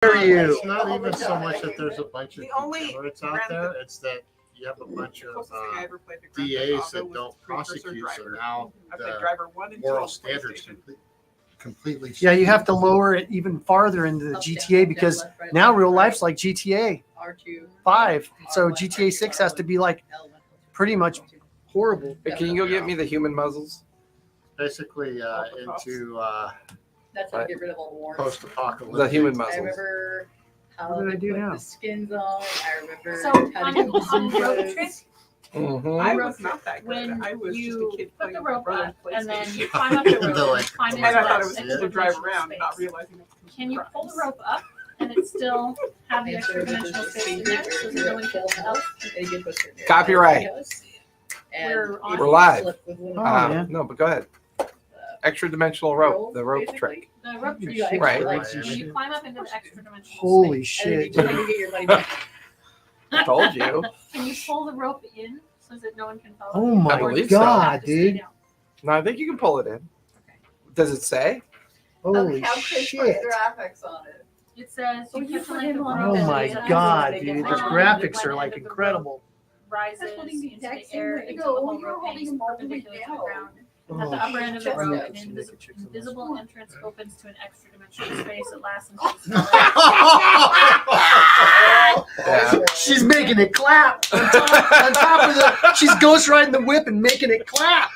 dare you? It's not even so much that there's a bunch of degenerates out there. It's that you have a bunch of DAs that don't prosecute. So now the moral standards completely. Yeah, you have to lower it even farther into the GTA because now real life's like GTA 5. So GTA 6 has to be like pretty much horrible. Hey, can you go get me the human muzzles? Basically into That's how to get rid of all the warrants. post-apocalyptic. The human I muzzles. remember how What did I to do put now? the skins on. I remember So how on to get the the road Zumpas. trip, I was not that good. when I was you just a kid put playing the with my rope brother's up and then PlayStation. you climb up the They're rope, like- find And I thought it yourself was in cool the to drive dimensional around, not space. realizing it was Can you pull the rope up and it still have the extra dimensional space in there so that no one can tell? They get what's in there. Copyright. And We're on. We're live. slip with one of Oh, the- yeah. No, but go ahead. Extra dimensional rope, the rope trick. The rope trick. You got extra Right. legs. When you climb up into the extra dimensional Holy space, And then you shit. just want to get your money back. I told you. can you pull the rope in so that no one can follow? Oh you? my Or does it God, have to stay dude. down? No, I think you can pull it in. Does it say? Holy How crisp are shit. the graphics on it? It says Oh, you you catch a put length him of on rope Oh and my the God, end dude. of The the graphics rope are like incredible. rises That's what he into texted the air me. until the No, whole you're rope holding hangs him all the way perpendicular to the down. ground. At Oh, the upper end of the shit. rope, Yeah, an some naked chicks on this. invisible entrance opens to an extra dimensional space that lasts until Yeah. She's making it clap. On top of the, she's ghost riding the whip and making it clap.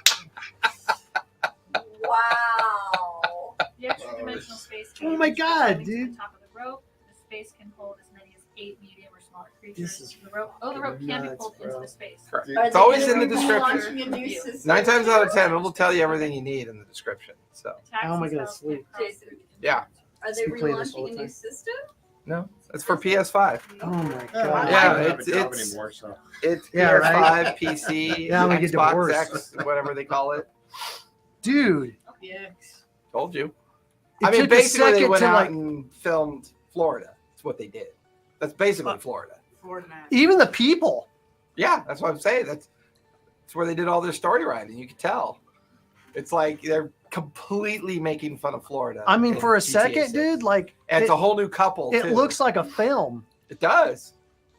Wow. the extra dimensional space. can Oh be my reached by God, climbing to dude. The top of the rope. The space can hold as many as 8 medium or smaller creatures. This is the rope. Oh, the rope can be nuts, pulled bro. into the space. Correct. Are It's they always gonna in the be description. launching a new system? 9 times out of 10, it'll tell you everything you need in the description. So, Attacks How am I and gonna spells sleep? can cross through Yeah. Are they We play this all relaunching the a new time. system? no, it's for PS5. Oh my Yeah, God. Yeah, I don't have a job it's- anymore, so. It's Yeah, PS5, right? PC, Yeah, I'm gonna get Xbox divorced. X, whatever they call it. Dude. Yeah. Told you. It I mean, took a basically, they second went to, out like, and filmed Florida. That's what they did. That's basically Florida. Florida man. even the people. Yeah, that's what I'm saying. That's where they did all their story writing. You can tell. It's like they're completely making fun of Florida. I mean, in for a GTA second, 6. dude, like And it's it, a whole new couple. it too. looks like a film. It does.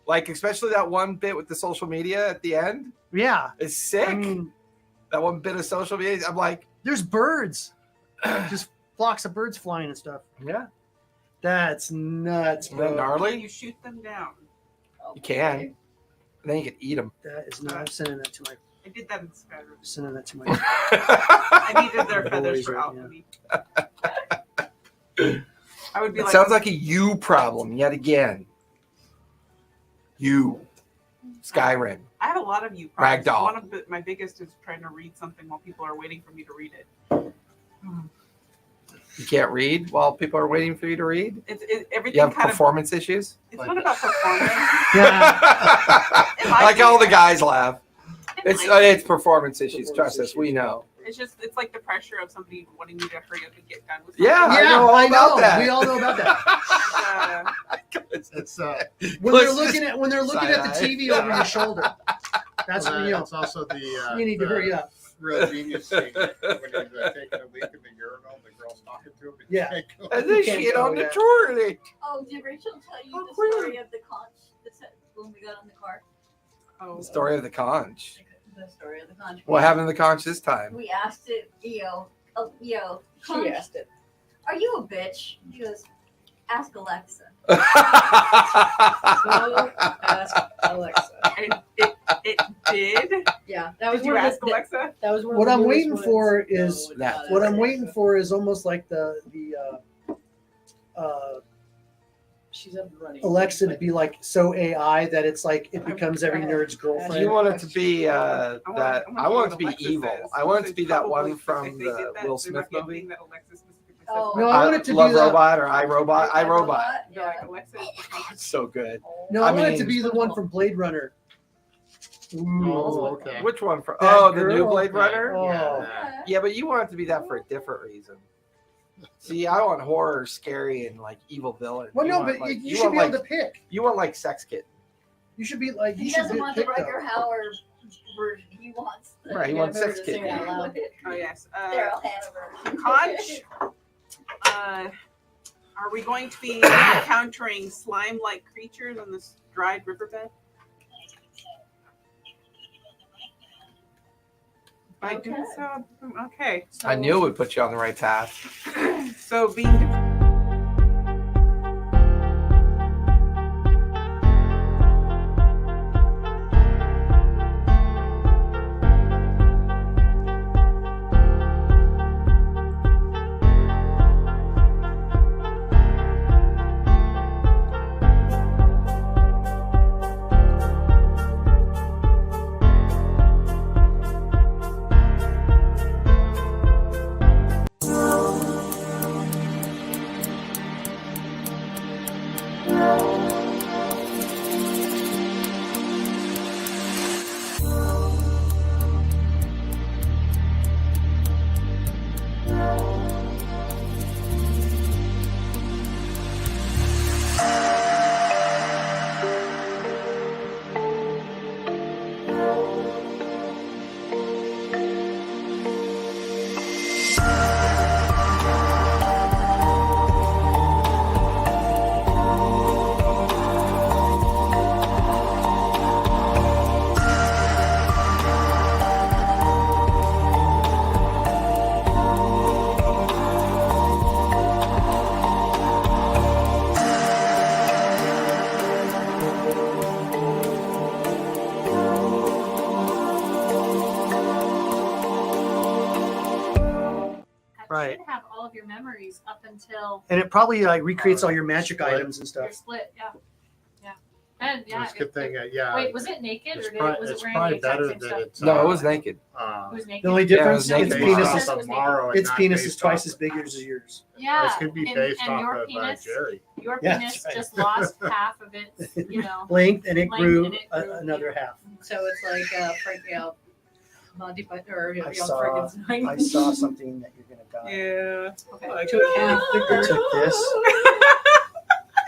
Like, especially that one bit with the social media at the end. Yeah. It's sick. I mean, That one bit of social media. I'm like, there's birds. Just flocks of birds flying and stuff. yeah. That's nuts, Isn't that bro. gnarly? You shoot them down. You can. And then you can eat them. That is not. I'm sending that to my. I did that in Skyrim. Sending that to my. I needed their My feathers boys for right now. alchemy. I would be It like, sounds like a you problem yet again. You. Skyrim. I have a lot of you problems. Ragdoll. One of my biggest is trying to read something while people are waiting for me to read it. You can't read while people are waiting for you to read? Everything You have kind performance issues? of. It's not about performance. Yeah. It might Like be. all the guys laugh. It might be. It's performance issues. Trust us, we know. It's like the pressure of somebody wanting me to hurry up and get done with Yeah, something. I know all about know. that. We all know about that. It's When they're looking at the Side-eye. TV over your shoulder. That's when you know. It's also the You need to hurry up. real genius scene when he's taking a leak in the urinal, the girl's talking to him. And Yeah. he can't go. And they Can't shit go on the yet. toilet. Oh, did Rachel tell you Oh, the clearly. story of the conch when we got in the car? Oh, The story of the conch. The story of the conch. What happened to the conch this time? We asked it, Eo, She conch, asked it. are you a bitch? He goes, ask Alexa. So ask Alexa. and it did. Yeah, that was Did you one of ask the, Alexa? that was one of What the I'm newest waiting ones. for is- it's That. not What as I'm waiting Alexa. for is almost like the She's up and running. Alexa to be like so AI that it's like it becomes every nerd's Do girlfriend. you want it to be I want it to be Alexa evil. says. I want it to be that Probably one from if they the did that, Will there Smith might be a movie. thing that Alexa specifically says. Oh. No, I want it to Love be the Robot or iRobot. iRobot. They're Yeah. like, Alexa is Oh, it's so good. No, I, I want it to mean- be the one from Blade Runner. Oh, okay. Which one from? That Oh, the new girl? Blade Runner. Oh. Yeah. Yeah, but you want it to be that for a different reason. See, I want horror, scary, and like evil villain. Well, no, want, but like, you should be want, able like, to pick. You want like Sex Kitten. You should be like you He should doesn't get want the picked, though. Rutger Hauer version. He wants the Right, he wants Hanover Sex to sing Kitten. out loud. Oh yes. Daryl Hanover. Conch. Are we going to be encountering slime-like creatures on this dried riverbed? I do so. Okay. So, I knew it would put you on the right path. So being. Right. Should have all of your memories up until And it probably like recreates all your magic Split. items and you're stuff. split. Yeah. And yeah. It's a good thing. Yeah. Wait, was it naked It's, or probably, was it it's wearing probably the exact better same that stuff? it's. No, it was naked. It was naked. The only Yeah, it difference was its naked. penis based is off of Morrow and its not penis is based twice off- as big as yours. Yeah. This could be based and off your of penis, Jerry. your Yeah, penis that's right. just lost half of its, Length and it Length grew, and it grew, another half. So it's like Frank, Monty Python or I Young saw- Frankenstein. I saw something that you're gonna die. Yeah. Okay. Like, Took half the I girth. took this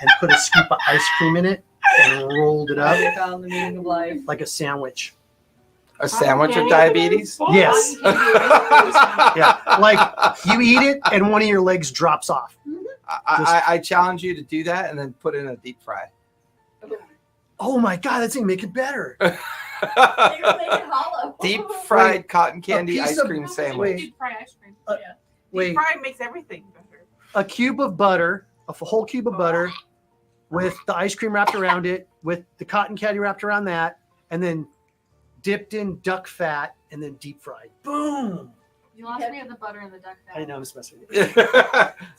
and put a scoop of ice cream in it and rolled it I up found the meaning of life. like a sandwich. A sandwich of candy? diabetes? Yes. Cotton candy ice cream. Yeah, like you eat it and one of your legs drops off. I challenge you to do that and then put it in a deep fry. Oh my god, that's gonna make it better. You're gonna make it hollow. Deep fried cotton candy piece ice of- cream Wait. sandwich. Deep fry ice cream. Uh, Yeah. Wait, Deep fry makes everything better. a cube of butter, a whole cube of butter, with the ice cream wrapped around it, with the cotton candy wrapped around that, and then dipped in duck fat and then deep fried. Boom! You lost me at the butter and the duck fat. I know I'm just messing with you. It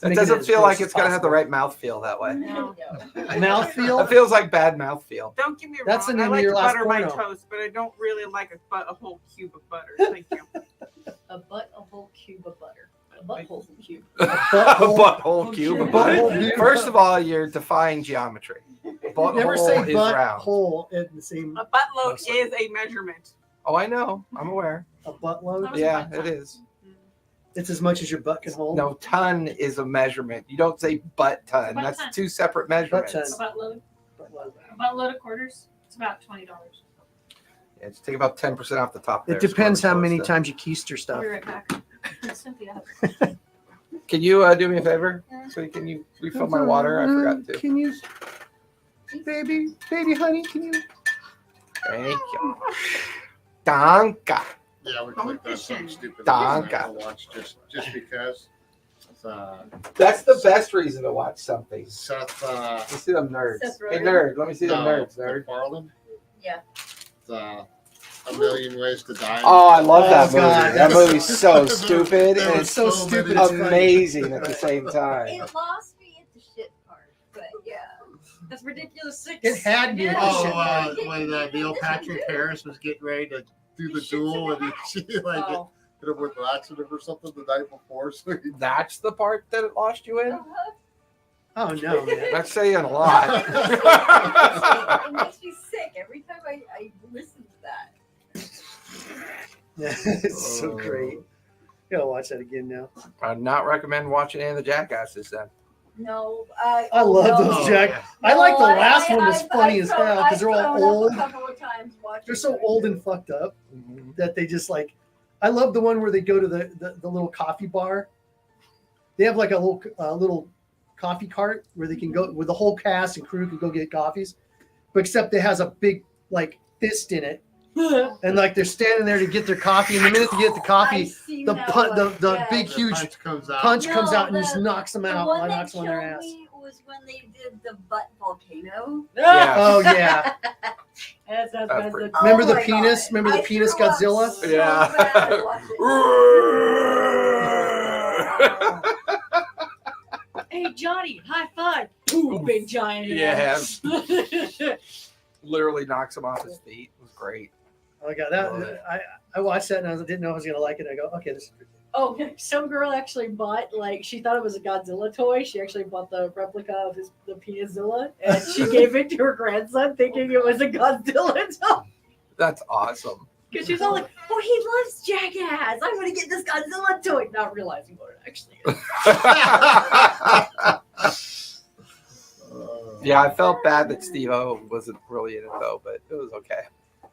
Making it doesn't as feel close like as it's gonna have the possible. right mouth feel that way. No. Mouthfeel? It feels like bad mouth feel. Don't get me wrong. That's the I name of like your to last butter my porno. toast, but I don't really like a whole cube of butter. Thank you. A whole cube of butter. A butthole cube. A butthole cube. A butthole cube. First of all, you're defying geometry. Never say Butthole is butt round. hole in the same. A buttload Mostly. is a measurement. Oh, I know. I'm aware. A butt load. That was a Yeah, butt it is. It's as much as your butt can hold. No, ton is a measurement. You don't say butt ton. Butt That's ton. two separate measurements. ton. A buttload. Butt load. A buttload of quarters. It's about $20. Yeah, just take about 10% off the top there. It depends how many Close times you keister I'll stuff. be right back. Cynthia. to- Can you do me a favor? So can you refill my water? I forgot to. Can you, baby, honey? Can you? Thank you. Danka. Yeah, we clicked on something stupid. Danka. To watch just because. That's the best reason to watch something. Seth. Let me see them nerds. Seth Hey, Rogen? nerd. Let me see them nerds, nerd. McFarlane. Yeah. A Million Ways to Die. Oh, I love Oh, that movie. God, That that's- movie's so stupid That and was it's so stupid, many- it's funny. amazing at the same time. It lost me at the shit part, but yeah. That's ridiculous. 6. It had me. Yeah. Oh, Yeah. when Neil Patrick Harris was getting ready to do the He shits duel in the and she like Oh. hit him with an accident or something the night before. So he That's the part that it lost you in? Uh-huh. Oh no, man. That's saying a lot. It makes me sick every time I listen to that. It's so great. Gotta watch that again now. I'd not recommend watching any of the Jackasses then. No, I love no. those Oh, Jack. yeah. I like the No, last one was I've funny as thrown- hell because they're I've all thrown up old. A couple of times watching They're so it. old and fucked up that they just like. I love the one where they go to the little coffee bar. They have like a little coffee cart where they can go, where the whole cast and crew can go get coffees, but except it has a big like fist in it, and like they're standing there to get their coffee. And the minute they get the coffee, the big huge punch comes out and just knocks them out. One Knocks that them on their killed ass. me was when they did the butt volcano. Yeah. Oh yeah. That's pretty- Remember Oh the my penis? God. Remember the I penis threw up Godzilla? so Yeah. bad watching Hey Johnny, high five! Ooh, big giant. Yeah. Yeah. Literally knocks him off his feet. It was great. Oh my god, I watched that and I didn't know I was gonna like it. I go, okay, this is pretty good. Oh, some girl actually bought, like, she thought it was a Godzilla toy. She actually bought the replica of the Penisilla, and she gave it to her grandson thinking it was a Godzilla toy. That's awesome. Because she's all like, oh, he loves Jackass. I'm going to get this Godzilla toy. Not realizing what it actually is. Yeah, I felt bad that Steve-O wasn't really in it though, but it was okay. At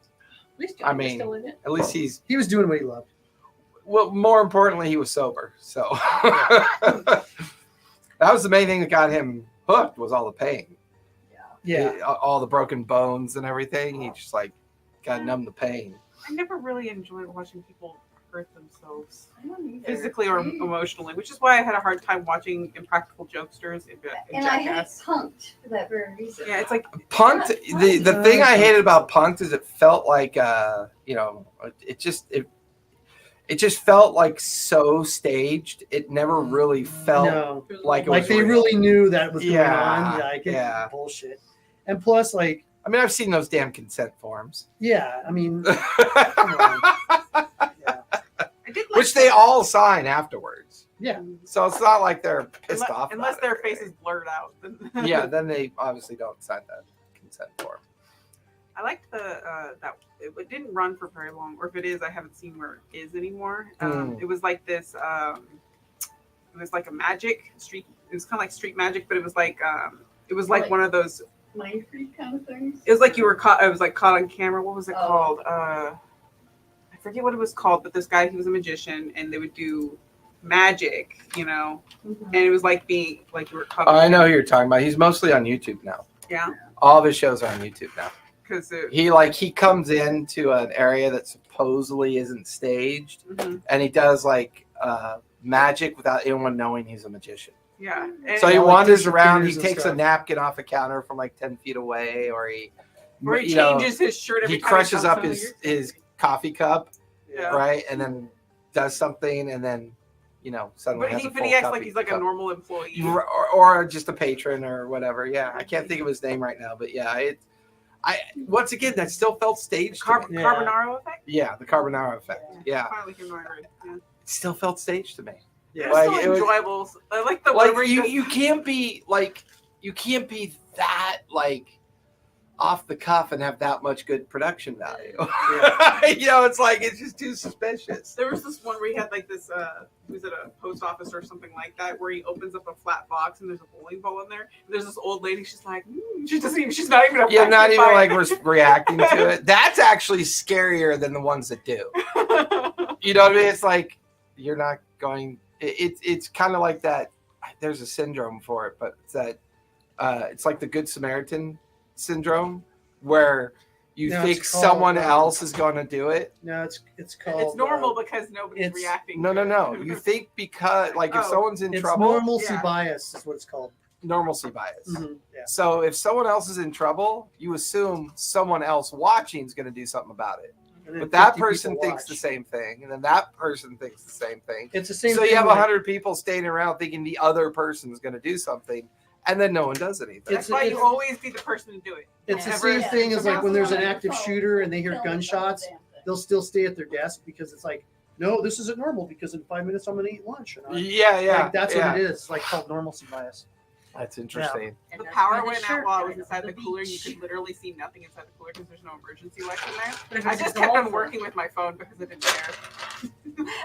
least I Johnny's mean, still in it. at least He was doing what he loved. well, more importantly, he was sober. So that was the main thing that got him hooked was all the pain. Yeah. All the broken bones and everything. He just like got numb the pain. I never really enjoyed watching people hurt themselves I don't either. physically or emotionally, which is why I had a hard time watching Impractical Jokesters and And I hate Jackass. Punked for that very reason. Yeah, it's like Punked. The thing I hated about Punked is it felt like it just felt like so staged. It never really felt No. like it Like was they real. really knew that was going Yeah, on. Like, yeah. it's bullshit. And plus, like, I mean, I've seen those damn consent forms, yeah, I mean, come on. Yeah. I did like which they all sign afterwards. Yeah. So it's not like they're pissed off. unless about their it, face right? is blurred out. Yeah, then they obviously don't sign that consent form. I liked the that it didn't run for very long, or if it is, I haven't seen where it is anymore. It was like this. It was like a magic street. It was kind of like street magic, but it was like one of those. Mind freak kind of things. It was like you were caught. It was like caught on camera. What was it Oh. called? I forget what it was called. But this guy, he was a magician, and they would do magic, and it was like being like you were caught. I know who you're talking about. He's mostly on YouTube now. Yeah, All of his shows are on YouTube now. because He comes into an area that supposedly isn't staged, and he does like magic without anyone knowing he's a magician. yeah. And, So he Yeah, like wanders Disney around. He theaters and takes a stuff. napkin off a counter from like 10 feet away, or he changes his shirt every he time crushes comes up on. his coffee cup, Yeah. right, and then does something, and then suddenly But has he a full acts coffee like he's like a cup. normal employee. or just a patron or whatever. Yeah, I can't think of his name right now, but yeah, once again that still felt staged. to me. Yeah. Carbonaro effect. Yeah, the carbonara effect. Yeah, Finally came to my brain. Yeah. it still felt staged to me. Yeah. It's Like, still it was- enjoyable. I like the Like one where you can't be that like off the cuff and have that much good production value. It's like it's just too suspicious. There was this one where he had like this. He was at a post office or something like that, where he opens up a flat box and there's a bowling ball in there. And there's this old lady. She's like, she doesn't even. She's not even. Yeah, not affected even by like it. we're reacting to it. That's actually scarier than the ones that do. You know what I mean? It's like you're not going. It's kind of like that. There's a syndrome for it, but it's that. It's like the Good Samaritan syndrome, where you No, think it's called, someone else is going to do it. No, it's called. It's normal because nobody's it's- reacting. No. to it. You think because if Oh. someone's in It's trouble, normalcy Yeah. bias is what it's called. normalcy bias. Yeah. So if someone else is in trouble, you assume someone else watching is going to do something about it. And then But that 50 person people thinks watch. the same thing, and then that person thinks the same thing. It's the same. So thing you have like- 100 people standing around thinking the other person is going to do something, and then no one does anything. That's why you always be the person to do it. It's the Never- same thing as like when there's an Yeah. active shooter and they hear gunshots, they'll still stay at their desk because it's like, no, this isn't normal because in 5 minutes I'm gonna eat lunch. And Yeah. like, that's what it is. It's like called normalcy bias. That's interesting. The power went out while I was inside the cooler. You could literally see nothing inside the cooler because there's no emergency light in there. I just kept on working with my phone because I didn't care.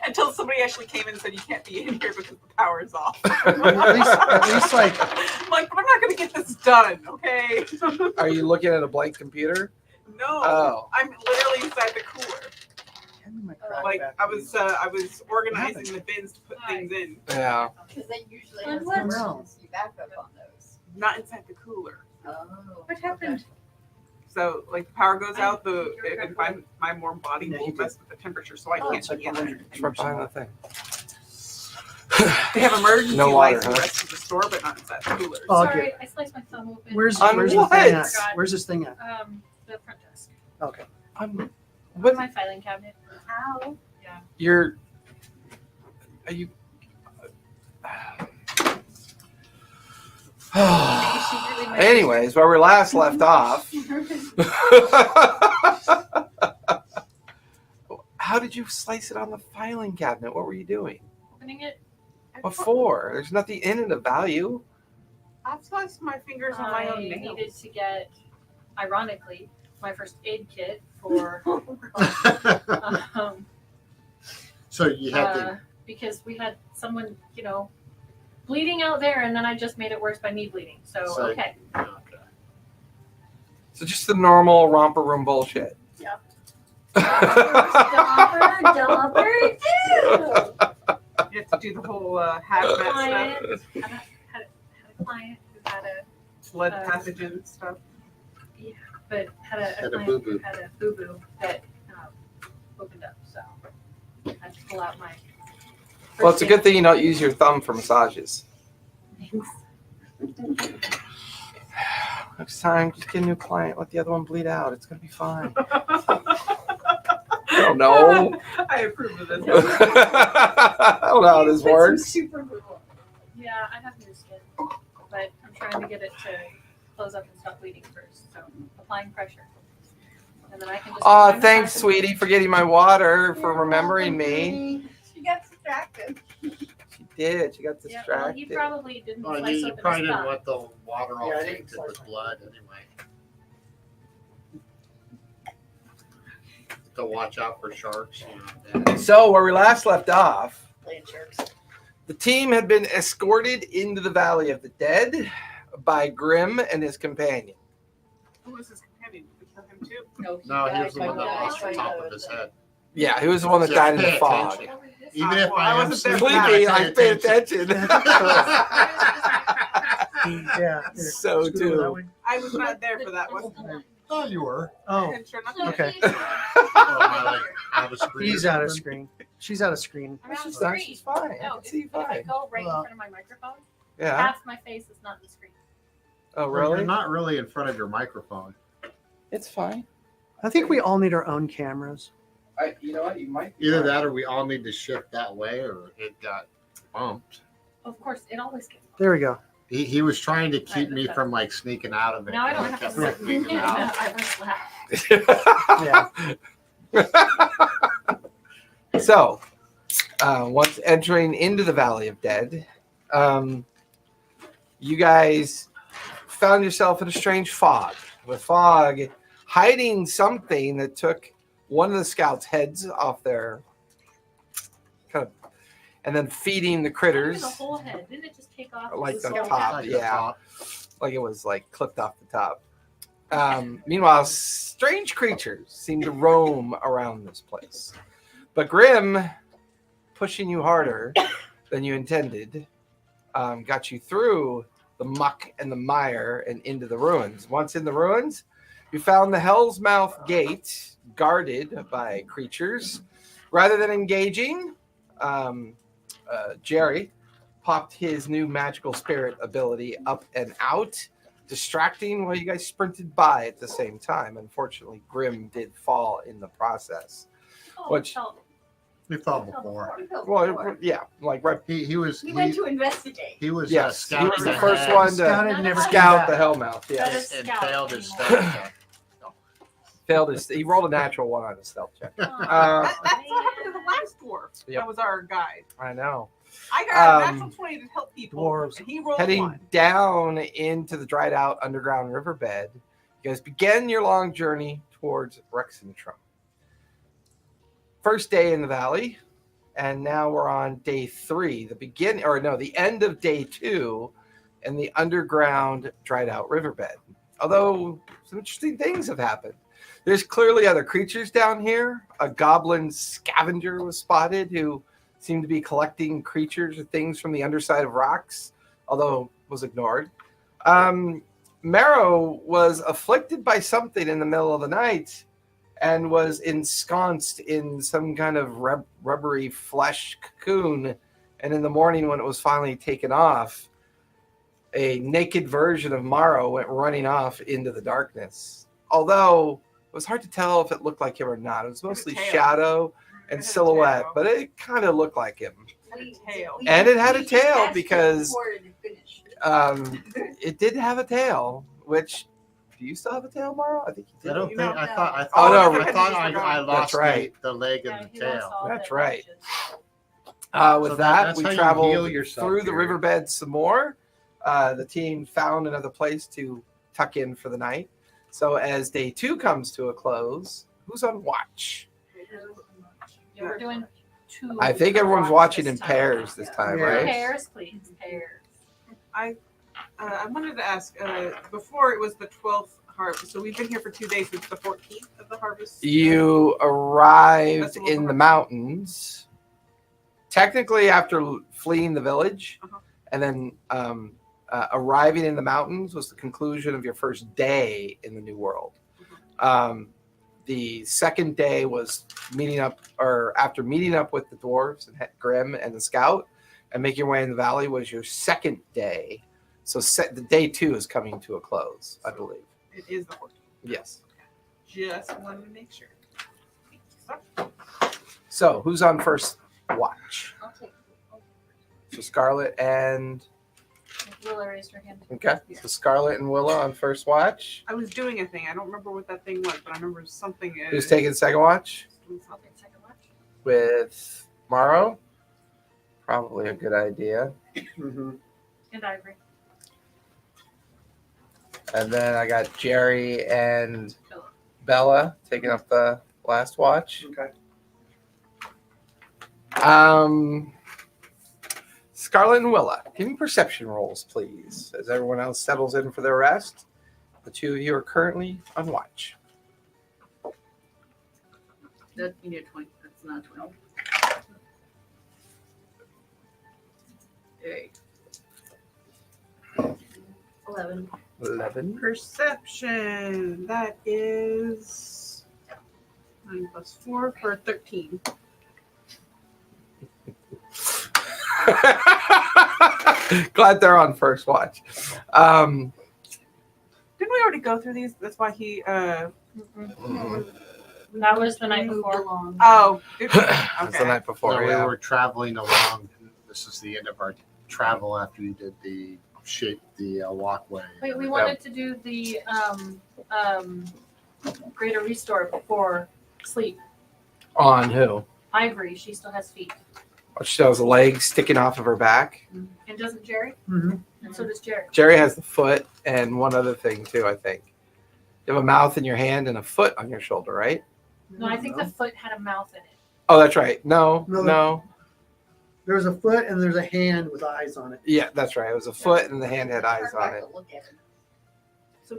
Until somebody actually came in and said, you can't be in here because the power is off. at least like I'm like, but I'm not going to get this done, okay? Are you looking at a blank computer? No. Oh. I'm literally inside the cooler. Like I was organizing the bins to put things in. Yeah. Because they usually On have what? some emergency backup on those. Not inside the cooler. Oh. What happened? So like the power goes out, and my warm body will mess with the temperature, so I can't be in there. It's right behind the thing. They have emergency No water, lights in the huh? rest of the store, but not inside the coolers. Oh, Sorry, okay. I sliced my thumb open. Where's On the what? thing at? Forgot. Where's this thing at? The front desk. Okay. What? My filing cabinet. Ow. You're. Are you? Anyways, where we last left off. How did you slice it on the filing cabinet? What were you doing? Opening it. What for? There's nothing in it of value. I've sliced my fingers on my own I nails. needed to get, ironically, my first aid kit for So you had to. because we had someone, bleeding out there, and then I just made it worse by me bleeding. So okay. Okay. So just the normal romper room bullshit. Yep. Dumper, You have to do the whole hazmat Client stuff, had a client who had a blood pathogen stuff. but had a Had a client boo-boo. who had a boo-boo that opened up. So I had to pull out my. Well, it's a good thing you don't use your thumb for massages. Next time, just get a new client. Let the other one bleed out. It's gonna be fine. I don't know. I approve of this. I don't know how this works. Super glue. Yeah, I have new skin, but I'm trying to get it to close up and stop bleeding first. So applying pressure, and then I can just. Aw, thanks, sweetie, for getting my water, for remembering me. She got distracted. She did. She got Yeah, well, he distracted. probably didn't Well, slice you open probably his didn't thumb. want the water all Yeah, I didn't tainted slice with it. blood anyway. To watch out for sharks. So, where we last left off, Land sharks. the team had been escorted into the Valley of the Dead by Grim and his companion. Who was his companion? Did we kill him too? No, he was the one that died lost the by top of his head. Yeah, he was the one that died in the fog. Attention. Even if Well, I am wasn't there Sleepy, for I pay attention. Yeah. So Scoot over that too. way. I was not there for that one. Oh, you were. Oh, Sure enough. okay. Oh, am I, like, out of screen He's or out of something? screen. She's out of screen. I'm on She's screen. fine. She's fine. I No, can see you if I fine. go right in Well, front of my microphone, Yeah. half my face is not in the screen. Oh, Well, you're really? not really in front of your microphone. It's fine. I think we all need our own cameras. You know what? You might. Either that or we all need to shift that way or it got bumped. Of course, it always gets. There we go. He was trying to keep Right, me that's from like sneaking out of it. Now I don't and have kept to like, sit. leaving out. I was loud. Yeah. So, once entering into the Valley of Dead, you guys found yourself in a strange fog. The fog hiding something that took one of the scouts' heads off their kind of, and then feeding the Not even critters the whole head. Didn't it just take off? like the skull? top, Like the yeah, top. like it was like clipped off the top. Meanwhile, strange creatures seem to roam around this place, but Grim, pushing you harder than you intended, got you through the muck and the mire and into the ruins. Once in the ruins, you found the Hell's Mouth Gate guarded by creatures. Rather than engaging, Jerry popped his new magical spirit ability up and out, distracting while you guys sprinted by at the same time. Unfortunately, Grim did fall in the process. Oh, Which- felt- We fell before. Well, yeah, like right. He was We went to investigate. he was Yes, he was scouting the first ahead one to Scouted and never came scout back. the Hellmouth. That Yeah, is- and Scout failed his anymore. stealth check. failed his. He rolled a natural one on his stealth check. Oh, That's what happened to the last dwarf. Yep. That was our guide. I know. I got a Um, natural 20 to help people. Dwarves. And he rolled Heading one. down into the dried out underground riverbed, you guys begin your long journey towards Rexentrum. First day in the valley, and now we're on day 3, the end of day 2, in the underground dried out riverbed. Although some interesting things have happened. There's clearly other creatures down here. A goblin scavenger was spotted who seemed to be collecting creatures or things from the underside of rocks, although was ignored. Marrow was afflicted by something in the middle of the night and was ensconced in some kind of rubbery flesh cocoon. And in the morning when it was finally taken off, a naked version of Marrow went running off into the darkness. Although it was hard to tell if it looked like him or not. It was mostly shadow and silhouette, but it kind of looked like him. And it had a tail because it did have a tail, which... Do you still have a tail, Marrow? I think you did. I don't think. I thought. I lost the leg and the tail. That's right. With that, we traveled through the riverbed some more. The team found another place to tuck in for the night. So as day 2 comes to a close, who's on watch? Yeah, we're doing 2. I think everyone's watching in pairs this time, right? Pairs, please. Pairs. I wanted to ask, before it was the 12th harvest, so we've been here for 2 days. It's the 14th of the harvest. You arrived in the mountains, technically after fleeing the village, and then arriving in the mountains was the conclusion of your first day in the New World. The second day was after meeting up with the dwarves and Grim and the scout and making your way in the valley was your second day. So the day 2 is coming to a close, I believe. It is the 14th. Yes. Just wanted to make sure. So who's on first watch? I'll take So Scarlet and... Willa raised her hand. Okay. So Scarlet and Willa on first watch. I was doing a thing. I don't remember what that thing was, but I remember something. Who's taking second watch? I'll take second watch. With Morrow. Probably a good idea. Mm-hmm. And Ivory. And then I got Jerry and Bella taking up the last watch. Okay. Scarlet and Willa, give me perception rolls, please, as everyone else settles in for their rest. The 2 of you are currently on watch. That you need 20. That's not 20. Okay. 11. Perception. That is 9 plus 4 for 13. Glad they're on first watch. Didn't we already go through these? That's why he. That was the night before. Oh, okay. That's the night before. We Yeah. were traveling along. This is the end of our travel after you did the walkway. Wait, we wanted to do the greater restore before sleep. On who? Ivory, she still has feet. She has a leg sticking off of her back. And doesn't Jerry? Mm-hmm. And so does Jerry. Jerry has the foot and one other thing too, I think. You have a mouth in your hand and a foot on your shoulder, right? No, I think the foot had a mouth in it. Oh, that's right. No. There's a foot and there's a hand with eyes on it. Yeah, that's right. It was a foot and the hand had eyes on it.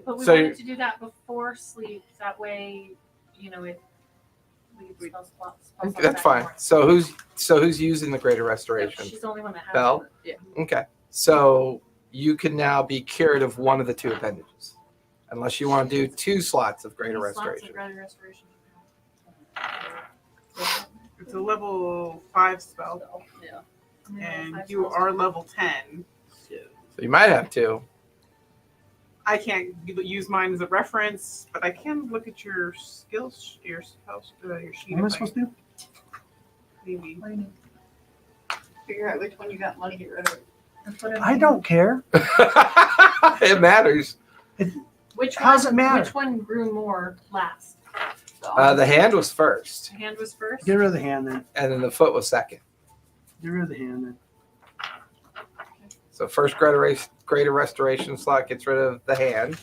But we So wanted to do that before sleep. That way, we spell That's fine. So who's using the greater restoration? She's the only one that has Belle? it. Yeah. Okay. So you can now be cured of one of the 2 appendages. Unless you want to do 2 slots of greater Slots of restoration. greater restoration. It's a level 5 spell, Yeah. and you are level 10. So you might have 2. I can't use mine as a reference, but I can look at your skills, your sheet. What am I supposed to do? Maybe. Figure out which one you got and want to get rid of. I don't care. It matters. Which How's it matter? Which one grew more last? The hand was first, The hand was first. Get rid of the hand then. and then the foot was second. Get rid of the hand then. So first greater restoration slot gets rid of the hand,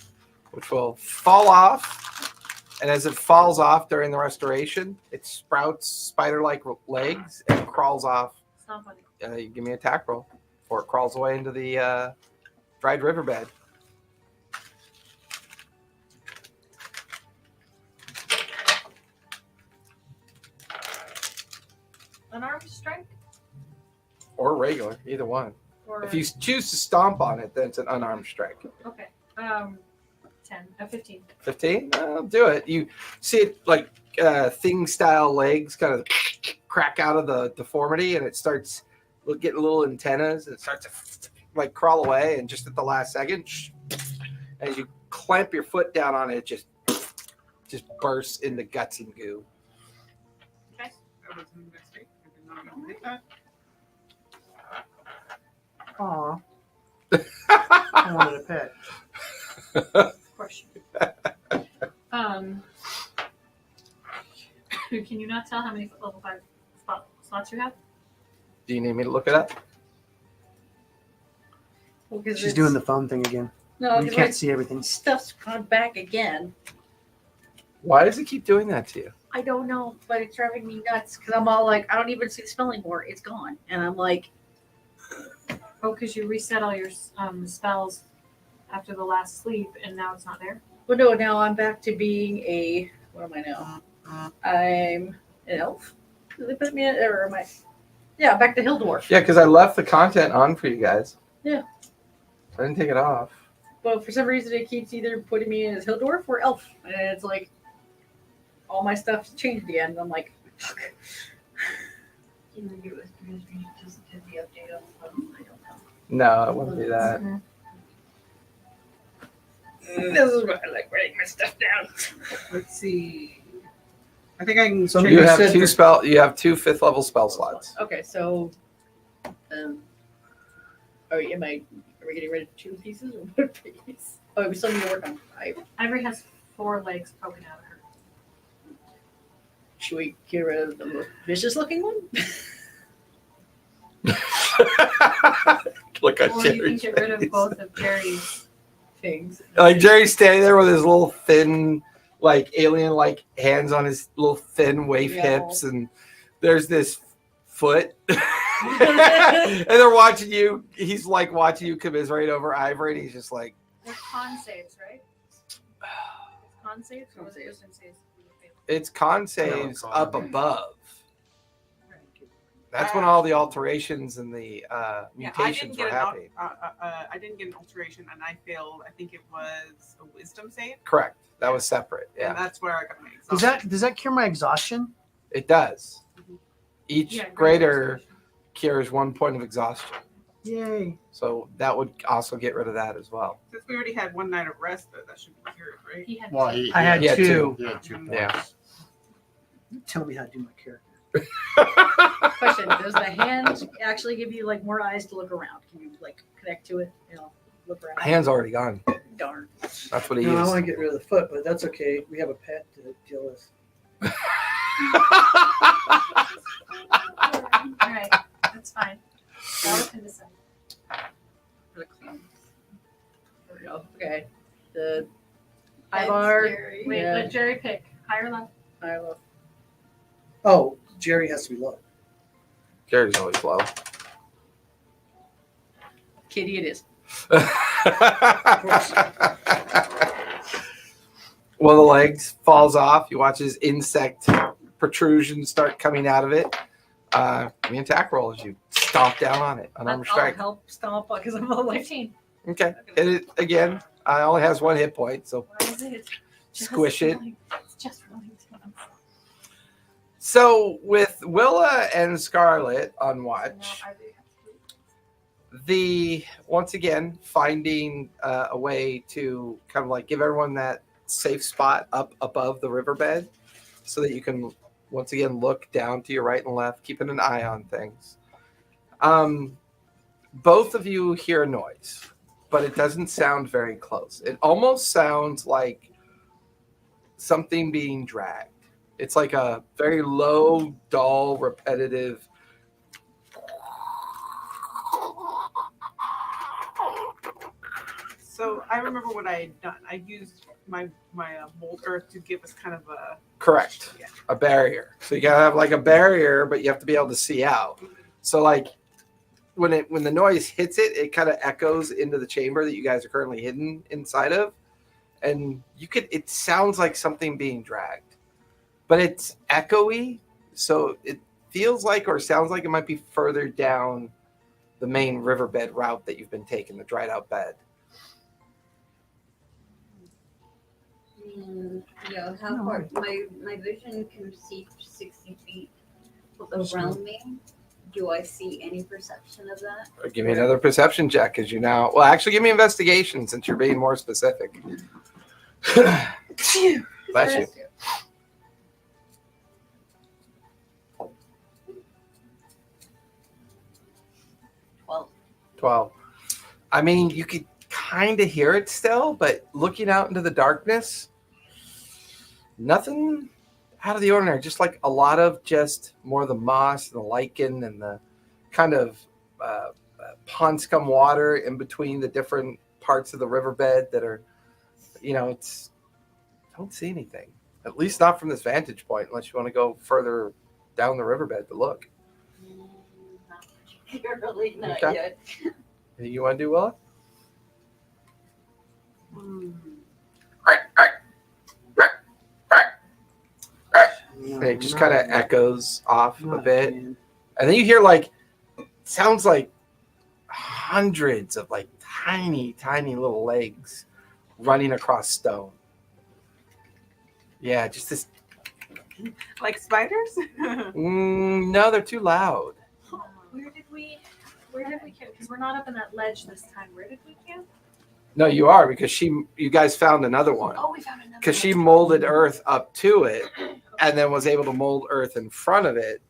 which will fall off. And as it falls off during the restoration, it sprouts spider-like legs and crawls off. It's not funny. You give me an attack roll before it crawls away into the dried riverbed. unarmed strike? Or regular, either one. Or If you choose to stomp on it, then it's an unarmed strike. okay. 15. 15? I'll do it. You see it like thing style legs kind of crack out of the deformity, and it starts getting little antennas, and it starts to like crawl away, and just at the last second, as you clamp your foot down on it, it just bursts into guts and goo. Okay. That was a mistake. I did not know hit that. Aw. I wanted a pet. Of course. Can you not tell how many level 5 slots you have? Do you need me to look it up? Well, 'cause She's it's- doing the phone thing again. No, You 'cause can't my see everything. stuff's gone back again. Why does it keep doing that to you? I don't know, but it's driving me nuts because I'm all like, I don't even see the spell anymore. It's gone. And I'm like, Oh, because you reset all your spells after the last sleep, and now it's not there. well, no, now I'm back to being a, what am I now? I'm an elf? Did they put me in, or am I? Yeah, back to Hill Dwarf. Yeah, because I left the content on for you guys. Yeah. I didn't take it off. But for some reason, it keeps either putting me in as Hill Dwarf or elf. And it's like, all my stuff's changed again. And I'm like, fuck. Can we do it with just to the update on the phone? I don't know. No, it wouldn't be that. This is why I like writing my stuff down. Let's see. I think I can. So change- You have said you have 2 5th level spell slots. Okay, so, are we getting rid of 2 pieces or 1 piece? Oh, we still need to work on 5. Ivory has 4 legs poking out of her. Should we get rid of the most vicious looking one? Look at Or you can Jerry's get rid of face. both of Jerry's. Things. Like Jerry's standing there with his little thin, like alien-like hands on his little thin waif Yeah. hips, and there's this foot, and they're watching you. He's like watching you commiserate over Ivory, and he's just like, They're con saves, right? Con saves or was it wisdom saves? it's con saves con. up above. That's when all the alterations and the mutations were happening. I didn't get an alteration, and I failed. I think it was a wisdom save, Correct. That was separate. and Yeah, that's where I got my exhaustion. Does that cure my exhaustion? it does. Mhm. Each Yeah, greater cures 1 point of exhaustion. Yay. So that would also get rid of that as well. Since we already had 1 night of rest, that should be cured, right? He had Well, two. I had Yeah, 2. He had 2 points. Yeah. Tell me how to do my character. Question: does the hand actually give you like more eyes to look around? Can you like connect to it? You know, look around. Hand's already gone. Darn. That's what he No, I used. want to get rid of the foot, but that's okay. We have a pet to deal with. All right, that's fine. That can decide. There we go. Okay. The That's Ivar. scary. Wait, Yeah. let Jerry pick. Higher or low? I love Oh, Jerry has to be low. Jerry's always low. Kitty. It is. One of the legs falls off. You watch his insect protrusions start coming out of it. Give me an attack roll as you stomp down on it. Unarmed I'll strike. help stomp because I'm all like, 15. Okay. Hit it again. Only has 1 hit point, so What is it? squish it. It's just rolling to them. So with Willa and Scarlet on watch, once again finding a way to kind of like give everyone that safe spot up above the riverbed, so that you can once again look down to your right and left, keeping an eye on things. Both of you hear a noise, but it doesn't sound very close. It almost sounds like something being dragged. It's like a very low, dull, repetitive. So I remember what I had done. I used my mold earth to give us kind of a Correct. Yeah. A barrier. So you gotta have like a barrier, but you have to be able to see out. So like when the noise hits it, it kind of echoes into the chamber that you guys are currently hidden inside of, and it sounds like something being dragged, but it's echoey, so it feels like or sounds like it might be further down the main riverbed route that you've been taking, the dried out bed. How far? My vision can see 60 feet around me. Do I see any perception of that? Or give me another perception check, because you now. Well, actually, give me investigation since you're being more specific. Bless you. 12. I mean, you could kind of hear it still, but looking out into the darkness, nothing out of the ordinary. Just like a lot of just more of the moss and the lichen and the kind of pond scum water in between the different parts of the riverbed that are, it's, don't see anything. At least not from this vantage point, unless you want to go further down the riverbed to look. Really not Okay. yet. Anything you want to do, Willa? It just kind of echoes off a bit. And then you hear sounds like hundreds of tiny, tiny little legs running across stone. Yeah, just this. Like spiders? No, they're too loud. Where did we camp? Because we're not up in that ledge this time. Where did we camp? No, you are, because you guys found another one. Oh, we found another. Because she molded earth up to it and then was able to mold earth in front of it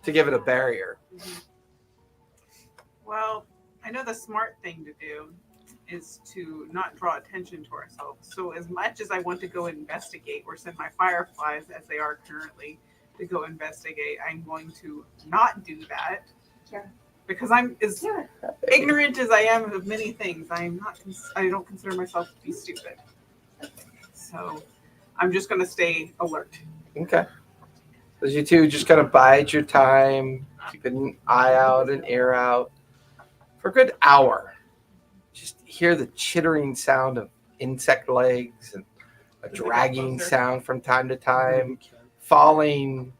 to give it a barrier. Well, I know the smart thing to do is to not draw attention to ourselves. So as much as I want to go investigate or send my fireflies, as they are currently, to go investigate, I'm going to not do that. Yeah. Because I'm as ignorant as I am of many things. I don't consider myself to be stupid. So I'm just going to stay alert. Okay. So you two just kind of bide your time, keep an eye out, an ear out for a good hour. Just hear the chittering sound of insect legs and a dragging sound from time to time, falling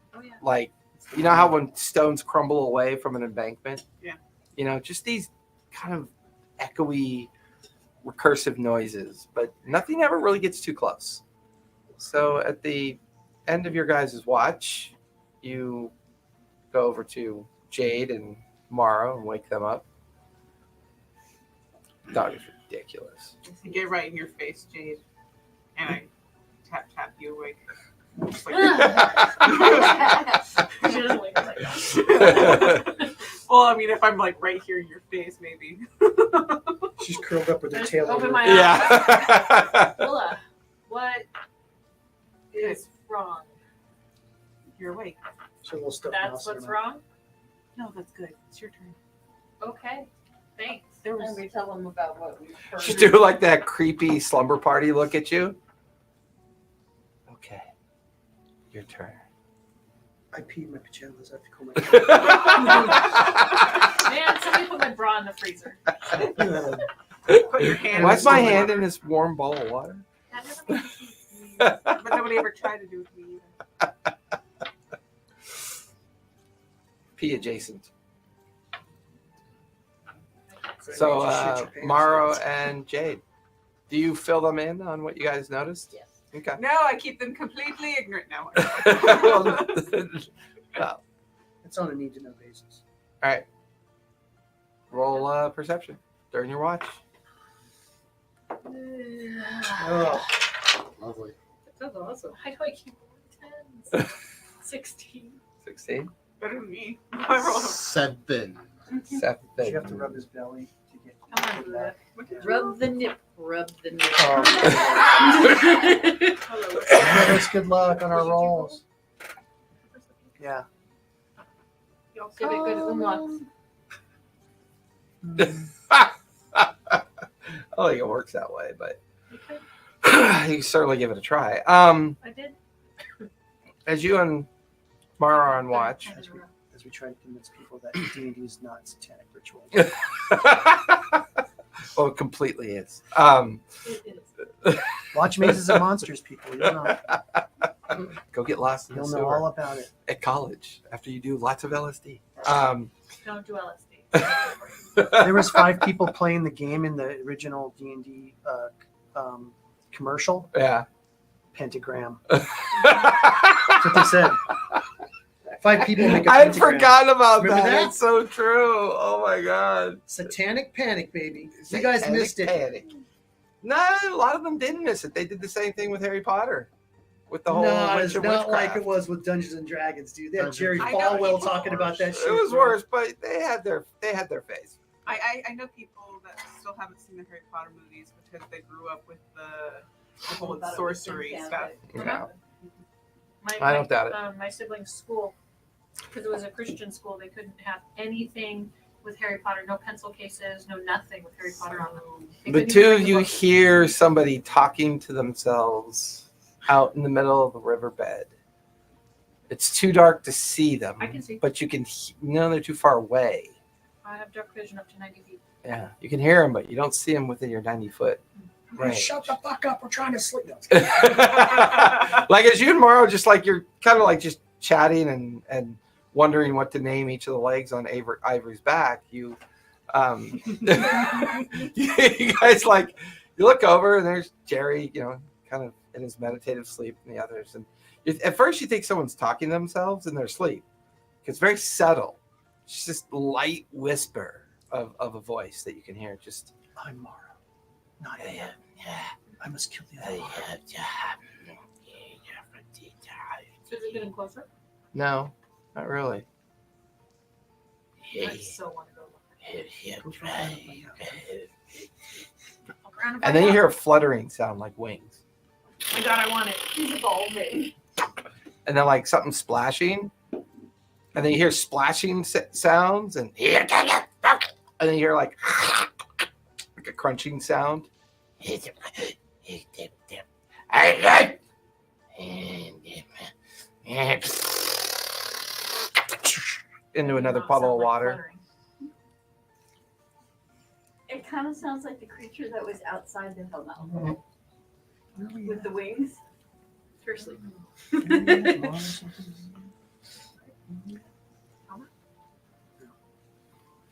you know how when stones crumble away from an embankment? Yeah. Just these kind of echoey, recursive noises, but nothing ever really gets too close. So at the end of your guys' watch, you go over to Jade and Mara and wake them up. Dog is ridiculous. I get right in your face, Jade. And I tap you awake. Just like, She doesn't wake up like that. well, I mean, if I'm right here in your face, maybe. She's curled up with her Just tail open over. my eyes. Yeah. Willa, what is wrong? You're awake. She's a little stuffed That's mouse in what's her wrong? No, that's good. It's your turn. Okay, thanks. There And was we tell them about what we've heard. Just do that creepy slumber party look at you. Okay. Your turn. I peed in my pajamas. I have to call my. Man, somebody put my bra in the freezer. put your hand. Why's in my the hand water. in this warm bowl of water? That never makes me sneeze. But nobody ever tried to do it to me either. P adjacent. So, Maro and Jade, do you fill them in on what you guys noticed? Yes. Okay. No, I keep them completely ignorant now. Well, It's on a need to know basis. all right. Roll perception during your watch. Oh, Lovely. That's awesome. Why do I keep rolling 10s? 16. 16. Better than me. I roll. 7. 7. you have to rub his belly to get. Come on, Buddha. Rub the nip. Rub the nip. Oh. Hello. Give us good luck on our rolls. Yeah. Give it good unlocks. I don't think it works that way, but you can certainly give it a try. I did. As you and Mara are on watch. As we try to convince people that D&D is not satanic ritual. Well, it completely is. It is. Watch Mazes and Monsters, people. You know. Go get lost in the You'll know all sewer about it. at college after you do lots of LSD. Don't do LSD. There was 5 people playing the game in the original D&D commercial. Yeah. Pentagram. That's what they said. 5 people make a I had pentagram. forgotten about Remember that. that? It's so true. Oh my god. Satanic Panic, baby. You guys Satanic missed it. Panic. No, a lot of them didn't miss it. They did the same thing with Harry Potter. With the whole No, witch it's and not like witchcraft. it was with Dungeons and Dragons, dude. They had Dungeons Jerry I know Falwell people talking about that shit. It was bro. worse, but they had their phase. I know people that still haven't seen the Harry Potter movies because they grew up with the whole Thought it was sorcery Sam, stuff. Yeah. My, I don't doubt it. My siblings' school, because it was a Christian school, they couldn't have anything with Harry Potter. No pencil cases, no nothing with Harry Potter on them. They The couldn't two even of bring the you books. hear somebody talking to themselves out in the middle of the riverbed. It's too dark to see them. I can see. But you can. No, they're too far away. I have dark vision up to 90 feet. Yeah, you can hear them, but you don't see them within your 90-foot range. Shut the fuck up. We're trying to sleep. Like as you and Morrow, just like you're kind of like just chatting and wondering what to name each of the legs on Ivory's back. You guys like you look over and there's Jerry, kind of in his meditative sleep, and the others. And at first you think someone's talking to themselves in their sleep. It's very subtle. It's just light whisper of a voice that you can hear. Just I'm Morrow. Not him. I must kill the other one. So is it getting closer? no, not really. I so want to go look. Look around And then you hear a fluttering sound like wings. Oh my god, I want it. He's evolving. And then like something splashing. And then you hear splashing sounds and then you hear like a crunching sound. Into another Not puddle sound of like water. fluttering. It kind of sounds like the creature that was outside the Hellmouth with the wings. Seriously.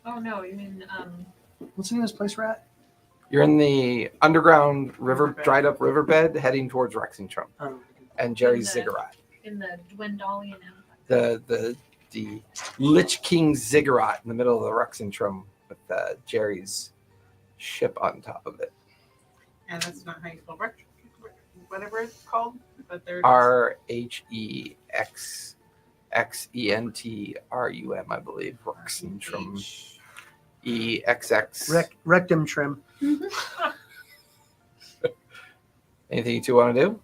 Oh no, you mean What's the name of this place we're at? You're in the underground dried up riverbed heading towards Rexington Oh, and Jerry's In the- Ziggurat. in the Dwendalian Empire? The Lich King Ziggurat in the middle of the Rexington with Jerry's ship on top of it. And that's not how you spell Rex, whatever it's called. But there it is. RHEXXENTRUM, I believe. Rexington. EXX. rectum trim. Anything you two want to do?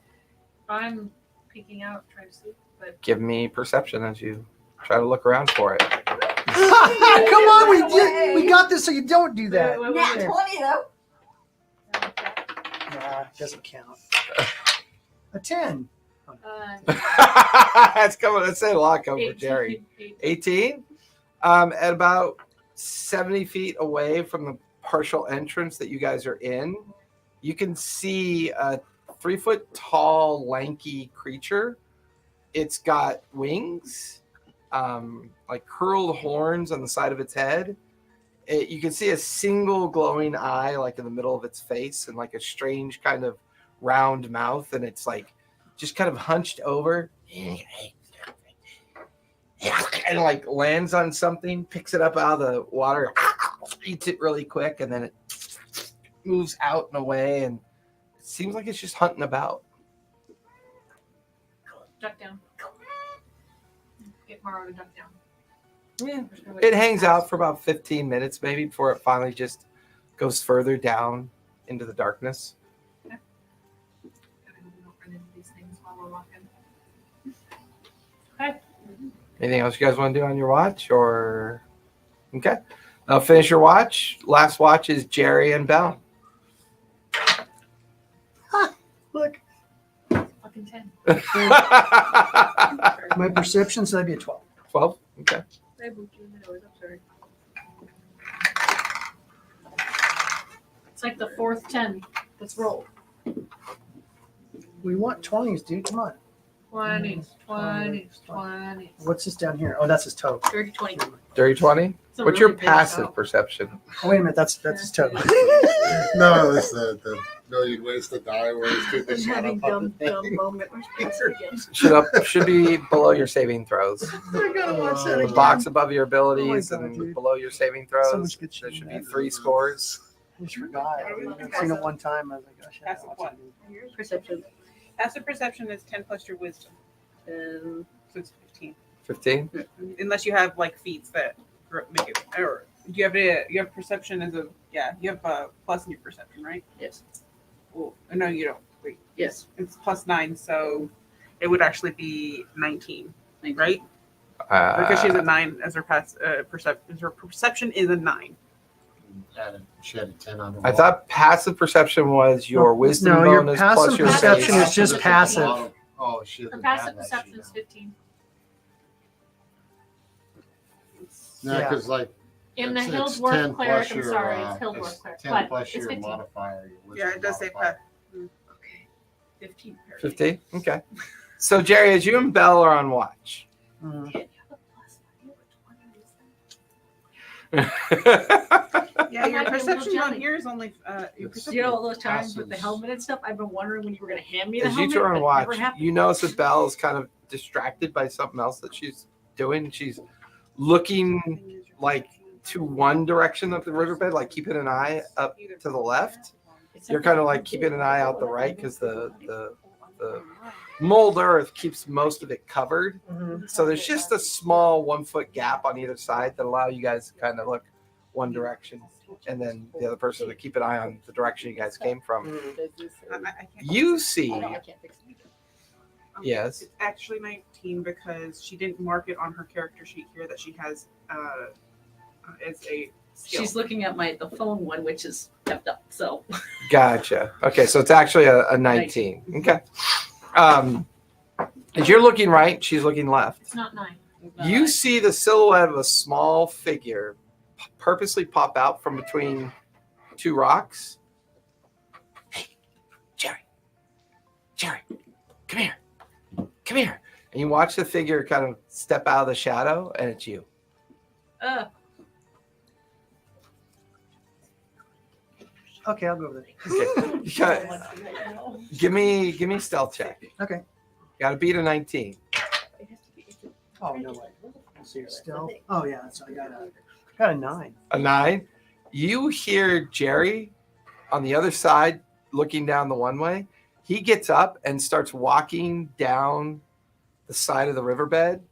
I'm peeking out, trying to sleep, but Give me perception as you try to look around for it. Come on, we got this, so you don't do that. Wait, Nat wait. 20 though. Nah, doesn't count. A 10. That's coming. That's saying a lot coming from Jerry. 18. 18. At about 70 feet away from the partial entrance that you guys are in, you can see a 3-foot tall, lanky creature. It's got wings, like curled horns on the side of its head. You can see a single glowing eye, like in the middle of its face, and like a strange kind of round mouth, and it's like just kind of hunched over. And like lands on something, picks it up out of the water, eats it really quick, and then it moves out and away, and it seems like it's just hunting about. Duck down. Get Morrow to duck down. Yeah. I'm just gonna wait It till hangs passes. out for about 15 minutes maybe before it finally just goes further down into the darkness. I hope we don't run into these things while we're walking. Okay. Anything else you guys want to do on your watch? Or okay. Now finish your watch. Last watch is Jerry and Belle. Look, Fucking 10. my perception, so that'd be a 12. 12? Okay. I moved you in the doors, I'm sorry. It's like the fourth 10 that's rolled. We want 20s, dude. Come on. 20. What's this down here? Oh, that's his toe. Dirty 20. Dirty 20? It's a What's really your big passive toe. perception? Oh, wait a minute. That's his toe. No, it's the million ways to die where he's doing the I'm shadow having puppet dumb thing. moment. Where's Pixar again? Should be below your saving throws. I gotta watch that The again. box above your abilities Oh my God, and dude. below your saving So throws. much good shit There in should be that. 3 scores. I just forgot. I've seen it one time. I was like, oh shit. I gotta watch it again. Perception. Passive perception is 10 plus your wisdom. So it's 15. 15? Unless you have like feats that make it, or you have perception as a, you have a plus in your perception, right? Yes. Well, no, you don't. Wait, Yes. it's plus 9, so it would actually be 19, right? Because she has a 9 as her perception. Her perception is a 9. She had a 10 on her I wall. thought passive perception was your wisdom No, your bonus passive plus your perception base. is just passive. Oh, she Her doesn't passive have that perception sheet is on. 15. No, Yeah. because like In the it's 10 Hildworth cleric, plus I'm your, sorry, it's Hildworth it's cleric. 10 But plus it's your 15. modifier. Your Yeah, it does say modifier. Okay. 15. 15? Okay. So, Jerry, as you and Belle are on watch. Mhm. Yeah, your Might be a perception little on jelly. here is only your It's- perception. You know all those times with the Passives. helmet and stuff? I've been wondering when you were going to hand me the As you helmet. two are but on it watch, never happened. you notice that Belle is kind of distracted by something else that she's doing. She's looking like to one direction of the riverbed, like keeping an eye up to the left. You're kind of like keeping an eye out the right because the mold earth keeps most of it covered. Mhm. So there's just a small 1 foot gap on either side that allow you guys to kind of look one direction, and then the other person to keep an eye on the direction you guys came from. Mhm. I can't. You see, I can't fix it. yes, It's actually 19 because she didn't mark it on her character sheet here that she has as a skill. She's looking at the phone one, which is kept up. So gotcha. Okay, so it's actually a 19. Okay. As you're looking right, she's looking left. It's not 9. You see the silhouette of a small figure purposely pop out from between 2 rocks. Hey, Jerry, come here. And you watch the figure kind of step out of the shadow, and it's you. Okay, I'll go over there. Okay. You gotta- give me a stealth check. Okay. Got to beat a 19. Oh no way. Let's see, still. Oh yeah, so I got a 9. A 9. You hear Jerry on the other side looking down the one way. He gets up and starts walking down the side of the riverbed,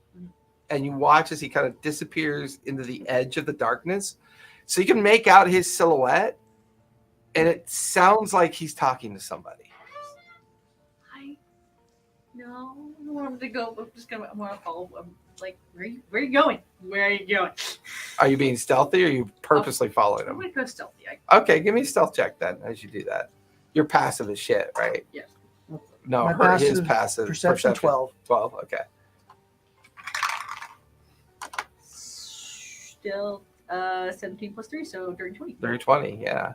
and you watch as he kind of disappears into the edge of the darkness. So you can make out his silhouette, and it sounds like he's talking to somebody. No, I don't want him to go. I'm gonna follow. I'm like, where are you going? Where are you going? Are you being stealthy, or are you purposely following I'm him? gonna go stealthy. Okay, give me a stealth check then as you do that. You're passive as shit, right? Yes. No, My his passive passive Perception 12. 12, okay. Still 17 plus 3, so dirty 20. 320, yeah.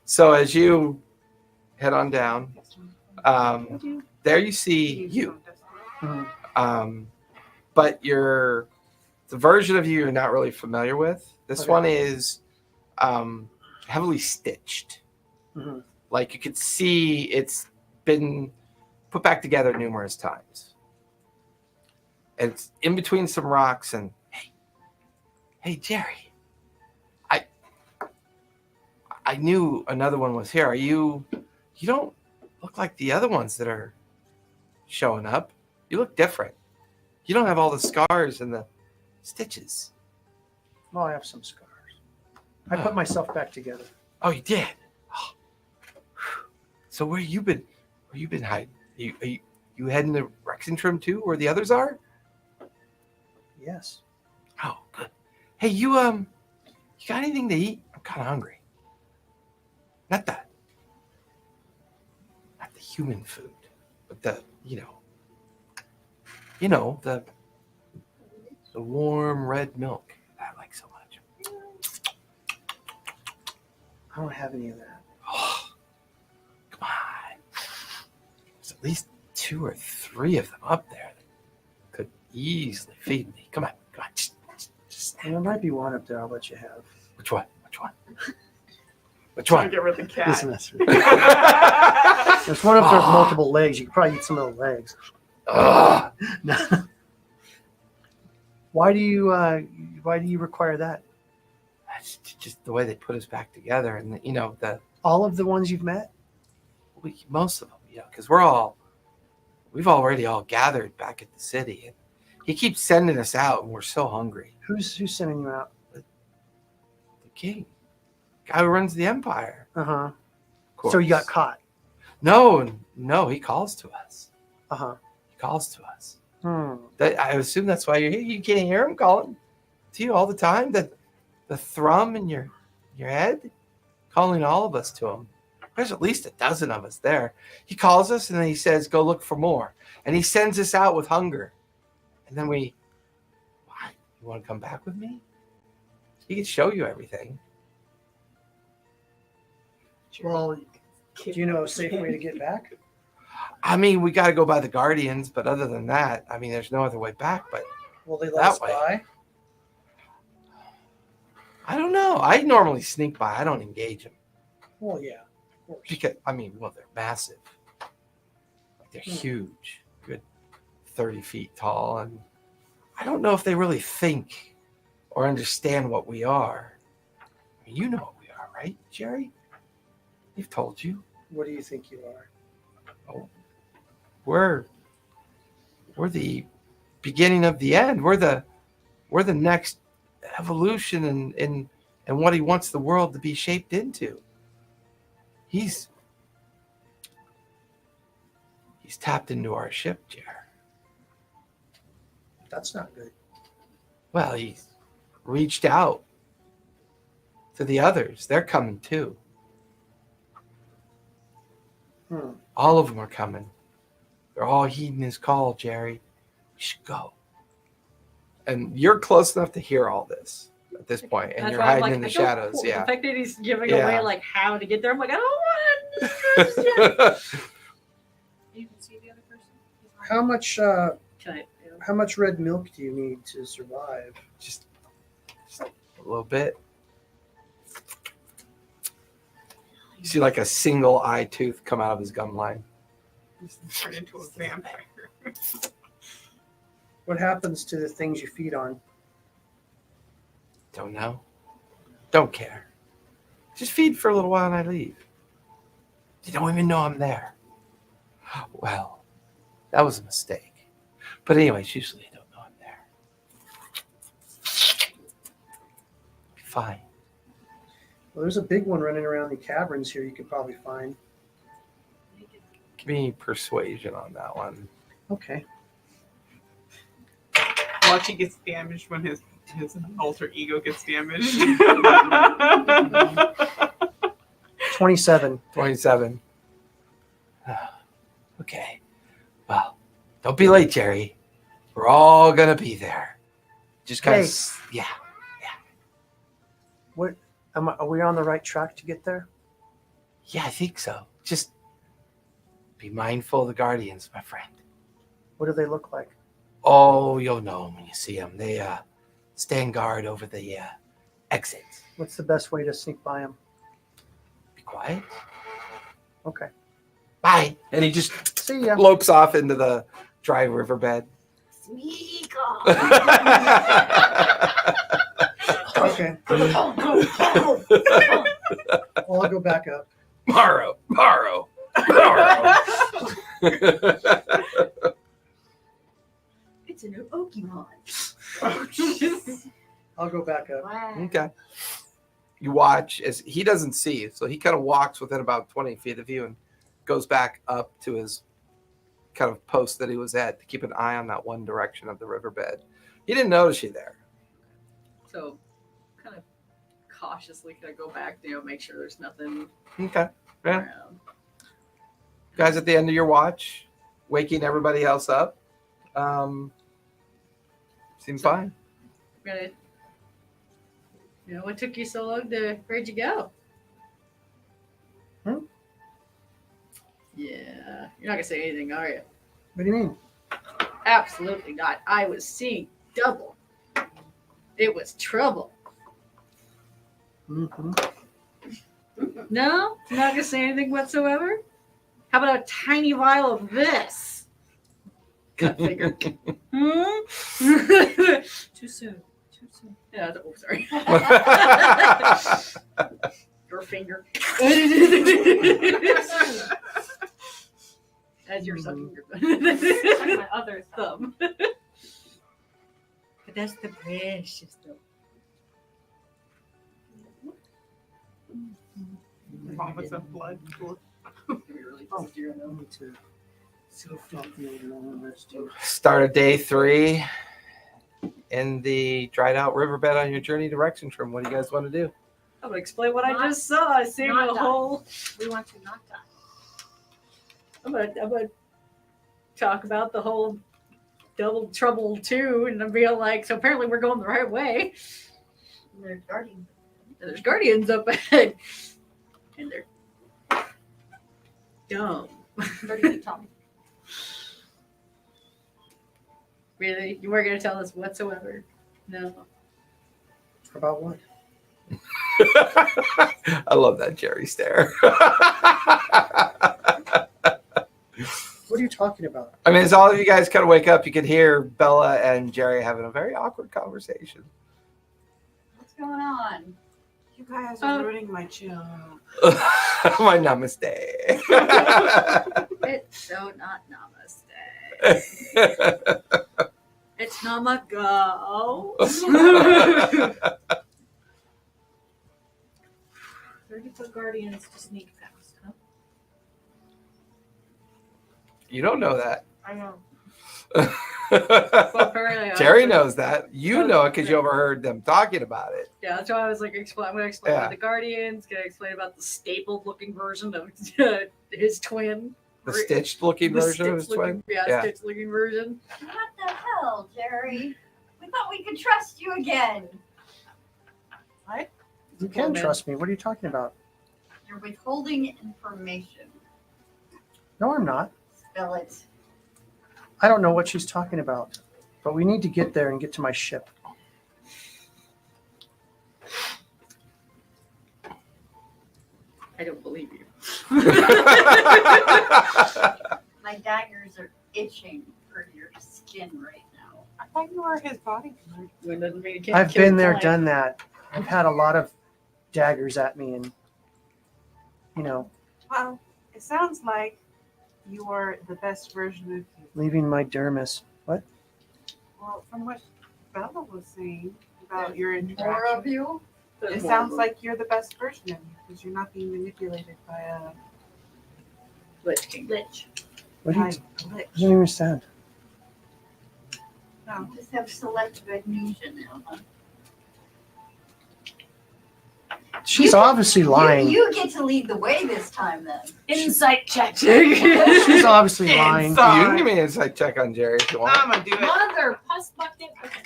So as you head on down, there you see you. Mhm. But the version of you you're not really familiar with. This Okay. one is heavily stitched. Mhm. Like you could see it's been put back together numerous times. And it's in between some rocks and hey Jerry. I knew another one was here. You don't look like the other ones that are showing up. You look different. You don't have all the scars and the stitches. Well, I have some scars. I put myself back together. Oh, you did. Oh. So where you been? Where you been hiding? You heading to Rexentrum too, where the others are? Yes. Oh, good. Hey, you got anything to eat? I'm kind of hungry. Not the human food, but the the warm red milk that I like so much. I don't have any of that. Oh, come on. There's at least 2 or 3 of them up there that could easily feed me. Come on. Just There might be one up there. I'll let you have. Which one? Trying to get rid of the cat. Isn't this ridiculous? There's one up there with multiple legs. You could probably eat some of the legs. Ugh. Why do you require that? That's just the way they put us back together, and All of the ones you've met? most of them, because we've already all gathered back at the city, and he keeps sending us out, and we're so hungry. Who's sending you out? The king, guy who runs the empire. Uh-huh. So you got caught. No, he calls to us. Uh-huh. He calls to us. Hmm. I assume that's why you're here. You can't hear him calling to you all the time. The thrum in your head, calling all of us to him. There's at least a dozen of us there. He calls us and then he says, "Go look for more." And he sends us out with hunger. And then why? You want to come back with me? He can show you everything. Well, do you know a safe way to get back? I mean, we got to go by the Guardians, but other than that, I mean, there's no other way back. But Will they let That us way. by? I don't know. I normally sneak by. I don't engage them Well, yeah, of course. because they're massive. Like they're huge, good 30 feet tall, and I don't know if they really think or understand what we are. I mean, you know what we are, right, Jerry? They've told you. What do you think you are? Oh, we're the beginning of the end. We're the next evolution and what he wants the world to be shaped into. He's tapped into our ship, Jer. That's not good. Well, he's reached out to the others. They're coming too. All of them are coming. They're all heeding his call, Jerry. We should go. And you're close enough to hear all this at this point, and That's you're why I'm hiding in the I don't- shadows. The Yeah. fact that he's giving Yeah. away like how to get there, I'm like, I don't want to. You can see the other person. How much Can I? how much red milk do you need to survive? just a little bit. You see like a single eye tooth come out of his gum line. Turn into a vampire. What happens to the things you feed on? Don't know. Don't care. Just feed for a little while and I leave. You don't even know I'm there. Well, that was a mistake. But anyways, usually you don't know I'm there. Fine. Well, there's a big one running around the caverns here you could probably find. Give me persuasion on that one. Okay. Watch he gets damaged when his alter ego gets damaged. 27. 27. Okay. Well, don't be late, Jerry. We're all going to be there. Just kind Hey. of, yeah. Are we on the right track to get there? Yeah, I think so. Just be mindful of the Guardians, my friend. What do they look like? Oh, you'll know them when you see them. They stand guard over the exits. What's the best way to sneak by them? Be quiet. Okay. Bye. And he just See ya. lopes off into the dry riverbed. Sneak off. Okay. Well, I'll go back up. Morrow. It's a new Pokemon. I'll go back up. Wow. Okay. You watch as he doesn't see you, so he kind of walks within about 20 feet of you and goes back up to his kind of post that he was at to keep an eye on that one direction of the riverbed. He didn't notice you there. So, kind of cautiously, can I go back? Make sure there's nothing Okay. Yeah. around. Guys, at the end of your watch, waking everybody else up. Seems fine. Gonna, what took you so long to? Where'd you go? Yeah, you're not gonna say anything, are you? What do you mean? Absolutely not. I was seeing double. It was trouble. Mm-hmm. No? You're not going to say anything whatsoever? How about a tiny vial of this? Cut finger. Hmm? Too soon. Too soon. Yeah, oh, sorry. Your finger. As you're sucking your My other thumb. thumb. But that's the precious though. Vomits of blood. Start of day 3 in the dried out riverbed on your journey to Rexentrum. What do you guys want to do? I'm gonna explain what I just saw. I saved not a die. whole. We want to not die. I'm gonna talk about the whole double trouble too, and I'm being like, so apparently we're going the right way. And there's guardians. And there's guardians up ahead, and they're dumb. 30 feet tall. Really, you weren't gonna tell us whatsoever? No. About what? I love that Jerry stare. What are you talking about? I mean, as all of you guys kind of wake up, you can hear Bella and Jerry having a very awkward conversation. What's going on? You guys are ruining my chill. My namaste. It's so not namaste. It's namago. 30-foot guardians to sneak past, huh? You don't know that. I know. Well, apparently I- Jerry knows that. You know it because you overheard them talking about it. Yeah, that's why I was like, I'm going to explain Yeah. about the Guardians, going to explain about the stapled-looking version of his twin. The stitched-looking The version of his stitched-looking- twin. Yeah, Yeah. stitched-looking version. What the hell, Jerry? We thought we could trust you again. You can trust me. What are you talking about? You're withholding information. No, I'm not. Spell it. I don't know what she's talking about. But we need to get there and get to my ship. I don't believe you. My daggers are itching for your skin right now. I thought you were his bodyguard. It doesn't mean you can't I've kill been there, time. done that. I've had a lot of daggers at me, and you know, Well, it sounds like you are the best version of you. leaving my dermis. What? Well, from what Bella was saying about your More interaction, of you? it sounds like you're the best version of you because you're not being manipulated by a Lich King. Lich. What do you? by I a lich. don't understand. No. You just have selective amnesia now, huh? She's obviously lying. You get to lead the way this time, then. Insight check. She's obviously lying. You can give me an insight check on Jerry if you want. I'm gonna do it. Mother puss bucket. Okay.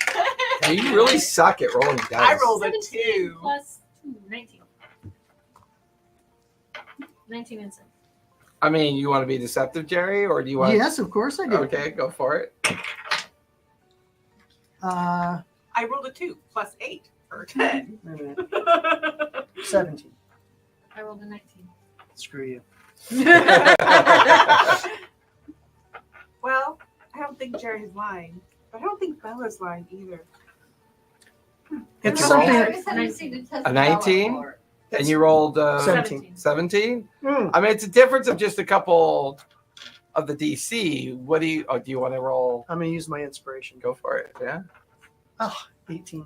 Hey, you really suck at rolling dice. I rolled a 17 2. plus 2, 19. 19 insight. I mean, you want to be deceptive, Jerry, or do you want? Yes, of course I do. Okay, go for it. I rolled a 2 plus 8 for 10. Wait a minute. 17. I rolled a 19. Screw you. Well, I don't think Jerry's lying, but I don't think Bella's lying either. It's You something. roll? I just haven't seen to test A 19? Bella for. And you rolled 17. 17? Mm. I mean, it's a difference of just a couple of the DC. What do you? Oh, do you want to roll? I'm gonna use my inspiration. Go for it. Yeah. Oh, 18.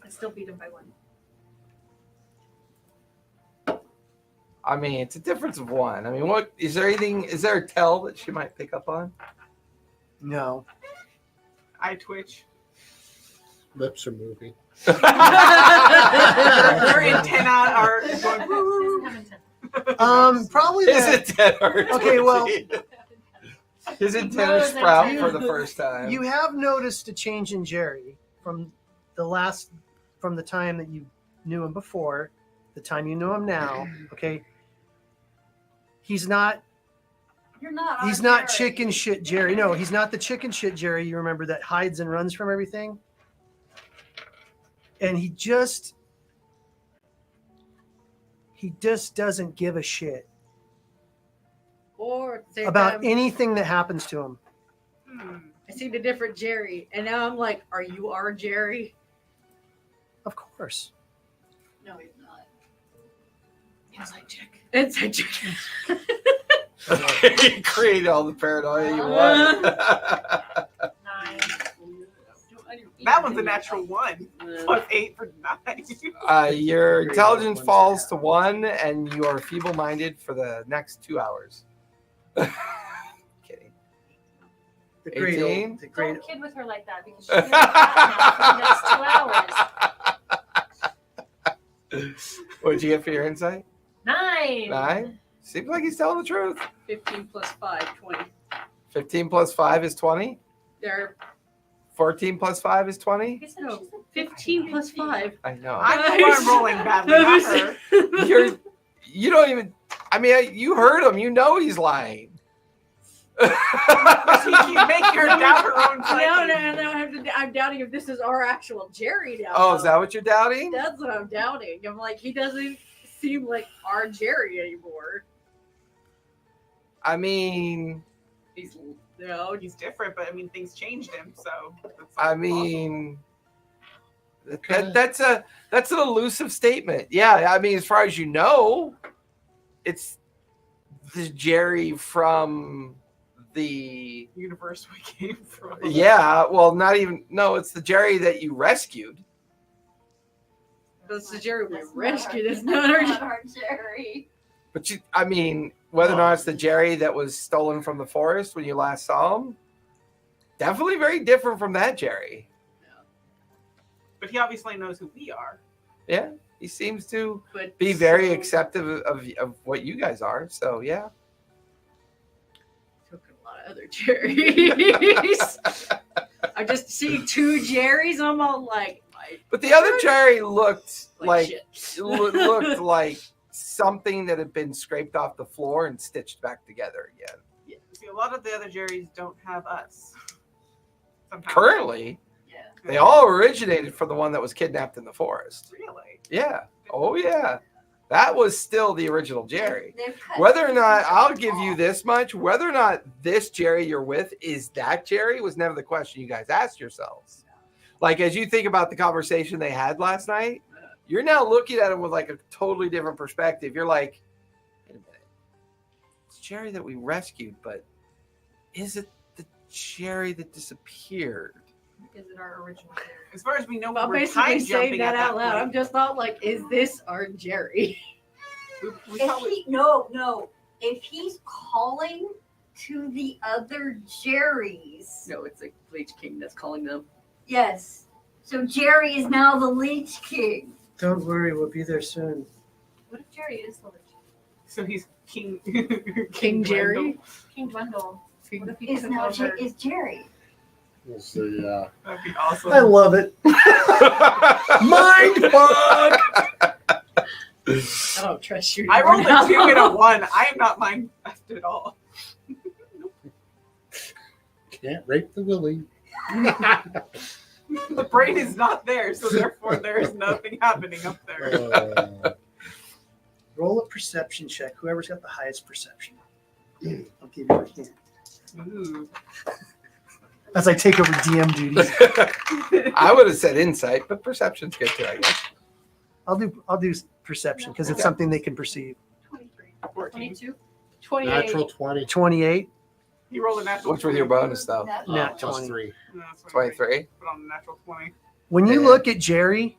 I still beat him by 1. I mean, it's a difference of 1. I mean, what is there anything? Is there a tell that she might pick up on? No. I twitch. Lips are moving. Her antenna are going. Doesn't have intent. Probably His that. antenna. are Okay, well- twitching. His No, antenna that's sprout you. for the first time. You have noticed a change in Jerry from the time that you knew him before, the time you know him now. Okay. He's not You're not. He's our not Jerry. chicken shit Jerry. No, he's not the chicken shit Jerry. You remember that hides and runs from everything? And he just doesn't give a shit Or at the same about time, anything that happens to him. I seen a different Jerry, and now I'm like, are you our Jerry? Of course. No, he's not. Inside check. Inside check. You create all the paranoia you want. 9. That one's a natural 1. Plus 8 for 9. Your intelligence falls to 1, and you are feeble-minded for the next 2 hours. Kidding. The great 18? old, the great Don't kid with her like that because she's gonna be fat now for the next 2 hours. What'd you get for your insight? 9. 9? Seems like he's telling the truth. 15 plus 5, 20. 15 plus 5 is 20. There. 14 plus 5 is 20. He said No, she's like 15 plus 5. I know. I know I'm rolling badly, not her. You don't even. I mean, you heard him. You know he's lying. She keep making her doubt her own psyche. I'm doubting if this is our actual Jerry now. Oh, is that what you're doubting? That's what I'm doubting. I'm like, he doesn't seem like our Jerry anymore. I mean, He's He's different, but I mean, things changed him, so. I mean, that's an elusive statement. Yeah, I mean, as far as you know, it's the Jerry from the universe we came from. Yeah, well, not even. No, it's the Jerry that you rescued. That's the Jerry we That's not rescued. our- It's not that's our our Jerry. But I mean, whether or not it's the Jerry that was stolen from the forest when you last saw him, definitely very different from that Jerry. But he obviously knows who we are. Yeah, he seems to But be very accepting of what you guys are. So yeah. Took a lot of other Jerrys. I just see 2 Jerrys. I'm all like, But the other Jerry looked like shit. looked like something that had been scraped off the floor and stitched back together again. See, a lot of the other Jerrys don't have us. Somehow. Currently, Yeah. they all originated from the one that was kidnapped in the forest. Really? Yeah. Oh yeah. That was still the original Jerry. They've cut Whether or not, pieces I'll of give you off. this much, whether or not this Jerry you're with is that Jerry was never the question you guys asked yourselves. Like, as you think about the conversation they had last night, you're now looking at him with like a totally different perspective. You're like, wait a minute. It's Jerry that we rescued, but is it the Jerry that disappeared? Is it our original Jerry? As far as we know, I'm we're basically time saying jumping that at out loud. I'm point. just not like, is this our Jerry? We If probably- no. If he's calling to the other Jerrys, No, it's the Bleach King that's calling them. yes. So Jerry is now the Leech King. Don't worry, we'll be there soon. What if Jerry is the legend? So he's King King Jerry? Wendell. King Dwindle. What if he Is took now over? is Jerry. We'll see. That'd be awesome. I love it. Mind fuck. I don't trust you. I anymore rolled now. a 2 and a 1. I am not mind at all. Can't rape the Willie. The brain is not there, so therefore there is nothing happening up there. Roll a perception check. Whoever's got the highest perception. I'll give you a hint. Ooh. As I take over DM duties. I would have said insight, but perception's good too, I guess. I'll do perception because it's Okay. something they can perceive. 23. 14. 22. 28. Natural 20. 28. He rolled a natural What's with your 20. bonus though? That- Nat Plus 20. 3. No, that's what I 23. put on a natural 20. When you Yeah. look at Jerry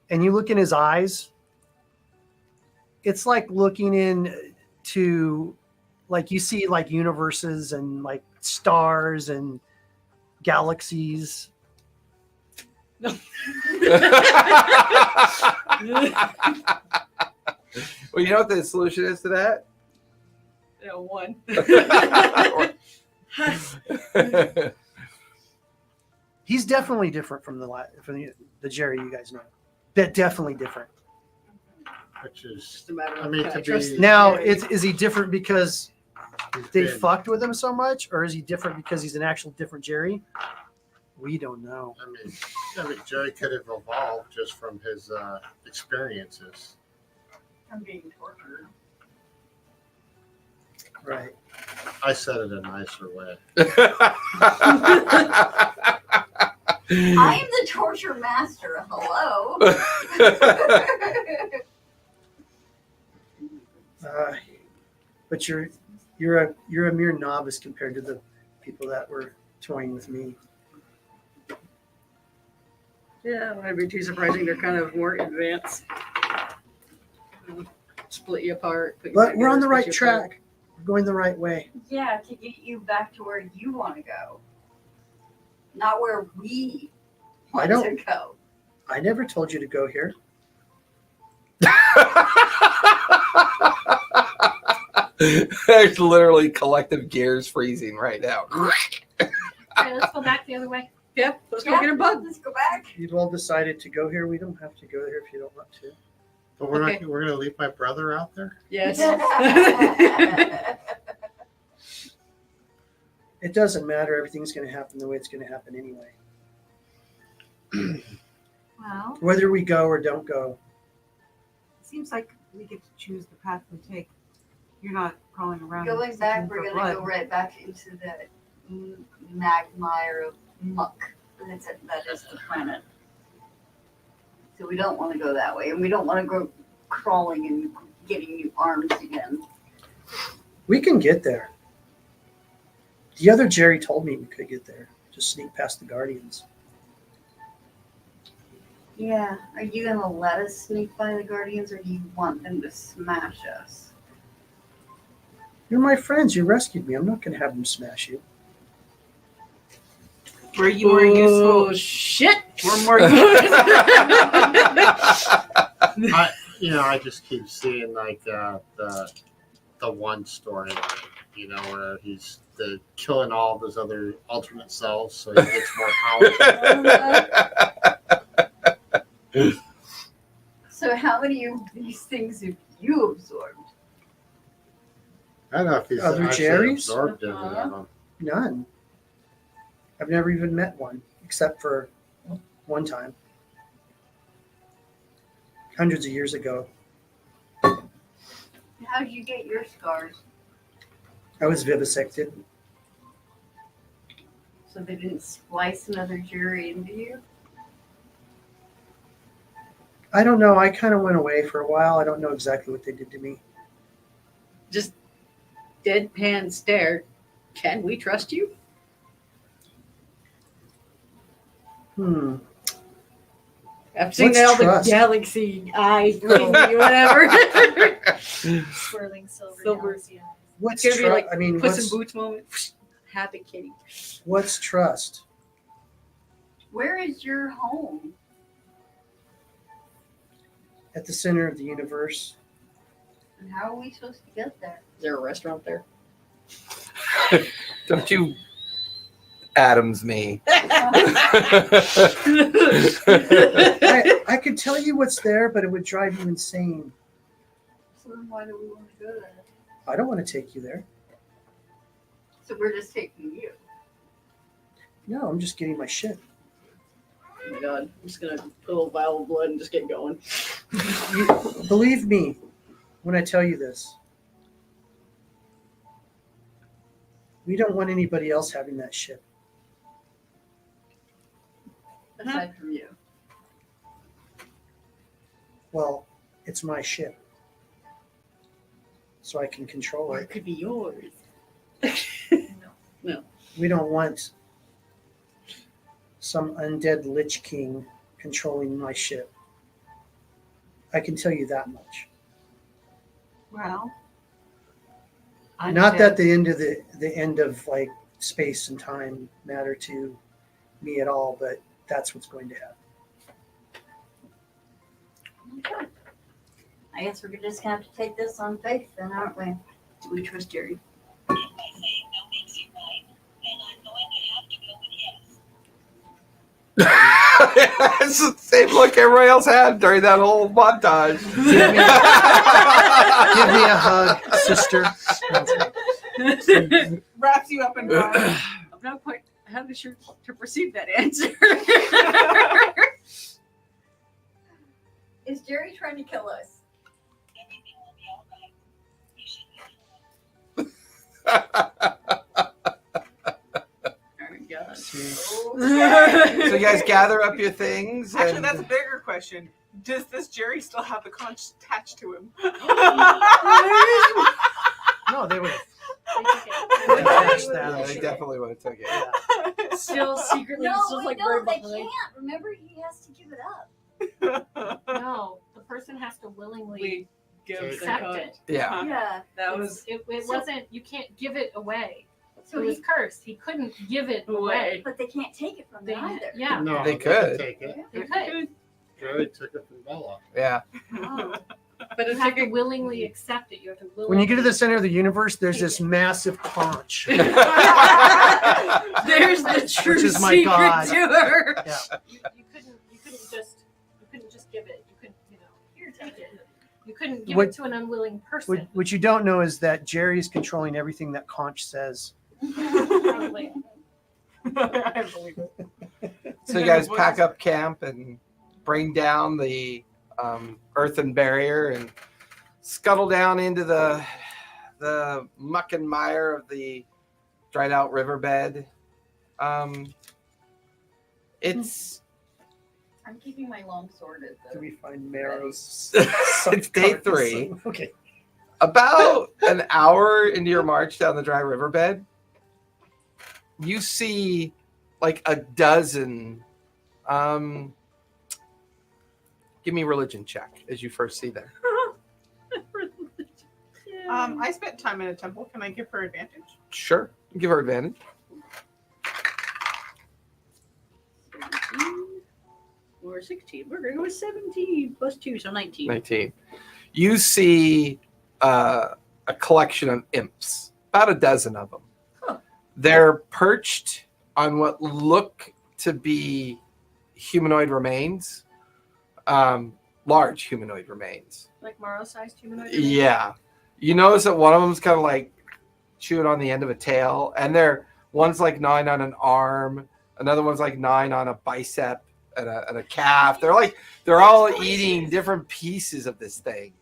and you look in his eyes, it's like looking into, like you see like universes and like stars and galaxies. Well, you know what the solution is to that? No, 1. He's definitely different from the Jerry you guys know. Definitely different. Which is, Just a matter of I mean, can to I trust be- the Now, Jerry? is he different because they fucked with him so much, or is he different because he's an actual different Jerry? We don't know. I mean, Jerry could have evolved just from his experiences. I'm being tortured. Right. I said it a nicer way. I am the torture master. Hello. But you're a mere novice compared to the people that were toying with me. Yeah, it wouldn't be too surprising. They're kind of more advanced. Split you apart. Put you But back we're on the together, right split you apart. track. We're going the right way. Yeah, to get you back to where you want to go, not where we want to go. I never told you to go here. There's literally collective gears freezing right now. All right, let's go back the other way. Yep, let's go get a bug. Let's go back. You've all decided to go here. We don't have to go there if you don't want to. But we're Okay. not. We're gonna leave my brother out there. Yes. It doesn't matter. Everything's going to happen the way it's going to happen anyway. Well, Whether we go or don't go. it seems like we get to choose the path we take. You're not crawling around. Going seeking back, for we're gonna blood. go right back into that magmire of muck. That is the planet. So we don't want to go that way, and we don't want to go crawling and getting new arms again. We can get there. The other Jerry told me we could get there. Just sneak past the Guardians. Yeah. Are you gonna let us sneak by the Guardians, or do you want them to smash us? You're my friends. You rescued me. I'm not going to have them smash you. Were you more useful? Shit. We're more. I just keep seeing like the one storyline, where he's killing all of his other alternate selves, so he gets more power. So how many of these things have you absorbed? I don't know if he's Other actually Jerrys? absorbed any of them. None. I've never even met one, except for one time. Hundreds of years ago. How did you get your scars? I was vivisected. So they didn't splice another Jerry into you? I don't know. I kind of went away for a while. I don't know exactly what they did to me. Just deadpan stare. Can we trust you? I've seen What's all trust? the galaxy eyes, whatever. Swirling silver. Silver. galaxy eyes. What's It's gonna be trust? like I mean, Puss in what's, Boots moment. Happy kitty. what's trust? Where is your home? At the center of the universe. And how are we supposed to get there? Is there a restaurant there? Don't you Adams me. I could tell you what's there, but it would drive you insane. So then why do we want to go there? I don't want to take you there. So we're just taking you. No, I'm just getting my shit. Oh my god. I'm just gonna put a little vial of blood and just get going. Believe me when I tell you this. We don't want anybody else having that ship. Aside from you. Well, it's my ship. So I can control Or it it. could be yours. We don't want some undead Lich King controlling my ship. I can tell you that much. Well, Not that the end of like space and time matter to me at all, but that's what's going to happen. Okay. I guess we're just gonna have to take this on faith then, aren't we? Do we trust Jerry? It's the same look everybody else had during that whole montage. Give me a hug, sister. Wraps you up in fun. I'm not quite how sure to perceive that answer. Is Jerry trying to kill us? Oh, So you guys gather up your things. Actually, And that's a bigger question. Does this Jerry still have the conch attached to him? No, they would. They Attach yeah, that. they definitely would have took it. Still secretly, No, still like no, right they behind. can't. Remember, he has to give it up. No, the person has to willingly We give the accept conch. it. Yeah. Yeah. That was It So- wasn't. You can't give it away. So It was he, cursed. He couldn't give it away. but they can't take it from They, him either. yeah, No, They could. take it. they could. Jerry took it from Bella. Yeah. Oh. but You it's have to like willingly accept it. You have to willingly. When you get to the center of the universe, there's this massive conch. there's the true Which is my secret God. to her. you couldn't just give it. You couldn't, here, take it. You couldn't give What- it to an unwilling person. What you don't know is that Jerry's controlling everything that conch says. Probably. I believe it. So you guys pack up camp and bring down the earthen barrier and scuttle down into the muck and mire of the dried out riverbed. It's I'm keeping my long sword at Do the. we find Marrow's? It's day 3. Okay. About an hour into your march down the dry riverbed, you see like a dozen. Give me a religion check as you first see them. I spent time in a temple. Can I give her advantage? Sure, give her advantage. 17 or 16. We're going to go with 17 plus 2, so 19. 19. You see a collection of imps, about a dozen of them. Huh. They're perched on what look to be humanoid remains, large humanoid remains. Like Morrow-sized humanoid. Yeah. You notice that one of them's kind of like chewing on the end of a tail, and one's like gnawing on an arm, another one's like gnawing on a bicep and a calf. They're all eating different pieces of this thing.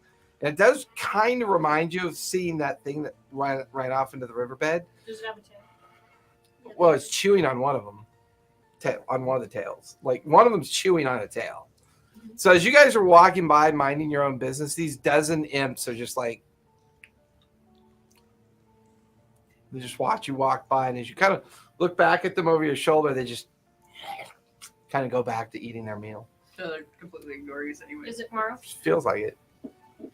And it does kind of remind you of seeing that thing that ran off into the riverbed. Does it have a tail? Well, it's chewing on one of them, on one of the tails. Like one of them's chewing on a tail. So as you guys are walking by, minding your own business, these dozen imps are just like, they just watch you walk by, and as you kind of look back at them over your shoulder, they just kind of go back to eating their meal. So they're completely ignoring us anyway. Is it Morrow? Feels like it.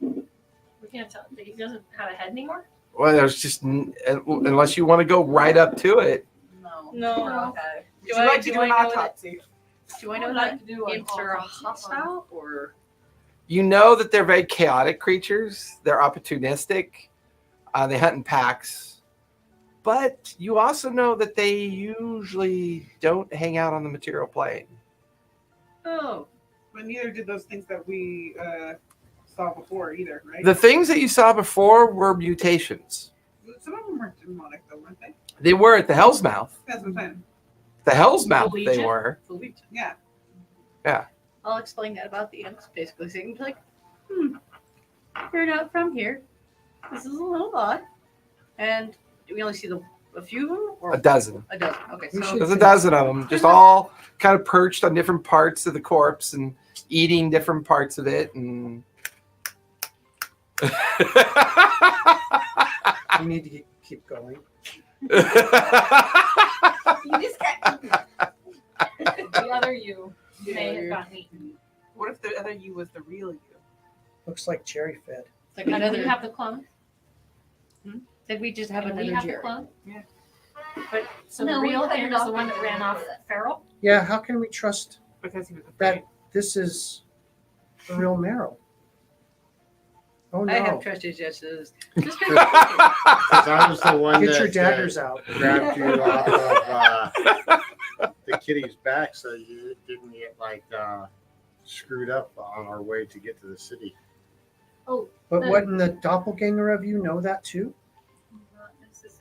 We can't tell. He doesn't have a head anymore. Well, there's just unless you want to go right up to it. No. No. Okay. Would you like to do an know that- autopsy? Do I I know would that like to do an imps are autopsy. hostile or? You know that they're very chaotic creatures. They're opportunistic. They hunt in packs. But you also know that they usually don't hang out on the material plane. Oh, But neither did those things that we saw before either, right? The things that you saw before were mutations. Some of them were demonic though, weren't they? They were at the Hell's Mouth. That's what I'm saying. The Hell's Mouth, they Legion? were. the legion. Yeah. I'll explain that about the imps, basically. So you can be like, you're not from here. This is a little odd. And do we only see a few of them? Or A dozen. a dozen. Okay, We so should- There's a dozen of them, just all kind of perched on different parts of the corpse and eating different parts of it. And We need to keep going. You just got. The other you Yeah, may have you're- gotten eaten. What if the other you was the real you? Looks like Jerry fed. like Like another. we have the clone. Did we just have and we another have the Jerry? clone. Yeah. But so No, the we real cut him it is off the one that ran off feral. Yeah, how can we trust Because he was afraid. that this is the real Marrow? Oh I have no. trust issues. Just Because I was the one Get your that daggers out. grabbed you off of the kitty's back so you didn't get screwed up on our way to get to the Oh, But wouldn't the doppelganger of you know that too? not necessarily.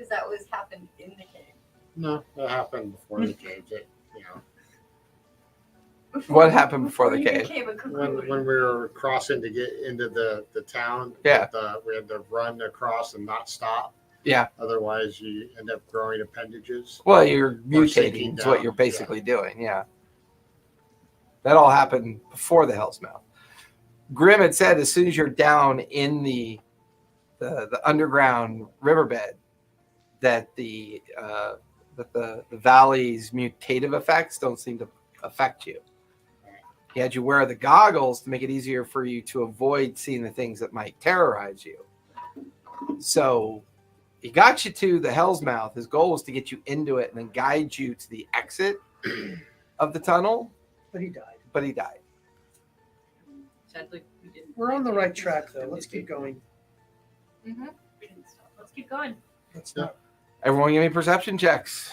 because that was happened in the cave. No, that happened before the cave. What happened before the You cave? became a When cocoon. we were crossing to get into the town, Yeah. we had to run across and not stop. Yeah. Otherwise, you end up growing appendages. Well, you're Or sinking mutating is what down, you're basically doing. Yeah. That all happened before the Hell's Mouth. Grimm had said as soon as you're down in the underground riverbed, that the valley's mutative effects don't seem to affect you. He had you wear the goggles to make it easier for you to avoid seeing the things that might terrorize you. So he got you to the Hell's Mouth. His goal was to get you into it and then guide you to the exit of the tunnel. But he died. Sadly, we didn't. We're on the right track, though. Let's keep going. Mm-hmm. We didn't stop. Let's keep going. Let's not. Everyone give me perception checks.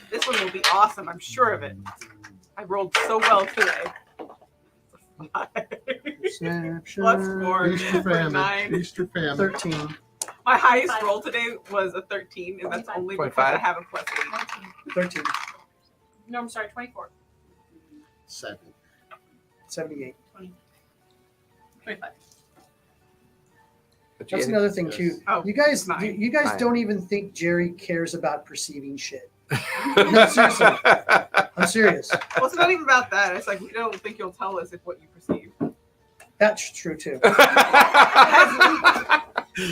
This one will be awesome. I'm sure of it. I rolled so well today. Snapshot. Plus 4 Feast or for famine. 9. Feast or famine. 13. My highest roll today was a 13, and that's only because I 25. have a plus 8. 13. No, I'm sorry, 24. 7. 78. 25. But you That's had- another thing, too. Oh, You guys, nine. you guys Nine. don't even think Jerry cares about perceiving shit. No, seriously. I'm serious. Well, it's not even about that. It's like we don't think you'll tell us if what you perceive. That's true, too.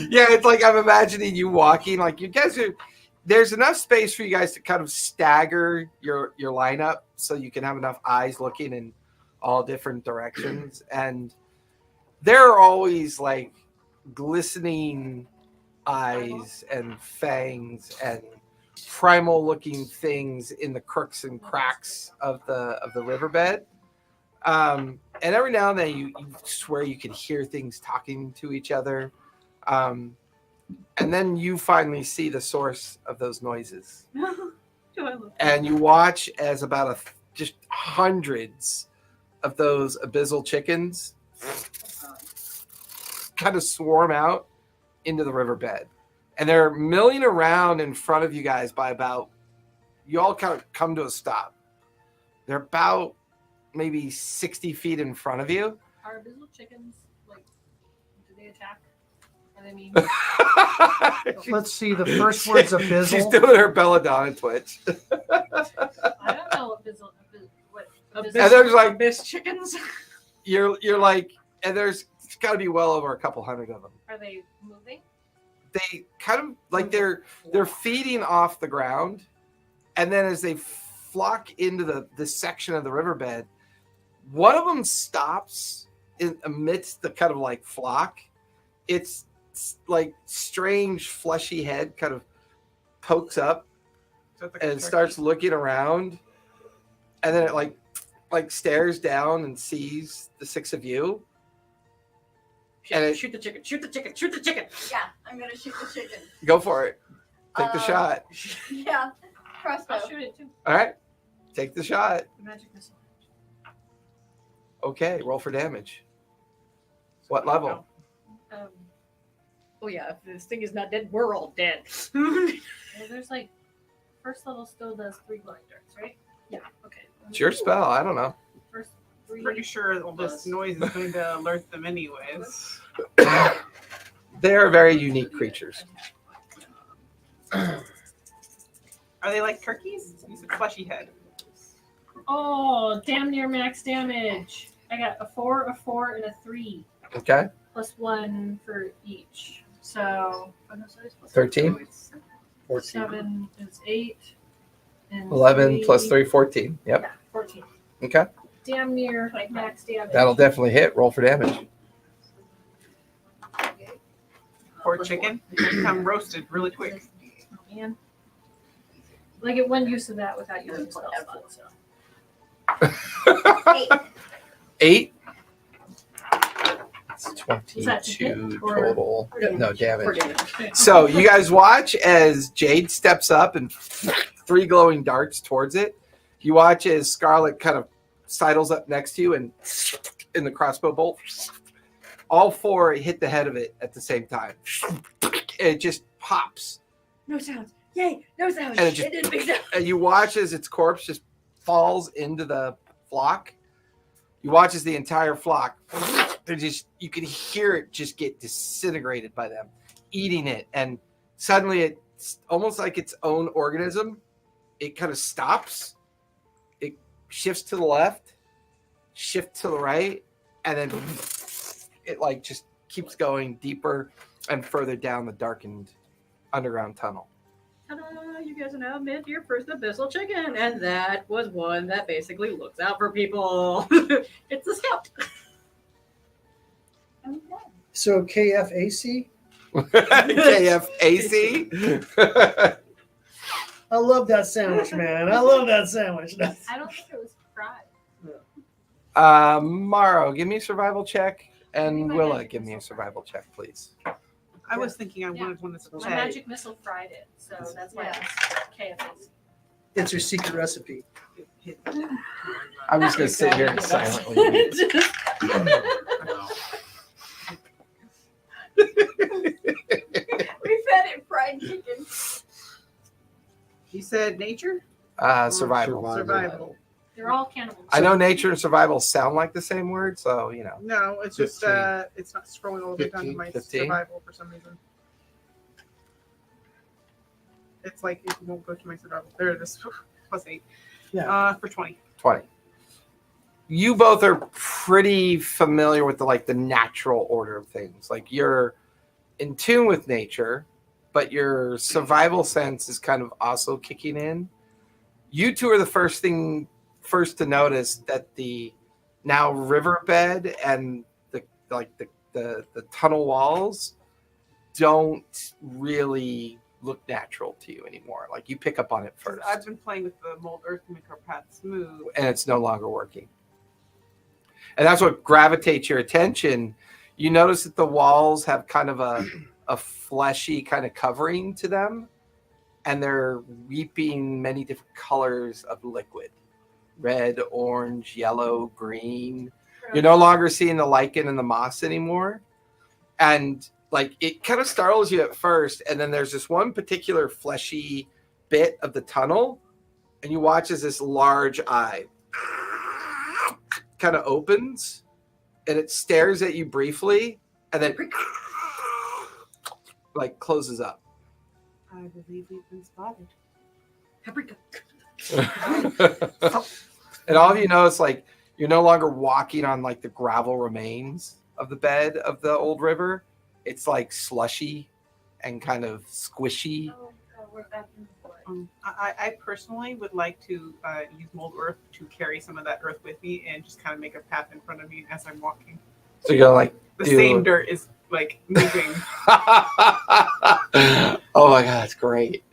Yeah, it's like I'm imagining you walking. Like you guys are. There's enough space for you guys to kind of stagger your lineup so you can have enough eyes looking in all different directions. And there are always like glistening eyes and fangs and primal looking things in the crooks and cracks of the riverbed. And every now and then you swear you can hear things talking to each other. And then you finally see the source of those noises. And you watch as about just hundreds of those abyssal chickens kind of swarm out into the riverbed. And they're milling around in front of you guys by about, you all kind of come to a stop. They're about maybe 60 feet in front of you. Are abyssal chickens, like, do they attack? Are they mean? Let's see. The first word's She's abyssal. doing her belladonna twitch. I don't know what what And there's like, abyss chickens. you're like, and there's got to be well over a couple hundred of them. Are they moving? They kind of like they're feeding off the ground, and then as they flock into this section of the riverbed, one of them stops in amidst the kind of like flock. It's like strange fleshy head kind of pokes up and starts looking around, and then it like stares down and sees the six of you. And Shoot the chicken! Shoot the chicken! Shoot the chicken! Yeah, I'm gonna shoot the chicken. Go for it. Take the shot. Yeah, crossbow. I'll shoot it too. All right. Take the shot. Magic missile. Okay. Roll for damage. What level? Oh yeah, if this thing is not dead, we're all dead. Well, there's like, first level still does 3 glowing darts, right? Yeah. Okay. It's your spell. I don't know. First 3. Pretty sure this noise is going to alert them anyways. They are very unique creatures. Are they like turkeys? Use a fleshy head. Oh, damn near max damage. I got a 4, a 4, and a 3. Okay. Plus 1 for each. So, 13. 7 is 8. And 11 plus 3, 14. Yep. Yeah, 14. Okay. Damn near max damage. That'll definitely hit. Roll for damage. Poor chicken. They become roasted really quick. Oh, man. I get 1 use of that without using spell slot, so. 8. It's Is that to hit 22 or- total. No damage. Okay. So you guys watch as Jade steps up and 3 glowing darts towards it. You watch as Scarlet kind of sidles up next to you and in the crossbow bolt. All 4 hit the head of it at the same time. It just pops No sounds. Yay! No sounds. And it just- did big sound. And you watch as its corpse just falls into the flock. You watch as the entire flock, you can hear it just get disintegrated by them, eating it. And suddenly it's almost like its own organism. It kind of stops. It shifts to the left, shifts to the right, and then it like just keeps going deeper and further down the darkened underground tunnel. Ta-da! You guys are now made your first abyssal chicken, and that was one that basically looks out for people. It's a scout. So KFAC. KFAC. I love that sandwich, man. I love that sandwich. I don't think it was fried. Morrow, give me a survival check, and Willa, give me a survival check, please. I was thinking I Yeah. wanted one that's My magic missile fried it, so that's why it's KFS. It's your secret recipe. I'm just gonna sit here and silently eat. We fed it fried chicken. You said nature? Survival. Survival. They're all cannibals. I know nature and survival sound like the same word, so you know. No, it's just 15. it's not scrolling all the way down to my 15? survival for some reason. It's like it won't go to my survival. There it is. +8. Yeah. For 20. 20. You both are pretty familiar with the natural order of things. Like you're in tune with nature, but your survival sense is kind of also kicking in. You two are the first to notice that the now riverbed and the tunnel walls don't really look natural to you anymore. Like you pick up on it first, I've been playing with the mold earth to make our path smooth. and it's no longer working. And that's what gravitates your attention. You notice that the walls have kind of a fleshy kind of covering to them, and they're weeping many different colors of liquid. Red, orange, yellow, green. You're no longer seeing the lichen and the moss anymore. And it kind of startles you at first, and then there's this one particular fleshy bit of the tunnel, and you watch as this large eye kind of opens, and it stares at you briefly, and then closes up. I believe we've been spotted. Paprika. And all of you know, it's you're no longer walking on the gravel remains of the bed of the old river. It's slushy and kind of squishy. Oh, we're back in the forest. I personally would like to use mold earth to carry some of that earth with me and just kind of make a path in front of me as I'm walking. So you're The same dirt is moving. Oh my god, it's great.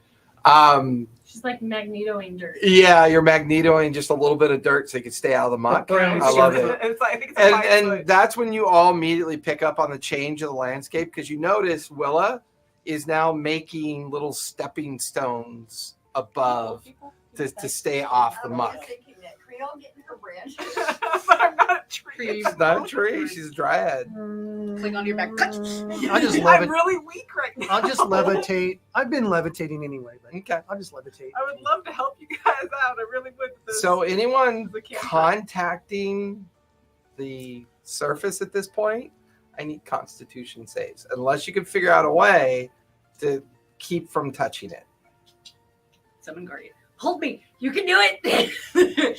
She's like magnetoing dirt. Yeah, you're magnetoing just a little bit of dirt so you can stay out of the muck. I love it. I think it's a 5 And foot. that's when you all immediately pick up on the change of the landscape, because you notice Willa is now making little stepping stones above to stay off the I was muck. just thinking that Creole getting her branch. But I'm not a tree. She's not a tree, she's a dryad. Cling on your back. I just I'm love it. really weak right now. I'll just levitate. I've been levitating anyway, but Okay. I'll just levitate. I would love to help you guys out. I really would. with this. So anyone The campsite. contacting the surface at this point, I need Constitution saves, unless you can figure out a way to keep from touching it. Summon guardian. Hold me. You can do it.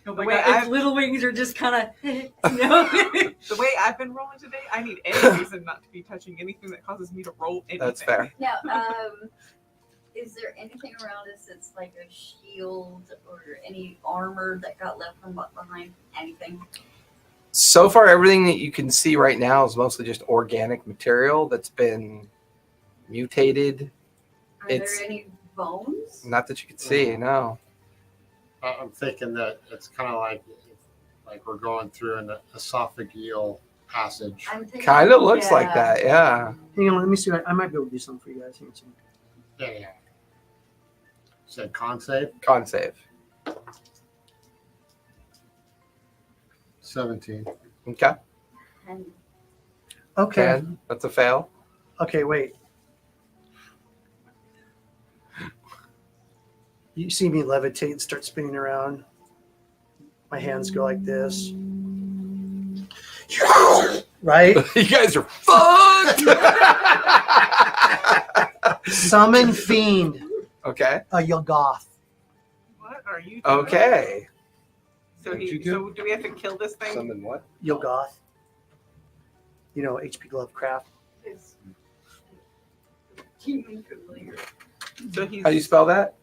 Oh my The way god, its I've- little wings are just kind of, The way I've been rolling today, I need any reason not to be touching anything that causes me to roll anything. That's fair. Now, is there anything around us that's like a shield or any armor that got left from behind? Anything? So far, everything that you can see right now is mostly just organic material that's been mutated. Are It's- there any bones? Not that you can see, no. I'm thinking that it's kind of like we're going through an esophageal passage. I'm thinking, Kind of looks like yeah. that, yeah. Hang on, let me see. I might be able to do something for you guys. Hang on a second. Yeah. Said con save Con save. 17. Okay. And Okay. 10. That's a fail. Okay, wait. You see me levitate and start spinning around. My hands go like this. Right? You guys are fucked. Summon fiend. Okay. A Yoggoth. What are you doing? Okay. So, What'd you so do we have to kill this thing? Summon what? Yoggoth. You know, H.P. Lovecraft. So he's How do you spell that?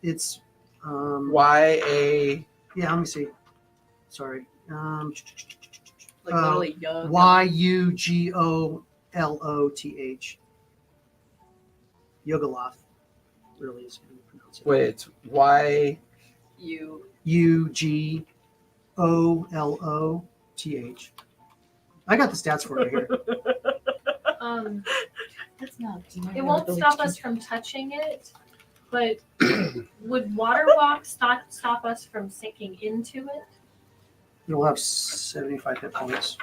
It's Y-A. yeah. Let me see. Sorry. Like literally young. Yugoloth. Yogoloth. Really is how you pronounce it. Wait, it's Y. Ugoloth. I got the stats for it here. That's not. It won't stop us from touching it, but would water walk stop us from sinking into it? It'll have 75 hit points.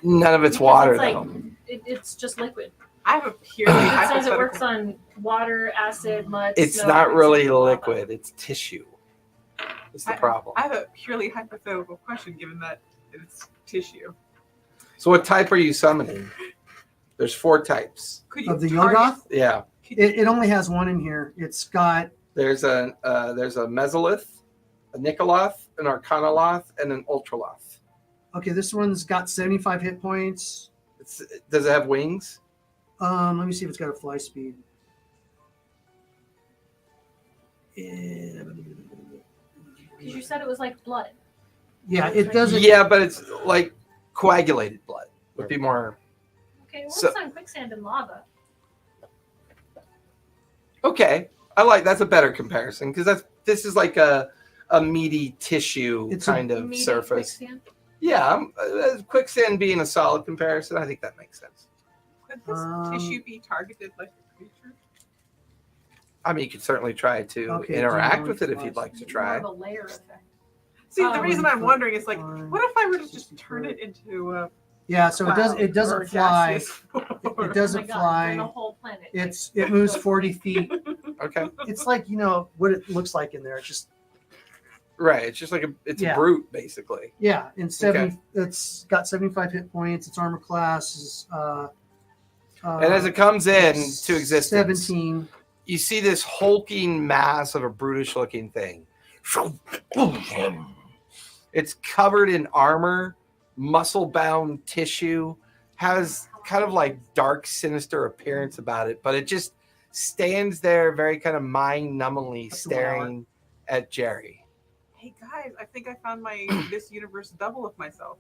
None of it's Because water it's like, though. It's just liquid. I have a purely It says it hypothetical. works on water, acid, mud. It's snow, not really lava. liquid. It's tissue. That's the problem. I have a purely hypothetical question, given that it's tissue. So what type are you summoning? There's 4 types. Could you Of the target- Yoggoth? Yeah. It only has one in here. It's got There's a Mesolith, a Nikoloth, an Arcanoloth, and an Ultraloth. okay. This one's got 75 hit points. Does it have wings? Let me see if it's got a fly speed. Because you said it was like blood. Yeah, it doesn't. Yeah, but it's like coagulated blood. Would be more. Okay, well, So- it's on quicksand and lava. Okay, that's a better comparison because this is like a meaty tissue It's a kind of Meaty surface. quicksand. Yeah, quicksand being a solid comparison, I think that makes sense. Could this tissue be targeted like a creature? I mean, you could certainly try to Okay, interact do with it if flies. you'd like to More try. of a layer effect. See, the reason I'm wondering is like, Fine. what if I were to just turn it into a Yeah, so it cloud or doesn't fly. gaseous form? It Oh my doesn't God, then the fly. whole planet. It moves 40 feet. Okay, It's like what it looks like in there. It's just right. It's just like it's Yeah. a brute basically. yeah. It's got 75 hit points. Its armor class is And as it comes in to existence, 17. you see this hulking mass of a brutish-looking thing. It's covered in armor, muscle-bound tissue, has kind of like dark, sinister appearance about it, but it just stands there very kind of mind-numbingly staring at Jerry. Hey guys, I think I found my this universe double of myself.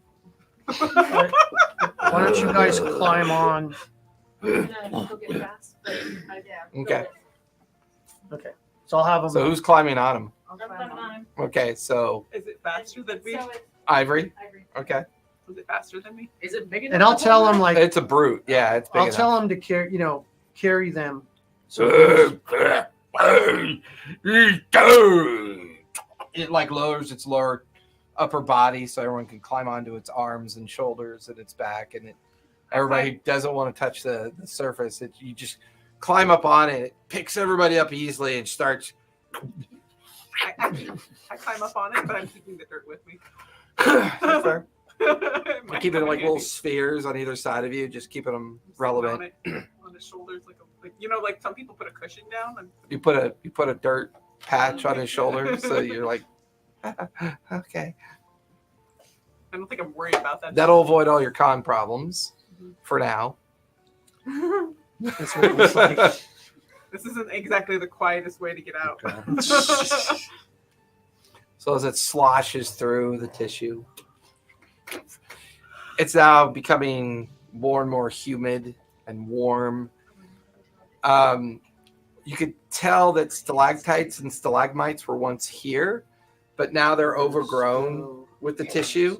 Why don't you guys climb on? I'm gonna go get fast, but Okay, Okay, so I'll have them. so who's climbing on him? I'll I'm find climbing one. on him. Okay, so Is it faster than me? So it's Ivory. Ivory. Okay, Was it faster than me? Is it big enough? And I'll to tell hold them that? like it's a brute. Yeah, it's big I'll enough. tell them to carry them. So It like lowers its lower upper body so everyone can climb onto its arms and shoulders and its back, and everybody who doesn't want to touch the surface, you just climb up on it. It picks everybody up easily and starts. I climb up on it, but I'm keeping the dirt with me. Fair. I Keep it like little spheres on either side of you, just keeping them relevant. On the shoulders, like some people put a cushion down. And You put a dirt patch on his shoulder, so you're like, okay. I don't think I'm worried about that. That'll avoid all your con problems for now. that's what it looks like. This isn't exactly the quietest way to get out. So as it sloshes through the tissue, it's now becoming more and more humid and warm. You could tell that stalactites and stalagmites were once here, but now they're overgrown with the tissue.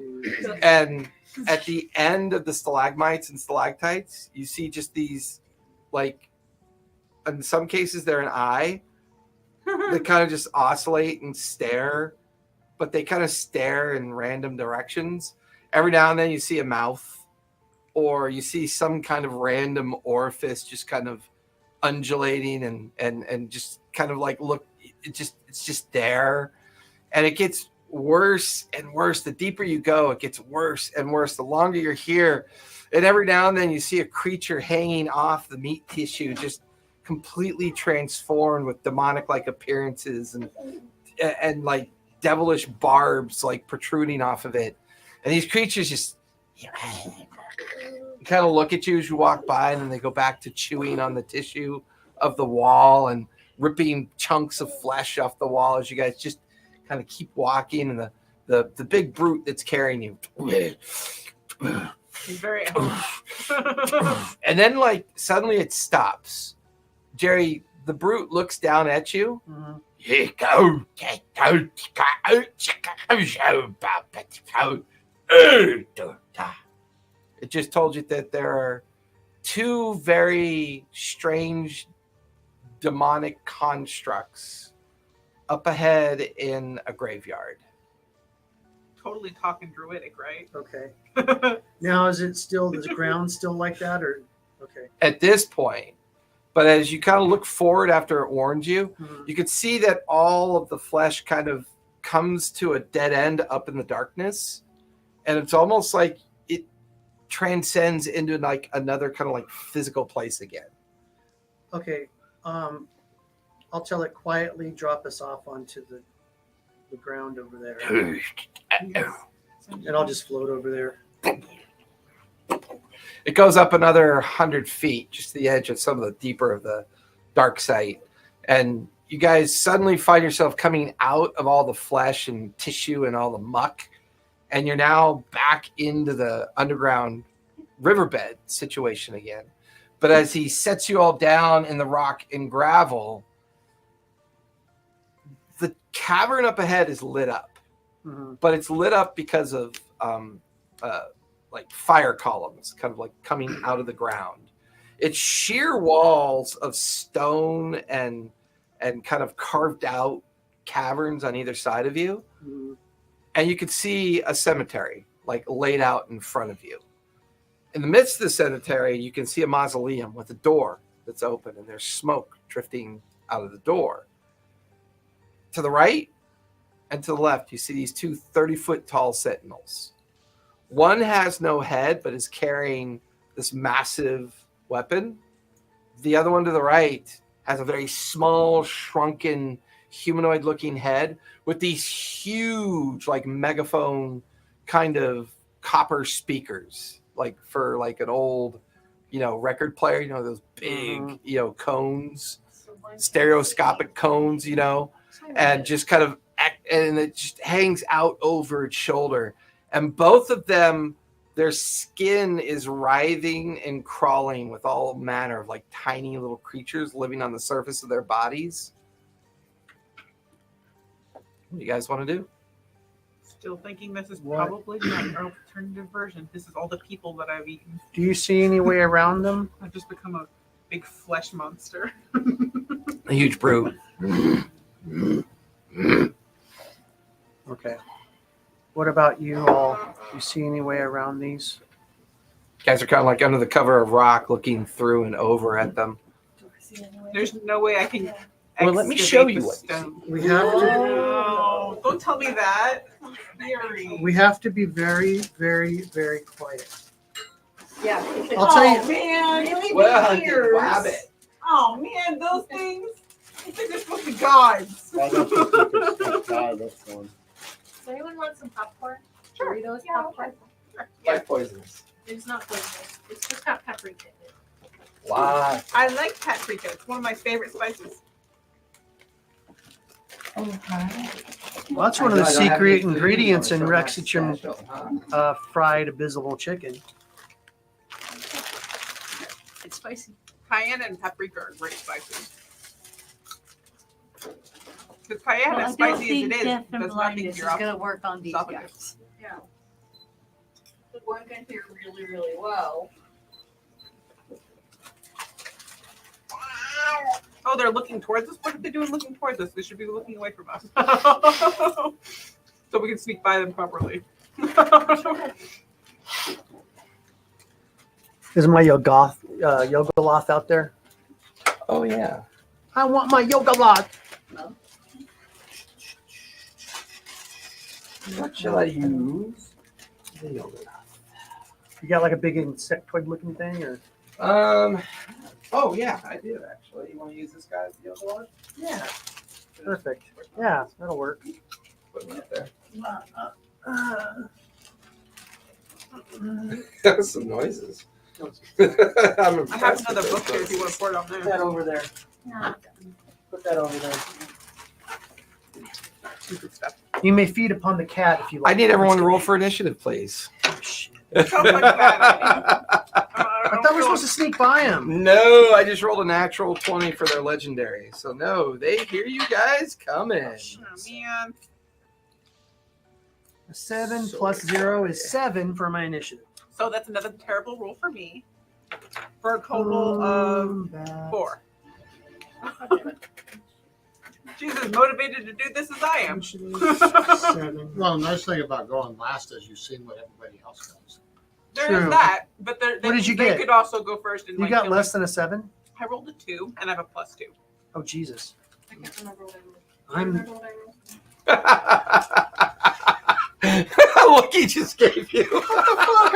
And at the end of the stalagmites and stalactites, you see just these, like, in some cases they're an eye that kind of just oscillate and stare, but they kind of stare in random directions. Every now and then you see a mouth, or you see some kind of random orifice just kind of undulating and just kind of like look. It's just there, and it gets worse and worse. The deeper you go, it gets worse and worse. The longer you're here, and every now and then you see a creature hanging off the meat tissue, just completely transformed with demonic-like appearances and like devilish barbs like protruding off of it. And these creatures just kind of look at you as you walk by, and then they go back to chewing on the tissue of the wall and ripping chunks of flesh off the wall as you guys just kind of keep walking. And the big brute that's carrying you. He's very And then like suddenly it stops. Jerry, the brute looks down at you. It just told you that there are two very strange demonic constructs up ahead in a graveyard. totally talking druidic, right? Okay. Now, is it still, the ground still like that, or okay? At this point, but as you kind of look forward after it warned you, you could see that all of the flesh kind of comes to a dead end up in the darkness, and it's almost like it transcends into like another kind of like physical place again. Okay. I'll tell it quietly drop us off onto the ground over there, and I'll just float over there. It goes up another 100 feet, just the edge of some of the deeper of the dark site. And you guys suddenly find yourself coming out of all the flesh and tissue and all the muck. And you're now back into the underground riverbed situation again. But as he sets you all down in the rock and gravel, the cavern up ahead is lit up. But it's lit up because of like fire columns kind of like coming out of the ground. It's sheer walls of stone and kind of carved out caverns on either side of you. And you could see a cemetery like laid out in front of you. In the midst of the cemetery, you can see a mausoleum with a door that's open, and there's smoke drifting out of the door. To the right and to the left, you see these two 30-foot tall sentinels. One has no head, but is carrying this massive weapon. The other one to the right has a very small, shrunken, humanoid-looking head with these huge, like megaphone kind of copper speakers, like for like an old, record player, those big, cones, stereoscopic cones, and just kind of, and it just hangs out over its shoulder. And both of them, their skin is writhing and crawling with all manner of like tiny little creatures living on the surface of their bodies. What do you guys want to do? Still thinking this is probably my alternative version. This is all the people that I've eaten. Do you see any way around them? I've just become a big flesh monster. A huge brute. Okay. What about you all? You see any way around these? You guys are kind of like under the cover of rock looking through and over at them. There's no way I can. Well, let me show you what We have to. No, don't tell me that. We have to be very, very, very quiet. Yeah. I'll tell you. Man, Well, rabbit. Oh man, those things. I think they're supposed to be gods. I don't think you can die this one. Does anyone want some popcorn? Sure. Doritos popcorn? Like poisonous. It's not poisonous. It's just got paprika in it. Why? I like paprika. It's one of my favorite spices. Well, that's one of the secret ingredients in Rexichum fried abysmal chicken. It's spicy. Cayenne and paprika are great spices. Because cayenne, as spicy as it is, does nothing to your gonna work on these esophagus. guys. Yeah. It's working here really, really well. Oh, they're looking towards us? What are they doing looking towards us? They should be looking away from us. So we can sneak by them properly. Is my Yogoloth out there? Oh yeah. I want my yoga lot. What shall I use? The yoga. You got like a big insectoid looking thing, or Oh yeah, I do actually. You want to use this guy's yoga lot? Yeah. perfect. Yeah, that'll work. Put him up there. That was some noises. I'm I have another book here if you want to pour it on Put there. that over there. No. Put that over there. Stupid stuff. You may feed upon the cat if you like. I need everyone to roll for initiative, please. Oh, shit. Sounds like that. I thought we were supposed to sneak by him. No, I just rolled a natural 20 for their legendary. So no, they hear you guys coming. Oh, man. 7 plus 0 is 7 for my initiative. So that's another terrible roll for me. For a total of 4. She's as motivated to do this as I am. 7. Well, the nice thing about going last is you've seen what everybody else does. There True. is that, but What did you they get? could also go first. And You like, got kill less me. than a 7? I rolled a 2, and I have a +2. Oh, Jesus. I can't remember what I rolled. I'm. Look, he just gave you. What the fuck?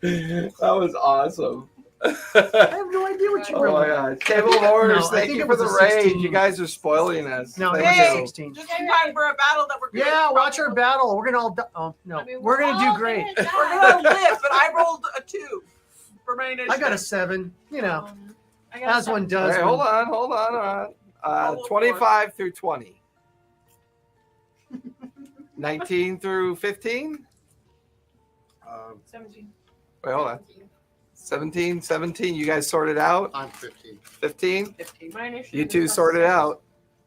I That was awesome. don't know. I have no idea what you Oh my rolled. god. Table of Orders, No, I thank think you it for was the a raid. 16. You guys are spoiling us. No, it Thank was a Hey! 16. Just in time for a battle that we're gonna Yeah, watch our battle. We're gonna all. Oh no, I mean, we're gonna all do great. gonna We're die. gonna live, but I rolled a 2 for my initiative. I got a 7. You know, I got as one All does. right, when- hold on. All of 25 through 20. 19 through 15? 17. Wait, hold on. 17. You guys sorted out? I'm 15. 15? 15. My initiative You is two plus sorted 6. out.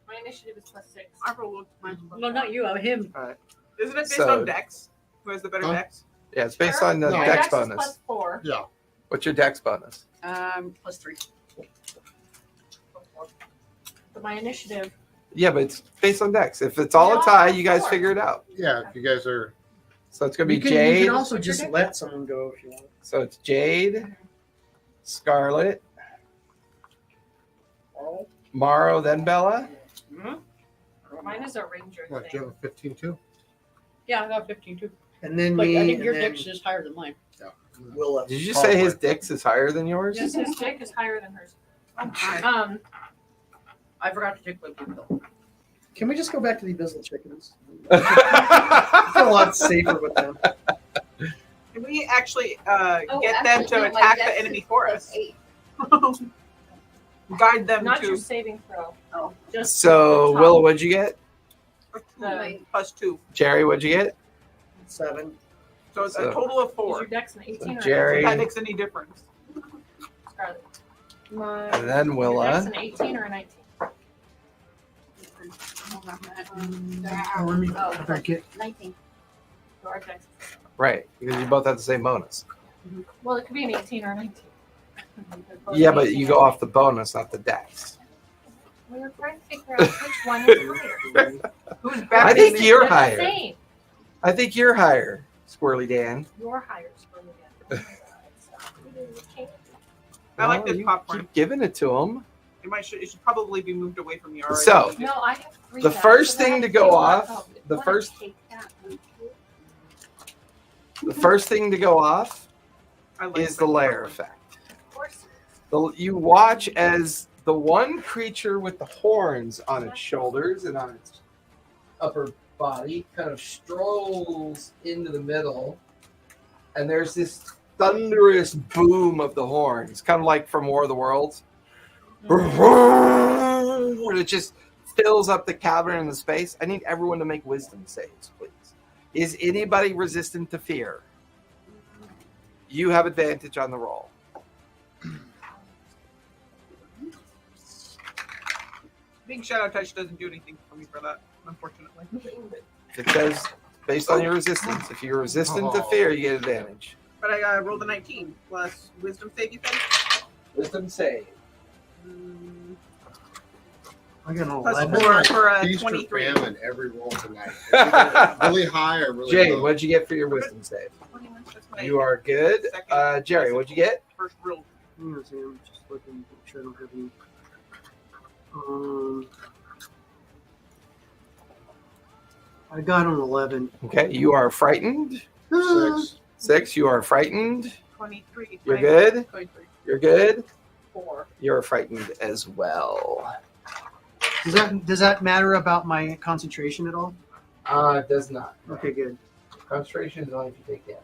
My initiative is +6. I rolled mine. No, not you. Him. Isn't it based So- on dex? Who has the better Huh? dex? Yeah, it's based on the No. My dex dex is bonus. +4. Yeah. What's your dex bonus? +3. But my initiative. Yeah, but it's based on dex. If it's all a tie, you guys figure it out. Yeah, if you guys are. So it's going to You be can, you Jade. can also just let someone go if you want. So it's Jade, Scarlet, Morrow, then Bella. Mine is a ranger What, do you thing. have a 15 too? Yeah, I got 15 too. And then But me. I think and your then dex is higher than mine. Willa. Did you just say his dex is higher than yours? Yes, his deck is higher than hers. Oh, I forgot to take my book though. Can we just go back to the abyssal chickens? I feel a lot safer with them. Can we actually Oh, get them to actually, no, my attack dex the enemy is for us? +8. Guide them Not to your saving throw. Oh, Just So, the top. Willa, what'd you get? The- +2. Jerry, what'd you get? 7. So it's So- a total of Is 4. your dex an 18 or Jerry- If that makes any difference. Scarlet? My And then your dex Willa. an 18 or a 19? Oh, let me. Oh. I better get. 19. So our dex. Right, because you both have the same bonus. Well, it could be an 18 or a 19. Yeah, but you go off the bonus, not the dex. We were trying to figure out which one is higher. Who's I better? think you're They're the higher. same. I think you're higher, Squirrely Dan. You're higher. I like Well, this you popcorn. Keep giving it to him. It should probably be moved away from you already. So, No, I have 3 The dice, first so I thing have to go 2 off, left. the Wanna first- take that one, too? The first thing to go off I like is the layer effect. Of course. You watch as the one creature with the horns on its shoulders and on its upper body kind of strolls into the middle, and there's this thunderous boom of the horns, kind of like from War of the Worlds. And it just fills up the cavern and the space. I need everyone to make wisdom saves, please. Is anybody resistant to fear? You have advantage on the roll. Being Shadow Touch doesn't do anything for me for that, unfortunately. It says based on your resistance. If you're resistant to fear, you get advantage. But I rolled a 19 plus Wisdom save, you said? Wisdom save. I got an Plus 11. 4 for a Feast or 23. famine every roll tonight. It's either really high or really Jade, low. what'd you get for your wisdom save? 21, that's my You are good. Second. Jerry, what'd you get? First real Hang on a second, I'm just looking, make sure I don't have any. I got an 11. Okay, you are frightened. 6. 6, you are frightened. 23. You're good. 23. You're good. 4. You're frightened as well. Does that matter about my concentration at all? It does not. Okay, good. Concentration is only if you take damage.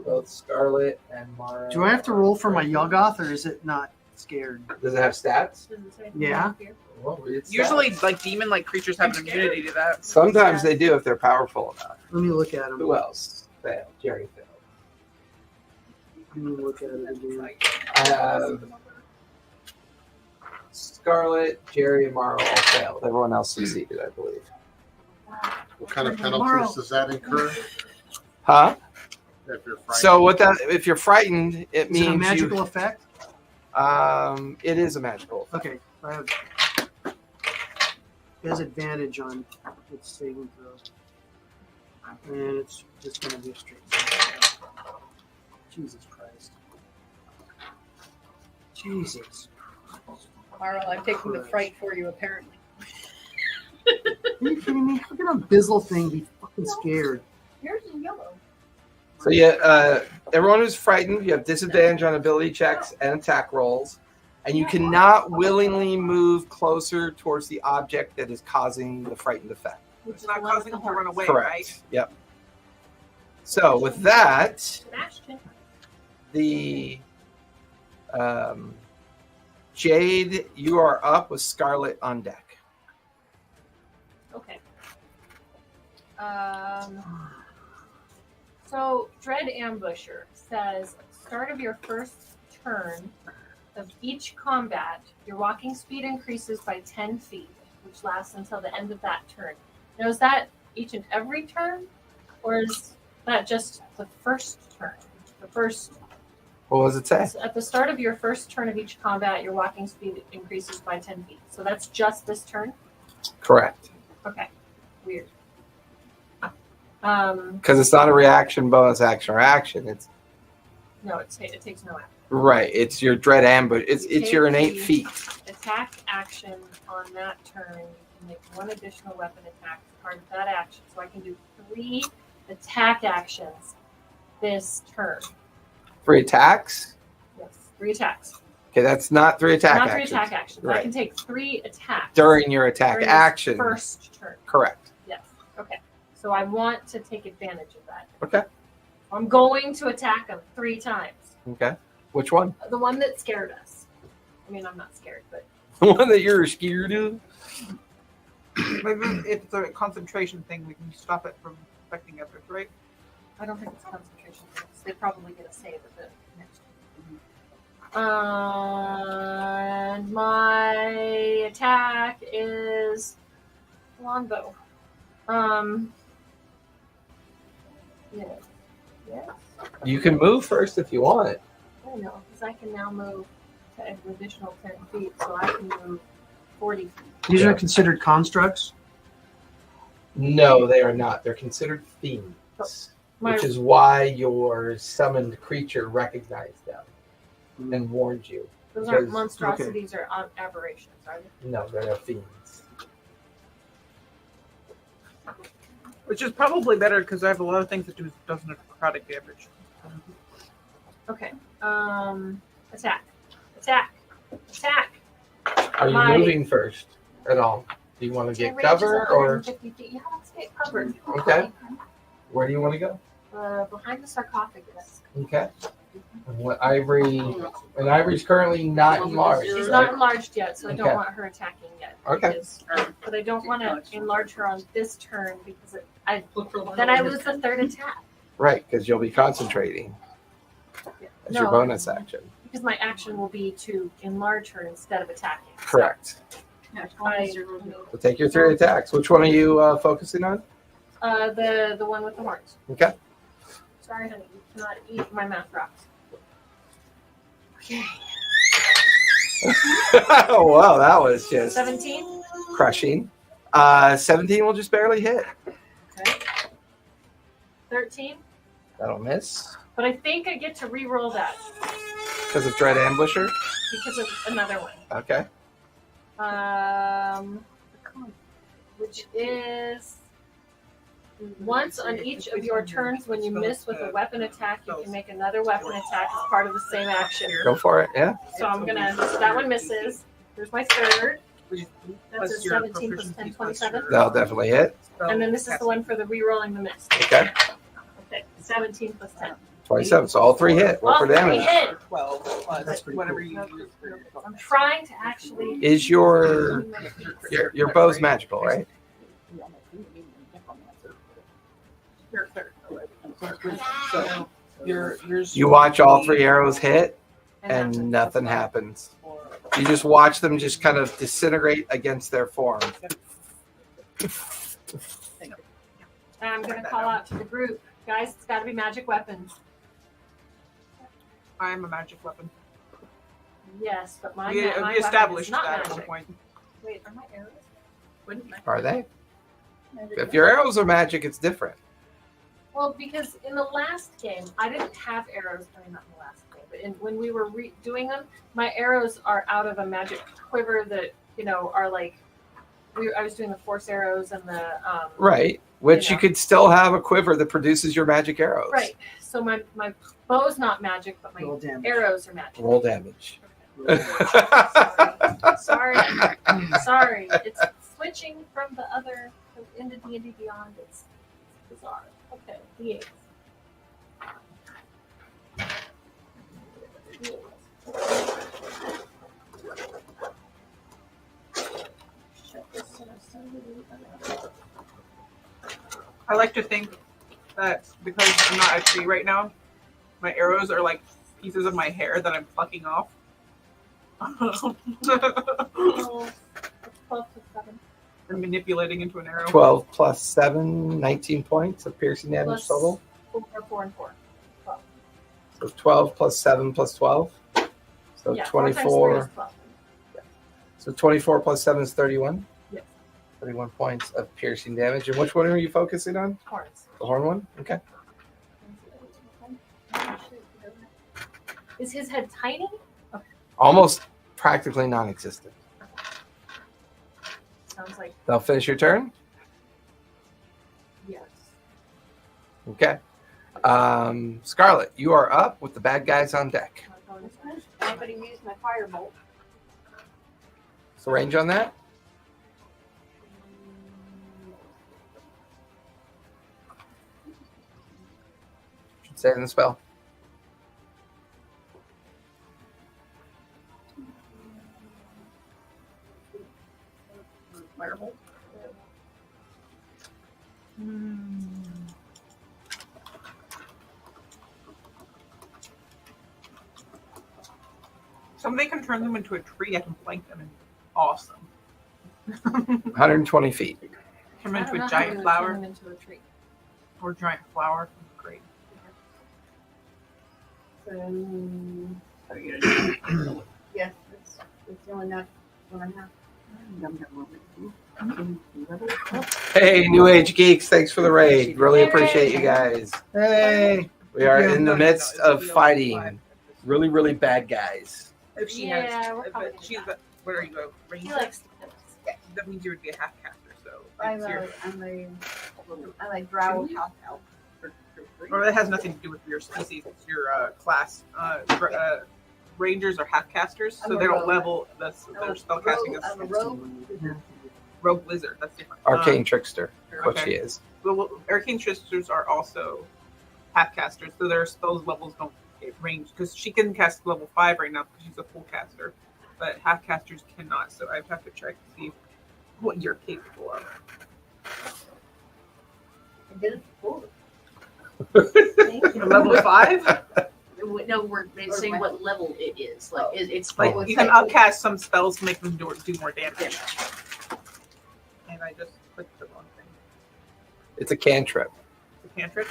Both Scarlet and Mara. Do I have to roll for my Yoggoth, or is it not scared? Does it have stats? Does it say Yeah. here? Well, read stats. Usually, like demon-like creatures have an immunity to that. Sometimes they do if they're powerful enough. Let me look at them. Who else? Failed. Jerry failed. Let me look at it again. I have Scarlet, Jerry, and Mara all failed. Everyone else succeeded, I believe. What kind of penalties does that incur? Huh? If you're frightened? So if you're frightened, it Is it means a magical effect? it is a magical effect. Okay. I have, it has advantage on its saving throws. And it's just going to be a straight save. Jesus Christ. Jesus. Marla, I'm taking the fright for you, apparently. Are you kidding me? How can a Bizzle thing be fucking scared? Yours is yellow. So yeah, everyone who's frightened, you have disadvantage on ability checks and attack rolls, and you cannot willingly move closer towards the object that is causing the frightened effect. It's not causing them to run away, Correct. right? Yep. So with that, Sebastian. the Jade, you are up with Scarlet on deck. Okay. So Dread Ambusher says, start of your first turn of each combat, your walking speed increases by 10 feet, which lasts until the end of that turn. Now, is that each and every turn, or is that just the first turn? The first. What does it say? At the start of your first turn of each combat, your walking speed increases by 10 feet. So that's just this turn? Correct. Okay. Weird. Because it's not a reaction, bonus action, or action. It's No, it takes no action. right. It's your dread ambush. It's your innate feat. Attack action on that turn. You can make one additional weapon attack as part of that action. So I can do 3 attack actions this turn. 3 attacks. Yes, 3 attacks. Okay, that's not 3 attack Not actions. 3 attack actions. I Right. can take 3 attacks During your attack during this action. first turn. Correct. Yes. Okay. So I want to take advantage of that. Okay. I'm going to attack him 3 times. Okay. Which one? The one that scared us. I mean, I'm not scared, but The one that you're scared of? Maybe if it's a concentration thing, we can stop it from affecting others, right? I don't think it's concentration points. They probably get a save at the next one. And my attack is longbow. Yeah. Yes. You can move first if you want. I know, because I can now move to an additional 10 feet, so I can move 40 feet. These are considered constructs. No, they are not. They're considered fiends, My, which is why your summoned creature recognized them and warned you. those aren't because- monstrosities or aberrations, are they? No, they're fiends. Which is probably better because I have a lot of things that does necrotic damage. Okay. Attack. Attack. Attack. Are you My- moving first at all? Do you want to My get range is cover, or 150 feet. Yeah, let's get covered. okay? Where do you want to go? Behind the sarcophagus. Okay. And what Ivory's currently not enlarged. She's right? not enlarged yet, so I don't Okay. want her attacking yet. Okay. Because, but I don't want to enlarge her on this turn because then I lose the 3rd attack. Right, because you'll be concentrating as your No. bonus action. Because my action will be to enlarge her instead of attacking. So Correct. I, So take your 3 attacks. Which one are you focusing on? the one with the horns. Okay. Sorry, honey, you cannot eat my math rocks. Okay. Oh, wow, that was just 17. crushing. 17 will just barely hit. Okay. 13. That'll miss. But I think I get to re-roll that. Because of Dread Ambusher? Because of another one. Okay. Which is once on each of your turns when you miss with a weapon attack, you can make another weapon attack as part of the same action. Go for it, yeah. So I'm gonna, so that one misses. Here's my third. That's a 17 plus 10, 27. That'll definitely hit. And then this is the one for the re-rolling the miss. Okay. Okay, 17 plus 10. 27. So all three hit. Roll All for three damage. hit. 12 plus That's pretty whatever cool. you use. I'm trying to actually. Is your bow's magical, right? Your third. So yours. You watch all three arrows hit, and nothing happens. You just watch them just kind of disintegrate against their form. I'm gonna call out to the group, guys. It's got to be magic weapons. I am a magic weapon. Yes, but my We weapon established is not that at one magic. point. Wait, are my arrows? Are they? If your arrows are magic, it's different. Well, because in the last game, I didn't have arrows. I mean, not in the last game, but when we were doing them, my arrows are out of a magic quiver that are like. I was doing the force arrows and the. Right. Which You you know. could still have a quiver that produces your magic arrows. Right. So my bow's not magic, but my Roll damage. arrows are magic. Roll damage. Sorry. Sorry. It's switching from the other into D&D Beyond. It's bizarre. Okay, D8. I like to think that because I'm not a tree right now, my arrows are like pieces of my hair that I'm plucking off. 12 plus 7. And manipulating into an arrow. 12 plus 7, 19 points of piercing damage Plus total. 4 and 4. 12. So 12 plus 7 plus 12. So Yeah, 4 times 3 is 24. 12. So 24 plus 7 is 31. Yes. 31 points of piercing damage. And which one are you focusing on? Horns. The horn one? Okay. Is his head tiny? Almost practically non-existent. Sounds like That'll finish your turn? yes. Okay. Scarlet, you are up with the bad guys on deck. I'm going to use my firebolt. So range on that? Should say it in the spell. Firebolt. Somebody can turn them into a tree. I can flank them and awesome. 120 feet. Turn them I into don't know a how you giant would flower turn him into a tree. or giant flower. Great. So, what are you going to do? Yes, it's only enough 1.5. Hey, New Age Geeks, thanks for the raid. Really appreciate you guys. Hey. We are Yeah. in the midst of fighting really, really bad guys. If she Yeah, has, we're if probably she's, not. where are you go? Range? He likes to kill us. That means you would be a half caster. So I'm it's your, I like drow half elf. or that has nothing to do with your species. It's your class. Rangers are half casters, so I'm a they don't rogue. level their spell casting. I'm a rogue. Rogue wizard. That's different. Arcane Trickster, what okay. she is. Well, arcane tricksters are also half casters, so their spells levels don't range because she can cast level 5 right now because she's a full caster, but half casters cannot. So I have to check to see what you're capable of. I did it before. Level 5? No, we're saying what level it is. Like it's Like Oh. you can upcast some spells to make them do more damage. And I just clicked the wrong thing. It's a cantrip. The cantrip.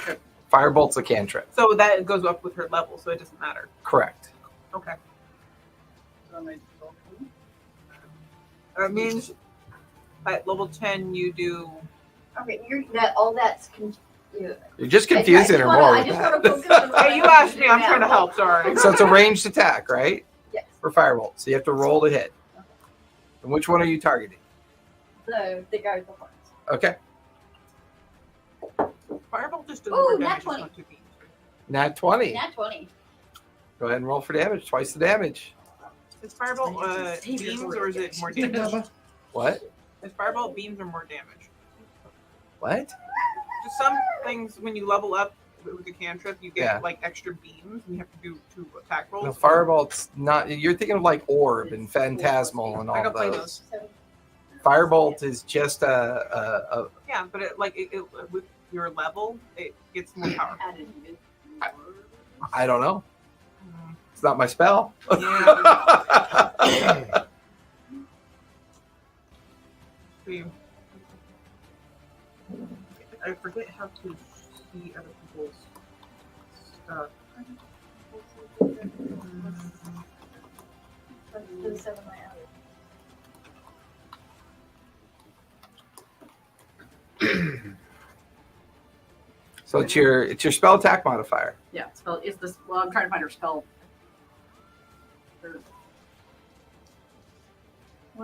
Firebolt's a cantrip. So that goes up with her level, so it doesn't matter. Correct. Okay. That means at level 10 you do. Okay, you're that all that's You're just confusing her more. I with just that. want to focus on Hey, you asked me. I'm trying to help. Sorry. So it's a ranged attack, right? Yes. For firebolt. So you have to roll to hit. And which one are you targeting? The guy with the horns. Okay. Firebolt just does Ooh, more nat damage. 20. It's not 2 beams. Nat 20. Nat 20. Go ahead and roll for damage. Twice the damage. Is Firebolt beams or is it more damage? What? Is Firebolt beams or more damage? What? Just some things when you level up with the cantrip, you get Yeah. like extra beams and you have to do 2 attack rolls. No, firebolt's not. You're thinking of like orb and phantasmal and I all got play those. those. Firebolt is just a Yeah, but it with your level, it gets more powerful. I don't know. Mm. It's not my spell. Yeah. See, I forget how to see other people's stuff. So it's your spell attack modifier. Yeah, spell is this. Well, I'm trying to find her spell.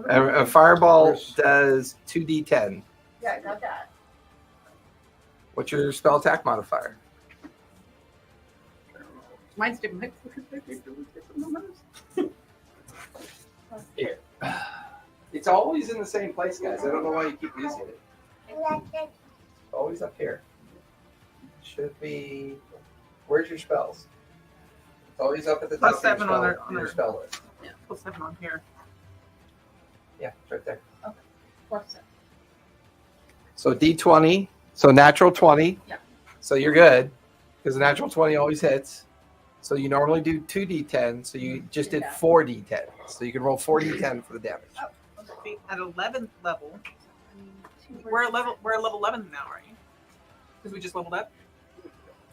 A fireball does 2d10. Yeah, I got that. What's your spell attack modifier? Mine's different. Here. It's always in the same place, guys. I don't know why you keep using it. Always up here. Should be. Where's your spells? It's always up at the top Plus 7 on your spell list. Yeah, plus 7 on here. Yeah, it's right there. What's that? So D20. So natural 20. Yeah. So you're good because the natural 20 always hits. So you normally do 2d10. So you just did 4d10. So you can roll 4d10 for the damage. See, at 11th level, we're at level 11 now, right? Because we just leveled up.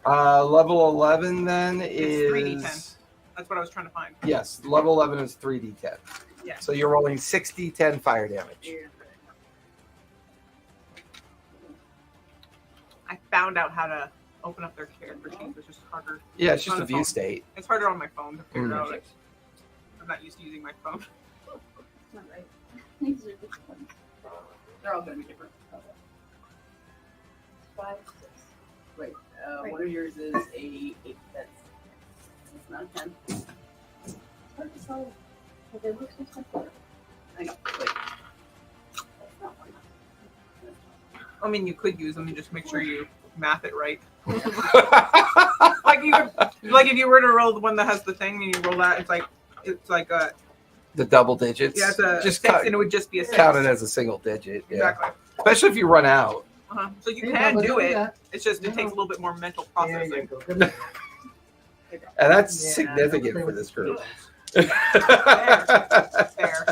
Level 11 then It's 3d10. is. That's what I was trying to find. Yes, level 11 is 3d10. Yeah. So you're rolling 6d10 fire damage. I found out how to open up their character sheets. It's just harder. Yeah, it's just on a the view phone. state. It's harder on my phone to figure Mm. out. I'm not used to using my phone. Not right. These are different ones. They're all going to be different. 5, 6. Wait, one of yours is a 8. That's not a 10. It's hard to tell. But they look so similar. I know. Wait. That's not one. I mean, you could use them. You just make sure you math it right. Like if you were to roll the one that has the thing and you roll that, it's like The double digits. yeah, it's a just 6 count, and it would just be a 6. count it as a single digit. Yeah. Exactly. Especially if you run out. So you can do it. It's just it takes a little bit more mental processing. And that's Yeah, significant play for with this the group. Fair.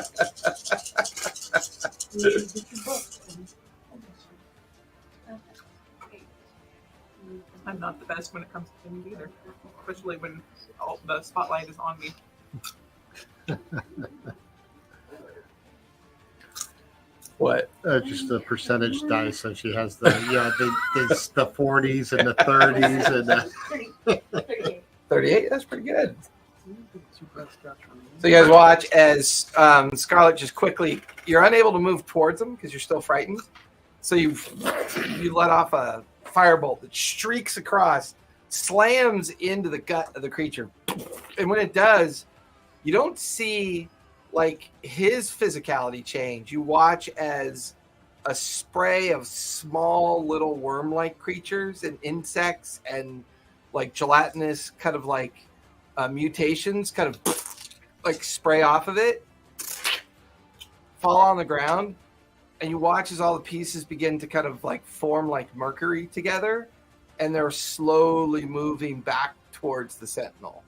I'm not the best when it comes to things either, especially when all the spotlight is on me. What? Just the percentage dice. So she has the the 40s and the 30s and the 38? That's pretty good. So you guys watch as Scarlet just quickly, you're unable to move towards them because you're still frightened. So you let off a firebolt that streaks across, slams into the gut of the creature. And when it does, you don't see like his physicality change. You watch as a spray of small little worm-like creatures and insects and like gelatinous kind of like mutations kind of like spray off of it, fall on the ground, and you watch as all the pieces begin to kind of like form like mercury together, and they're slowly moving back towards the sentinel.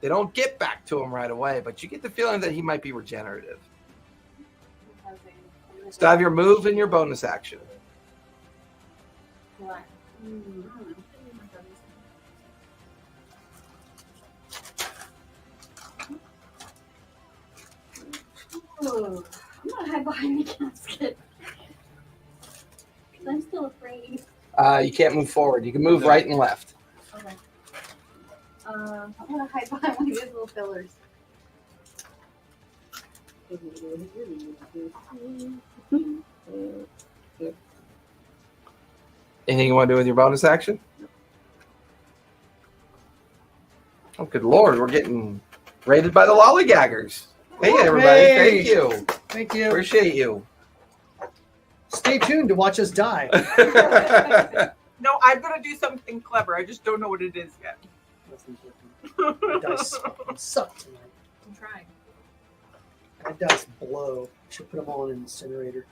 They don't get back to him right away, but you get the feeling that he might be regenerative. So have your move and your bonus action. Oh, I'm gonna hide behind the casket. 'Cause I'm still afraid. You can't move forward. You can move right and left. Okay. I'm gonna hide behind one of these little pillars. Anything you want to do with your bonus action? Oh, good lord, we're getting raided by the lollygaggers. Hey, everybody, Hey. thank you. Thank you. Appreciate you. Stay tuned to watch us die. No, I'm gonna do something clever. I just don't know what it is yet. My dice suck tonight. I'm trying. My dice blow. Should put them all in an incinerator.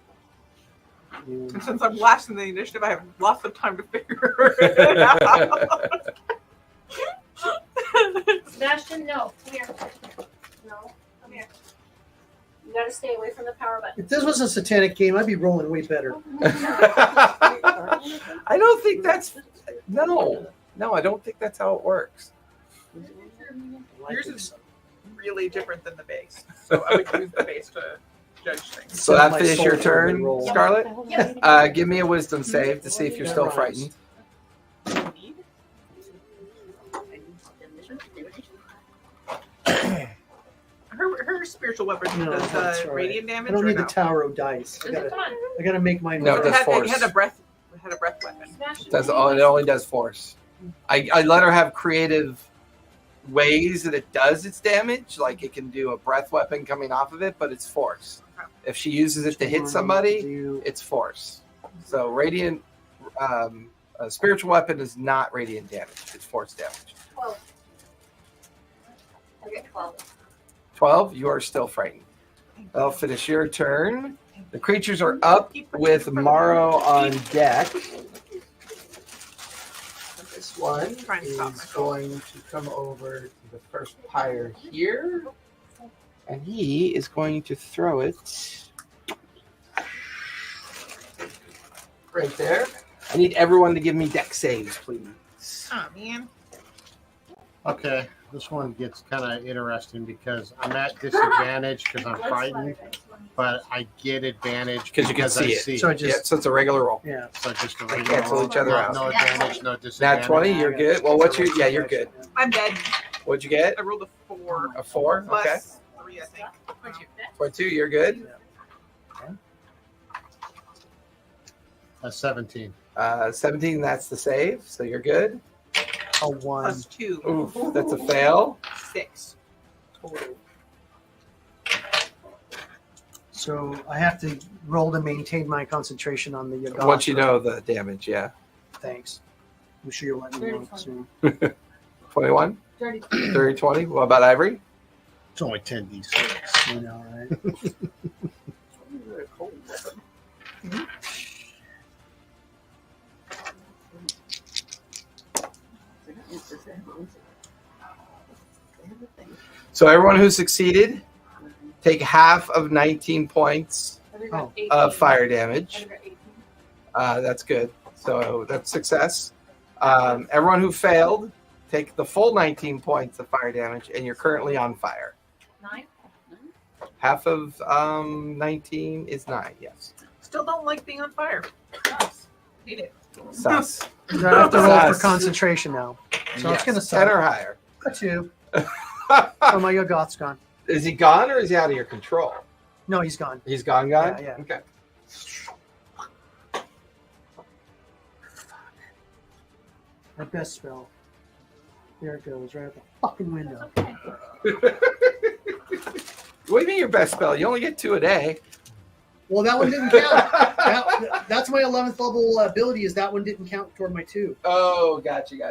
And since I'm last in the initiative, I have lots of time to figure it out. Sebastian, no. Come here. No. Come here. You gotta stay away from the power button. If this was a satanic game, I'd be rolling way better. I don't think that's no, I don't think that's how it works. Yours is really different than the base, so I would use the base to judge things. So that finished your turn, Scarlet. Yep. Give me a wisdom save to see if you're still frightened. Her spiritual weapon No, does that's all right. radiant damage. I don't or need no? the tarot dice. Is it fun? I gotta make mine. No, it work. does force. It had a breath weapon. Sebastian, It only does force. I let her have creative ways that it does its damage. Like it can do a breath weapon coming off of it, but it's force. If she uses it to hit somebody, it's force. So radiant, a spiritual weapon is not radiant damage. It's force damage. 12. I get 12. 12, you are still frightened. That'll finish your turn. The creatures are up with Morrow on deck. This one Try and is stop myself. going to come over to the first pyre here. And he is going to throw it right there. I need everyone to give me deck saves, please. Oh man. Okay, this one gets kind of interesting because I'm at disadvantage because I'm frightened, but I get advantage Because you can I see it. see. So I Yeah, just so it's a regular roll. yeah. So just a They regular cancel roll. each other out. No advantage, no disadvantage. Nat 20, you're good. Well, what's your? Yeah, you're good. I'm dead. What'd you get? I rolled a 4 A 4. Okay. plus 3, I think. 22, you're good. A 17. 17, that's the save, so you're good. A 1. Plus 2. Oof, that's a fail. 6 total. So I have to roll to maintain my concentration on the Yagala. Once you know the damage, yeah. Thanks. I'm sure you'll let me know soon. 21, Dirty. 30, 20. What about Ivory? It's only 10d6. You know, right? So everyone who succeeded, take half of 19 points Oh. of fire damage. 18. That's good. So that's success. Everyone who failed, take the full 19 points of fire damage, and you're currently on fire. 9. Half of 19 is 9, yes. Still don't like being on fire. Hate it. Sus. I have to roll for Sus. concentration now. So it's gonna 10 suck. or higher. A 2. Oh, my Yagoth's gone. Is he gone or is he out of your control? No, he's gone. He's gone? Yeah, yeah. Okay. My best spell. There it goes, right out the fucking window. Okay. What do you mean your best spell? You only get 2 a day. Well, that one didn't count. That's my 11th level ability. Is that one didn't count toward my 2? Oh, got you.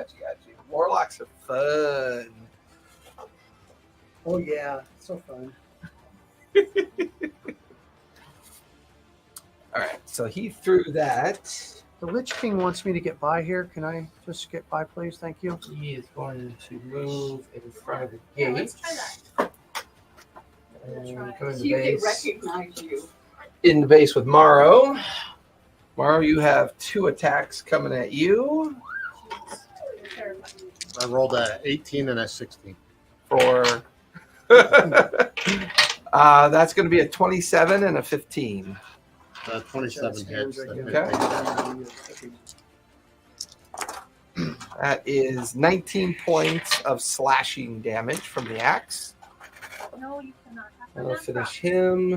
Warlocks are fun. Oh yeah, so fun. All right, so he threw that. The Lich King wants me to get by here. Can I just get by, please? Thank you. He is going to move in front of the Yeah, gate. let's try that. And Try. come in So the you can base. recognize you. In the base with Morrow. Morrow, you have 2 attacks coming at you I rolled a 18 and a 16. for. That's going to be a 27 and a 15. 27 hits. Right The here. 15. That is 19 points of slashing damage from the axe. No, you cannot have That'll that. finish him.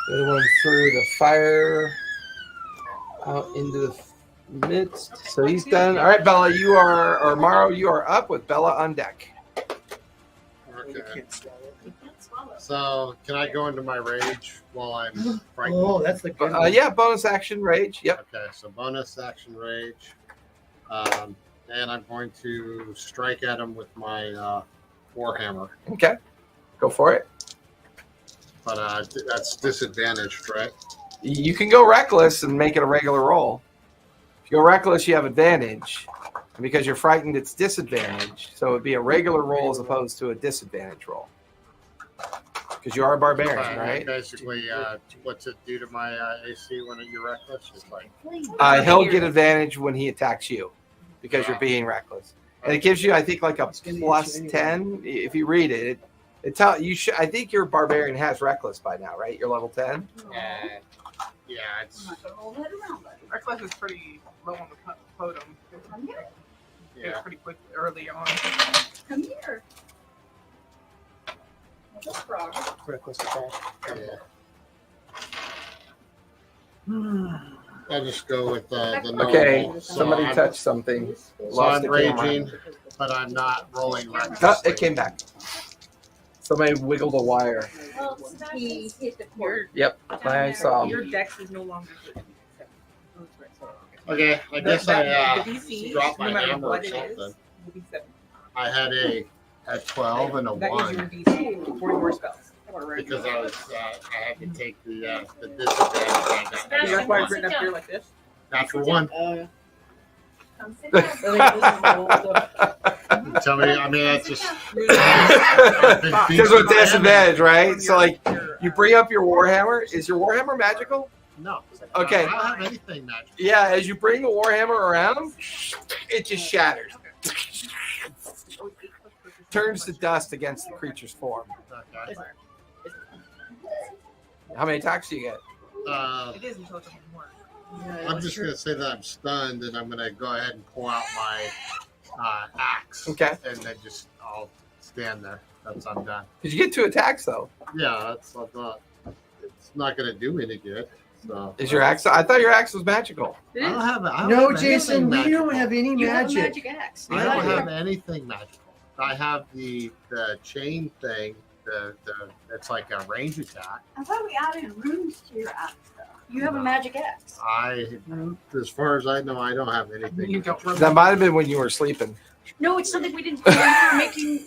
The other one threw the fire out into the midst. So he's done. All right, Bella, you are, or Morrow, you are up with Bella on deck. Okay. You can't swallow. So can I go into my rage while I'm frightened? Oh, that's the good one. Yeah, bonus action rage. Yep. Okay, so bonus action rage. And I'm going to strike at him with my warhammer. Okay. Go for it. But that's disadvantaged, right? You can go reckless and make it a regular roll. If you go reckless, you have advantage. And because you're frightened, it's disadvantage. So it would be a regular roll as opposed to a disadvantage roll. Because you are a barbarian, right? Basically, what's it do to my AC when you're reckless? It's like He'll get advantage when he attacks you because you're being reckless. And it gives you, I think, like a plus 10. If you read it, it tell you should. I think your barbarian has reckless by now, right? You're level 10. yeah, it's Reckless is pretty low on the totem. Come here. It's pretty quick early on. Come here. What's up, frog? Reckless attack. I'll just go with the normal. Okay, So somebody I'm- touched something. So Lost I'm the camera. raging, but I'm not rolling Oh, recklessly. it came back. Somebody wiggled a wire. Well, He hit the cord. Yep, I saw. Your dex is no longer good. Okay, I guess The I DC, dropped no my matter hammer or what it something. is, will be 7. I had a 12 and a That is 1 your DC for your spells. because I had to take the disadvantage I got. So that's why it's written up here like this. Natural 1. Come sit down. Tell me, I mean that's just Because with disadvantage, right? So like, you bring up your warhammer. Is your warhammer magical? no. Okay. I don't have anything magical. Yeah, as you bring the warhammer around, it just shatters. Turns to dust against the creature's form. Okay. How many attacks do you get? It is until it doesn't work. I'm just gonna say that I'm stunned, and I'm gonna go ahead and pull out my axe. Okay. And then just I'll stand there. That's I'm done. Did you get 2 attacks though? Yeah, that's not. It's not gonna do any good. So. Is your axe? I thought your axe was magical. I don't have. I don't No, have Jason, anything we don't magical. have any You have a magic. magic axe. I don't Yeah. have anything magical. I have the chain thing. It's like a range attack. I thought we added runes to your axe, though. You have a magic axe. As far as I know, I don't have anything. You don't That might have been when you were sleeping. No, it's something we didn't.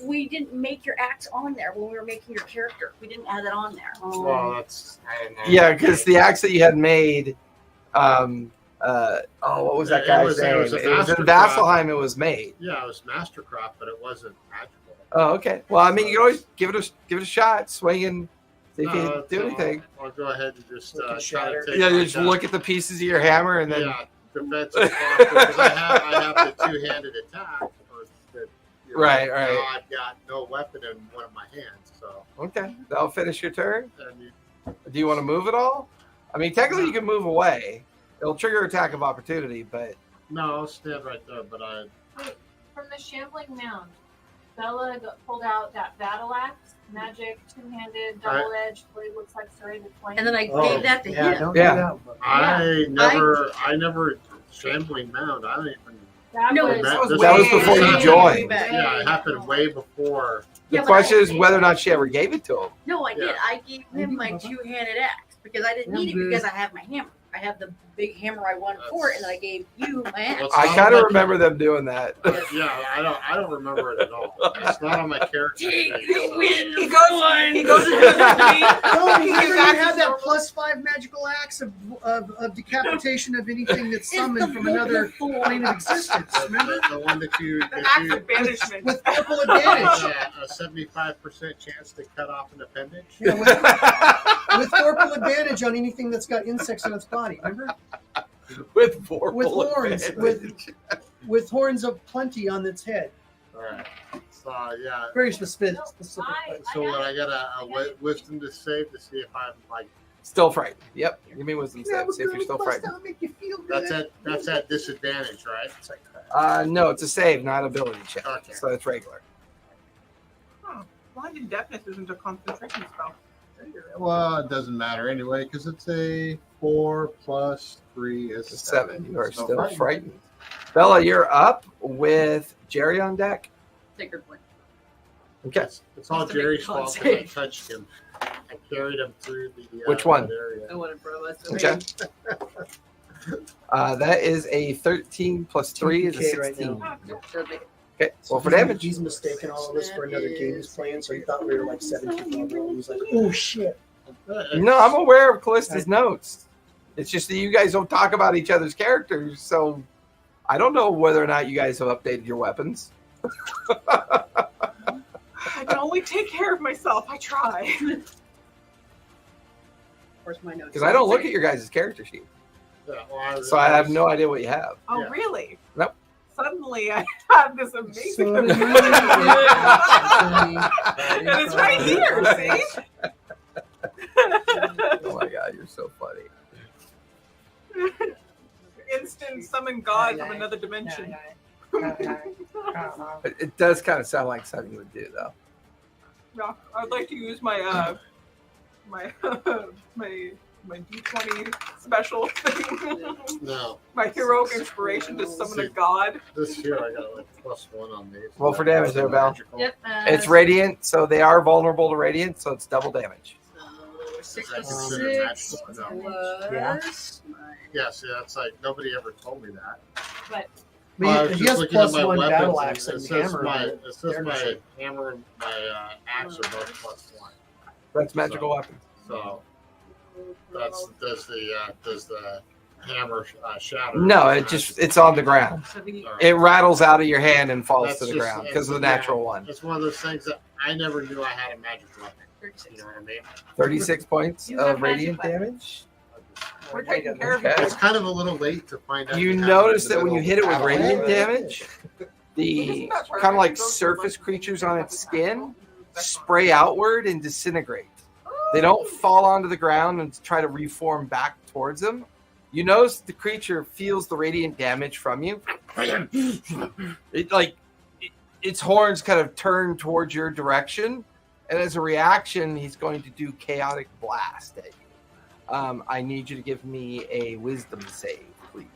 We didn't make your axe on there when we were making your character. We didn't add that on there. Well, that's. Yeah, because the axe that you had made. What was that It guy's was- it name? was a It was in Mastercraft. Vasselheim. It was made. Yeah, it was Mastercraft, but it wasn't magical. Oh, okay. Well, I mean, you can always give it a shot, swing and see if you No, do anything. I'll go ahead and just Look at try to shatter. take Yeah, my you just attack. look at the pieces of your hammer and then. Yeah, defensive because I have the two-handed attack. Right. Now I've got no weapon in one of my hands, so. Okay, that'll finish your turn. And you, Do you want to move at all? I mean, technically, you can move away. It'll trigger attack of opportunity, but no, I'll stand right there, but I. From the shambling mound, Bella pulled out that battle axe, magic, two-handed, double-edged blade, looks like serrated flame. And then I Oh, gave that to yeah, him. don't Yeah. do that one. I never shambling mound. I don't even. that No, was, that was before you joined. Yeah, it happened way before. The Yeah, but question I- is whether or not she ever gave it to him. No, I did. Yeah. I gave him my two-handed axe because I didn't need it because I have my hammer. I have the big hammer I wanted for it, and I gave you my axe. Well, I kind of remember them doing that. Yeah, I don't remember it at all. It's not on my character sheet. So. He goes into the Oh, He remember you back had to that normal. +5 magical axe of decapitation of anything that's summoned from another plane of existence. Remember? The one that you The axe of banishment. With purple advantage. a 75% chance to cut off an appendage. Yeah, with purple advantage on anything that's got insects on its body. Remember? with four With bullet horns, advantage. With horns of plenty on its head. All right. So yeah. Very specific. So what I got a wisdom to save to see if I'm like Still frightened. Yep. Give me wisdom save. See if you're still frightened. That's at disadvantage, right? No, it's a save, not ability check. Okay. So it's regular. Huh. Blinded deafness isn't a concentration spell. Well, it doesn't matter anyway because it's a 4 plus 3 is It's 7. You are So still frightened. Bella, you're up with Jerry on deck. Sacred point. Okay. It's all Just to make Jerry's it fault safe. because I touched him. I carried him through the Which one? area. I wanted for us. Okay. That is a 13 plus 3 is a 2PK right 16. now. Okay. Well, for damage. He's mistaken all of us for another game he's playing, so he thought we were like 17 level. He's like, oh shit. No, I'm aware of Callista's notes. It's just that you guys don't talk about each other's characters, so I don't know whether or not you guys have updated your weapons. I can only take care of myself. I try. Where's my notes? Because I don't look at your guys' character sheet. Yeah, well, So I have no idea what you have. Oh, Yeah. really? Nope. Suddenly, I have this amazing. Suddenly. And it's right here. See? Oh my god, you're so funny. Instant summon God from another dimension. But it does kind of sound like something you would do, though. Yeah, I'd like to use my my my D20 special thing. No. My heroic inspiration to summon a god. This year I got like +1 on these. Roll for damage there, Val. Magical. Yep. It's radiant, so they are vulnerable to radiant, so it's double damage. So 6 Is that plus considered 6 magical? plus Yeah, see, that's like nobody ever told me that. But I was He just has looking at my +1 weapons, battle and axe it and says hammer. my They're not- hammer and my axe are both +1. That's magical weapons. So does the hammer shatter? No, it's on the ground. It rattles out of your hand and falls That's to the just- ground because of the natural one. It's one of those things that I never knew I had a magic weapon. You know what I mean? 36 points You have of magic radiant weapons. damage. We're taking care of Okay. you. It's kind of a little late to find out. You have notice in the that when you middle hit it of with battle. radiant damage, the kind of like surface creatures on its skin spray outward and disintegrate. They don't fall onto the ground and try to reform back towards them. You notice the creature feels the radiant damage from you. Its horns kind of turn towards your direction, and as a reaction, he's going to do chaotic blast at you. I need you to give me a wisdom save, please.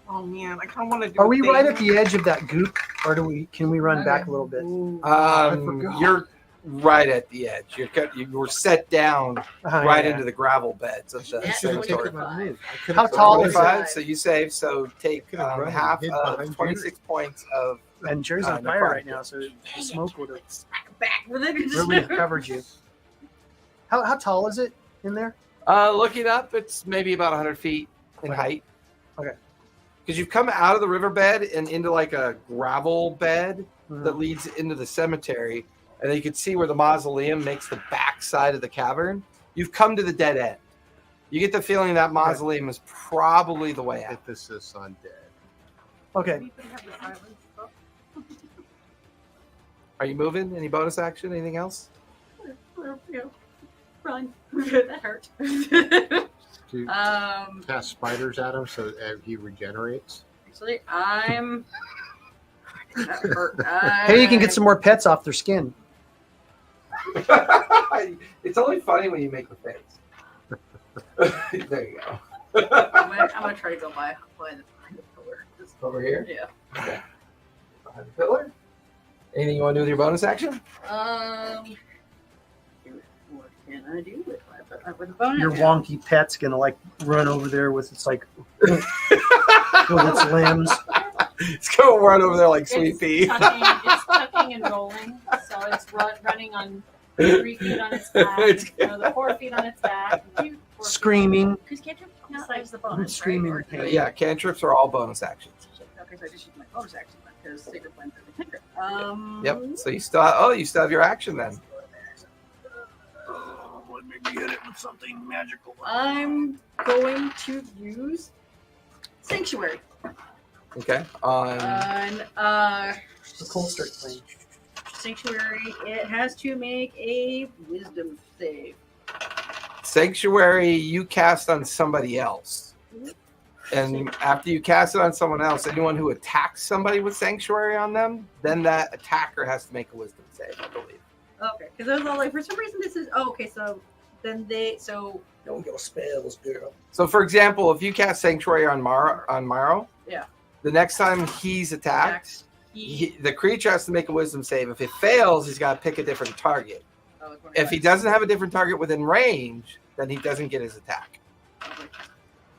Oh man, I kind of want to do. Are a we thing. right at the edge of that goop, or can we run back a little bit? forgot. You're right at the edge. You were set down right into the gravel beds of the That's cemetery. 25. How tall is 25, it? so you save. So take Could've run and half hid of behind 26 points of. And Jerry's on fire right now, so the smoke would have Back with it. really covered you. How tall is it in there? Looking up, it's maybe about 100 feet in Okay. height. Okay. Because you've come out of the riverbed and into like a gravel bed that leads into the cemetery, and then you can see where the mausoleum makes the back side of the cavern. You've come to the dead end. You get the feeling that mausoleum is probably the way out. Emphasis on dead. Okay. Are you moving? Any bonus action? Anything else? Run. That hurt. To cast spiders at him so he regenerates. Actually, I'm. That hurt. Hey, you can get some more pets off their skin. It's only funny when you make the face. There you go. I'm gonna try to go behind the pillar. Just- Over here? Yeah. Okay. Behind the pillar? Anything you want to do with your bonus action? What can I do with my bonus? Your wonky pet's gonna like run over there with its like with its limbs. It's going to run over there like Sweet Pea. It's tucking and rolling, so it's running on 3 feet on its back, the 4 feet on its back, 4 feet. Screaming. Because cantrip besides the bonus, Screaming right? in Or- pain. Yeah, cantrips are all bonus actions. Okay, so I just use my bonus action because sacred plans are the cantrip. Yep. So you still have your action then. Let me get it with something magical. I'm going to use Sanctuary Okay. On on The cold start playing. Sanctuary, it has to make a wisdom save. Sanctuary, you cast on somebody else. And after you cast it on someone else, anyone who attacks somebody with Sanctuary on them, then that attacker has to make a wisdom save, I believe. Okay, because I was all like, for some reason this is okay. So then Don't go spells, girl. So, for example, if you cast Sanctuary on Maro, yeah, the next time he's attacked, the creature has to make a wisdom save. If it fails, he's got to pick a different target. If he doesn't have a different target within range, then he doesn't get his attack.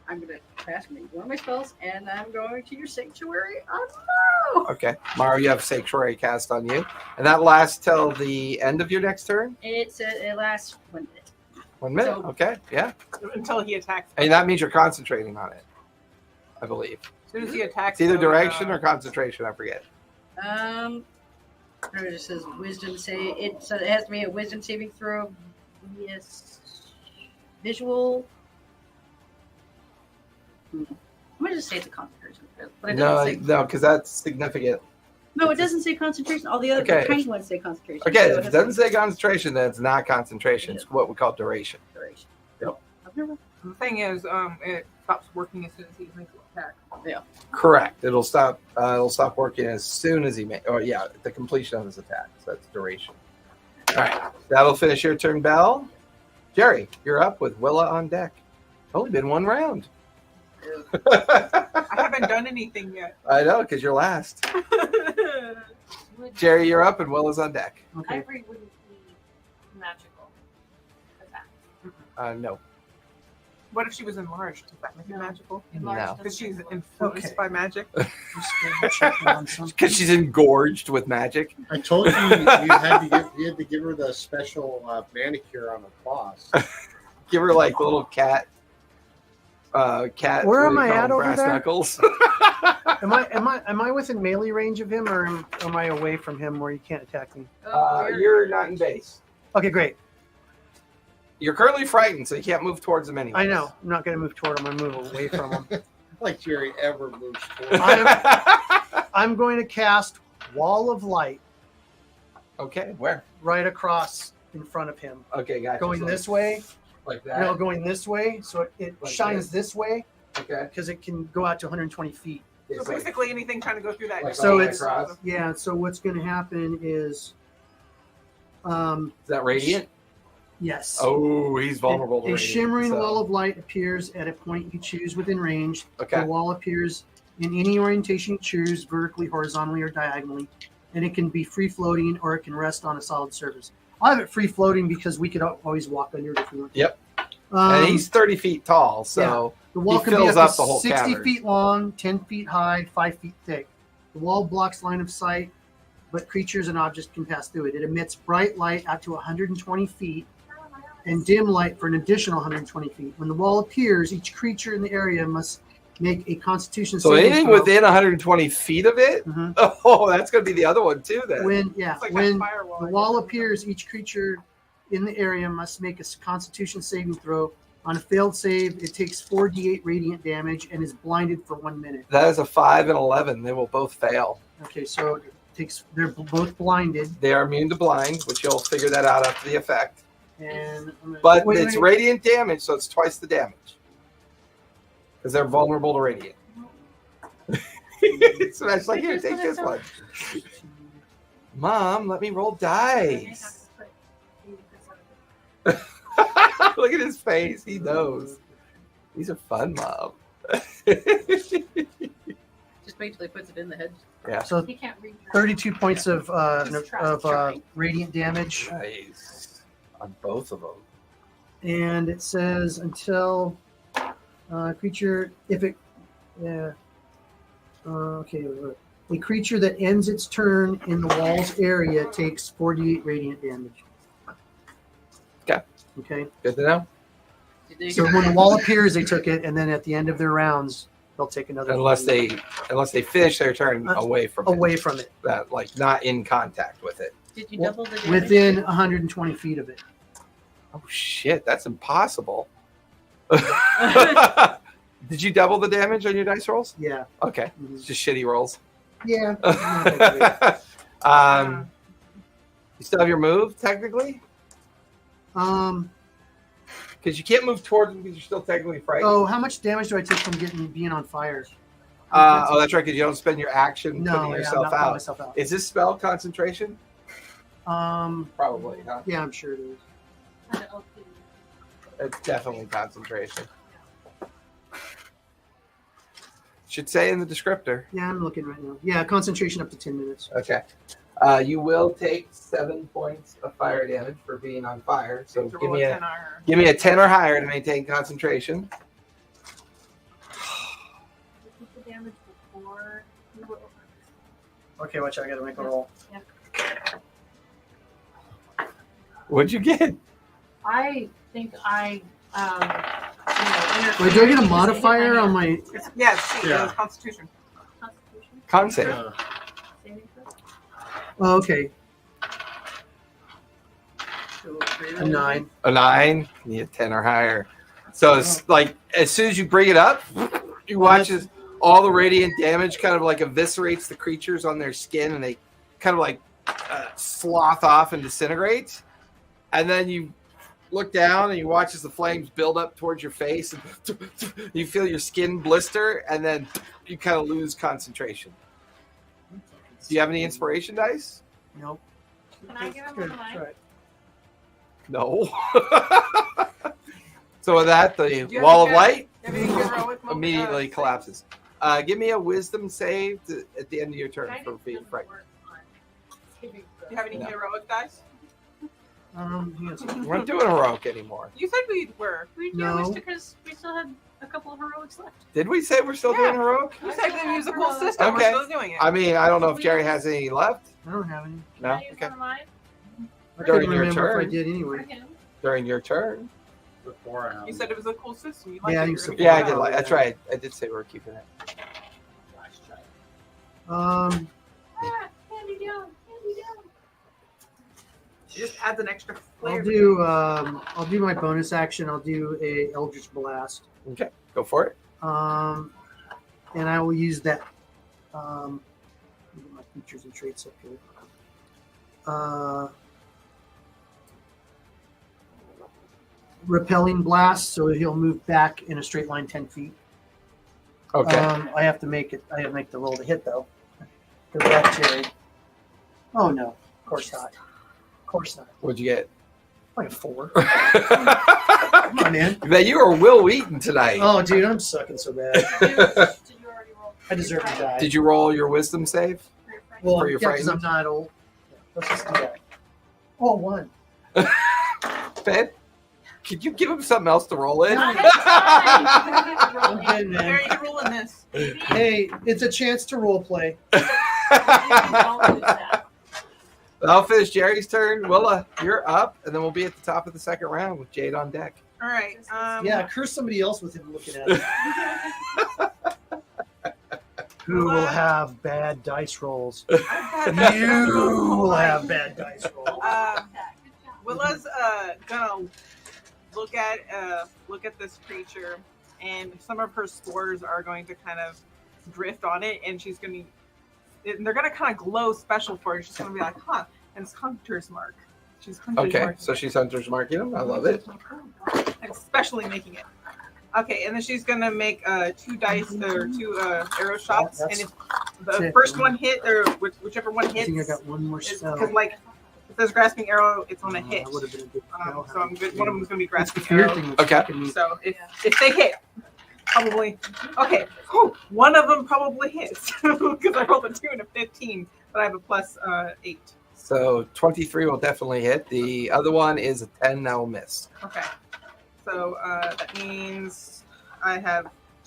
I'm going to cast one of my spells, and I'm going to use Sanctuary on Maro. Okay, Maro, you have Sanctuary cast on you, and that lasts till the end of your next turn. It lasts 1 minute. 1 minute. So- Okay, yeah, Until he attacks. and that means you're concentrating on it, I believe. As soon as he attacks. It's either they'll, duration or concentration. I forget. It just says wisdom save. So it has to be a wisdom saving throw. Yes. Visual. I'm gonna just say it's a concentration. But it doesn't say. No, because that's significant. No, it doesn't say concentration. All the other Okay. tiny ones say concentration. Okay, So if it doesn't say concentration, then it's not concentration. It's what we call duration. duration. Yep. I've never. The thing is, it stops working as soon as he makes an attack. Correct. It'll stop. It'll stop working as soon as he makes. Oh yeah, the completion of his attack. So that's duration. All right, that'll finish your turn, Belle. Jerry, you're up with Willa on deck. Only been one round. I haven't done anything yet. I know, because you're last. Jerry, you're up and Willa's on deck. Okay. Ivory wouldn't be magical attack. No. What if she was enlarged? Does that make it magical? Enlarged No. doesn't Because she's make it influenced Okay. by magic. Because she's engorged with magic. I told you you had to give her the special manicure on the claws. Give her like little cat. Cat. Where what am do you I call at them? over Brass there? knuckles. Am I within melee range of him, or am I away from him where he can't attack me? You're not in base. Okay, great. You're currently frightened, so you can't move towards him anyway. I know. I'm not going to move toward him. I'm going to move away from him. Like Jerry ever moves forward. I'm going to cast Wall of Light Okay, where? right across in front of him. Okay, gotcha. Going So this way. like that. No, going this way. So it Like shines this way Okay. because it can go out to 120 feet. So It's like- basically, anything trying to go through that. like So all the way it's- across. Yeah. So what's going to happen is, Is that radiant? yes. Oh, he's vulnerable to A radiant. shimmering so- wall of light appears at a point you choose within range. Okay. The wall appears in any orientation you choose, vertically, horizontally, or diagonally, and it can be free floating or it can rest on a solid surface. I have it free floating because we could always walk under it if we want. Yep. And he's 30 feet tall, so the wall he can be fills up up to the whole 60 cavern. feet long, 10 feet high, 5 feet thick. The wall blocks line of sight, but creatures and objects can pass through it. It emits bright light out to 120 feet and dim light for an additional 120 feet. When the wall appears, each creature in the area must make a Constitution so saving anything throw. within 120 feet of it. Mhm. Oh, that's going to be the other one too. Then. When It's like when that firewall. the wall appears, each creature in the area must make a Constitution saving throw. On a failed save, it takes 4d8 radiant damage and is blinded for 1 minute. That is a 5 and 11. They will both fail. Okay, so it takes. They're both blinded, They are immune to blind, which you'll figure that out after the effect. and But wait, it's wait. radiant damage, so it's twice the damage. Because they're vulnerable to radiant. So that's like, here, take this one. Mom, let me roll dice. Look at his face. He knows. These are fun, Mom. Just wait till he puts it in the head. So He can't read your 32 points of Just trust radiant damage, Nice. On both of them. and it says until creature if it okay, a creature that ends its turn in the wall's area takes 48 radiant damage. Okay. Okay. Good to know. So when the wall appears, they took it, and then at the end of their rounds, they'll take another. Unless they finish their turn away from it. away from it, That, like, not in contact with it. Did you double the damage? within 120 feet of it. Oh shit, that's impossible. Did you double the damage on your dice rolls? Yeah. Okay. Mhm. Just shitty rolls. Yeah. You still have your move, technically? Because you can't move towards them because you're still technically frightened. Oh, how much damage do I take from being on fire? That's right, because you don't spend your action No, putting yeah, yourself I'm not putting out. myself out. Is this spell concentration? Probably. Huh? Yeah, I'm sure it is. Kind of OP. It's definitely concentration. Should say in the descriptor. Yeah, I'm looking right now. Yeah, concentration up to 10 minutes. Okay. You will take 7 points of fire damage for being on fire. So give me a 10 or higher to maintain concentration. The damage before you roll. Okay, watch out. I got to make a roll. What'd you get? I think I, Wait, do I get a modifier on my... Yes, Yeah. Constitution. Con save. Oh, okay. A 9. A 9. You need a 10 or higher. So it's like as soon as you bring it up, you watch as all the radiant damage kind of like eviscerates the creatures on their skin, and they kind of like slough off and disintegrate. And then you look down and you watch as the flames build up towards your face, and you feel your skin blister, and then you kind of lose concentration. Do you have any inspiration dice? Nope. Can I give him Good. one of mine? Right. No. So with that, the you wall of have light any heroic moment, immediately collapses. Give me a wisdom save at the end of your turn Kind for of being doesn't frightened. work on saving Do you have any No. heroic dice? Yes. We're not doing heroic anymore. You said we were. No. because we still had a couple of heroics left. Did we say we're still Yeah. doing heroic? You said that use a cool system. Okay. We're still doing it. I mean, I don't know if Jerry has any left. I don't have any. Can No? I use Okay. one of mine? I During couldn't your remember if I turn. did For anyway. him? During your turn. Beforehand. You said it was a cool system. You liked Yeah, I it. think You're so. gonna Yeah, I keep it did up. like. That's right. I did say we were keeping it. Um, Handy down. It just adds an extra flair. I'll do my bonus action. I'll do a Eldritch Blast. Okay, go for it. And I will use that. Let me get my features and traits up here. Repelling blast, so he'll move back in a straight line 10 feet. Okay. I have to make the roll to hit though. For that, Jerry. Oh no, of course not. Of course not. What'd you get? Like a 4. Come on, man. Bet you are Will Wheaton tonight. Oh, dude, I'm sucking so bad. Did you already roll? I deserve to die. Did you roll your wisdom save? Well, for your yeah, because I'm frightened? not old. Yeah, let's just do that. Oh, 1. Ben, could you give him something else to roll in? I'm good, man. Mary, you're rolling this. Hey, it's a chance to role play. I'll finish Jerry's turn. Willa, you're up, and then we'll be at the top of the second round with Jade on deck. All right. Yeah, curse somebody else with him looking at it. Who will have bad dice rolls? You will have bad dice rolls. Willa's gonna look at this creature, and some of her spores are going to kind of drift on it, and she's gonna. And they're gonna kind of glow special for her. She's gonna be like, huh? And it's Hunter's Mark. She's Hunter's Okay, Mark. so she's Hunter's marking him. I love it. Especially making it. Okay, and then she's gonna make 2 dice or 2 arrow shots, and if the first one hit or whichever one I hits, think I got one more spell. because like if there's grasping arrow, it's on a hit. That would have been a good spell. So I'm good. One of them's gonna be That's the grasping fear arrow. thing. that's Okay. fucking me. So if they hit, probably okay. Whew, one of them probably hits because I rolled a 2 and a 15, but I have a plus 8. So 23 will definitely hit. The other one is a 10 that will miss. Okay, so that means I have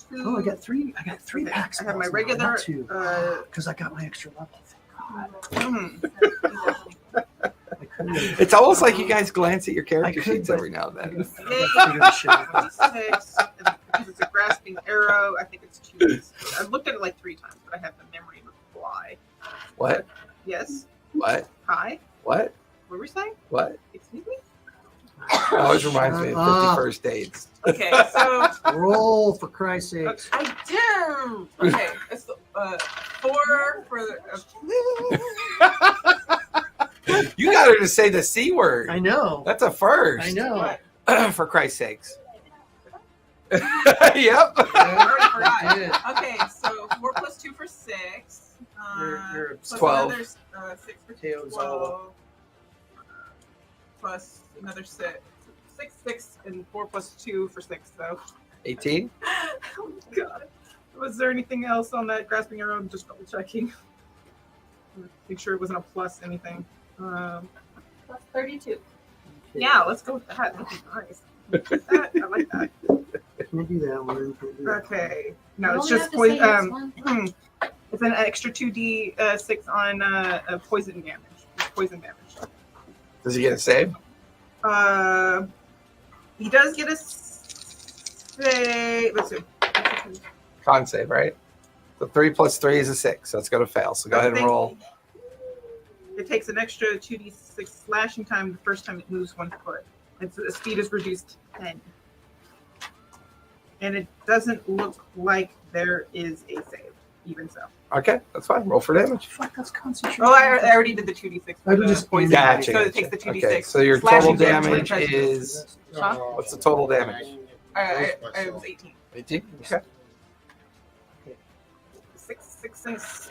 2. Oh, I got 3. I got 3 Okay, packs. I have my now, regular, not 2. uh, Because I got my extra level. hmm. I couldn't have- It's almost like you guys glance at your I character could, sheets but- every now and then. figure this shit out. 26, and because it's a grasping arrow, I think it's 2. I've looked at it like 3 times, but I have the memory of a fly. What? Yes. What? Hi. What? What were we saying? What? Excuse me. It always reminds me of 51st dates. Okay, so Roll, for Christ's sake. I do. Okay, it's 4 for the. You got her to say the C word. I know. That's a first. I know. For Christ's sakes. Yep. Yeah, I you did. Okay, so 4 plus 2 for 6. You're plus 12. Another, 6 for Tails 12. Plus another 6. 6, and 4 plus 2 for 6, though. 18. Oh, God. Was there anything else on that grasping arrow? I'm just double checking. Make sure it wasn't a plus anything. Plus 32. Yeah, let's go with that. That'd be nice. I like that. Can't do that one. Can't do that. Okay. No, You it's only just have to say poison. yes once. It's an extra 2d6 on poison damage. Poison damage. Does he get a save? He does get a save. Let's see. Con save, right? So 3 plus 3 is a 6. So it's going to fail. So go ahead and roll. It takes an extra 2d6 slashing time the first time it moves 1 foot. And so the speed is reduced to 10. And it doesn't look like there is a save, even so. Okay, that's fine. Roll for damage. Fuck, that's concentration. Oh, I already did the 2d6. I would just poison Gotcha. damage, so it takes the 2d6. Okay, so your Slashing total damage damage is. Huh? What's the total damage? I was 18. 18. Okay. 6.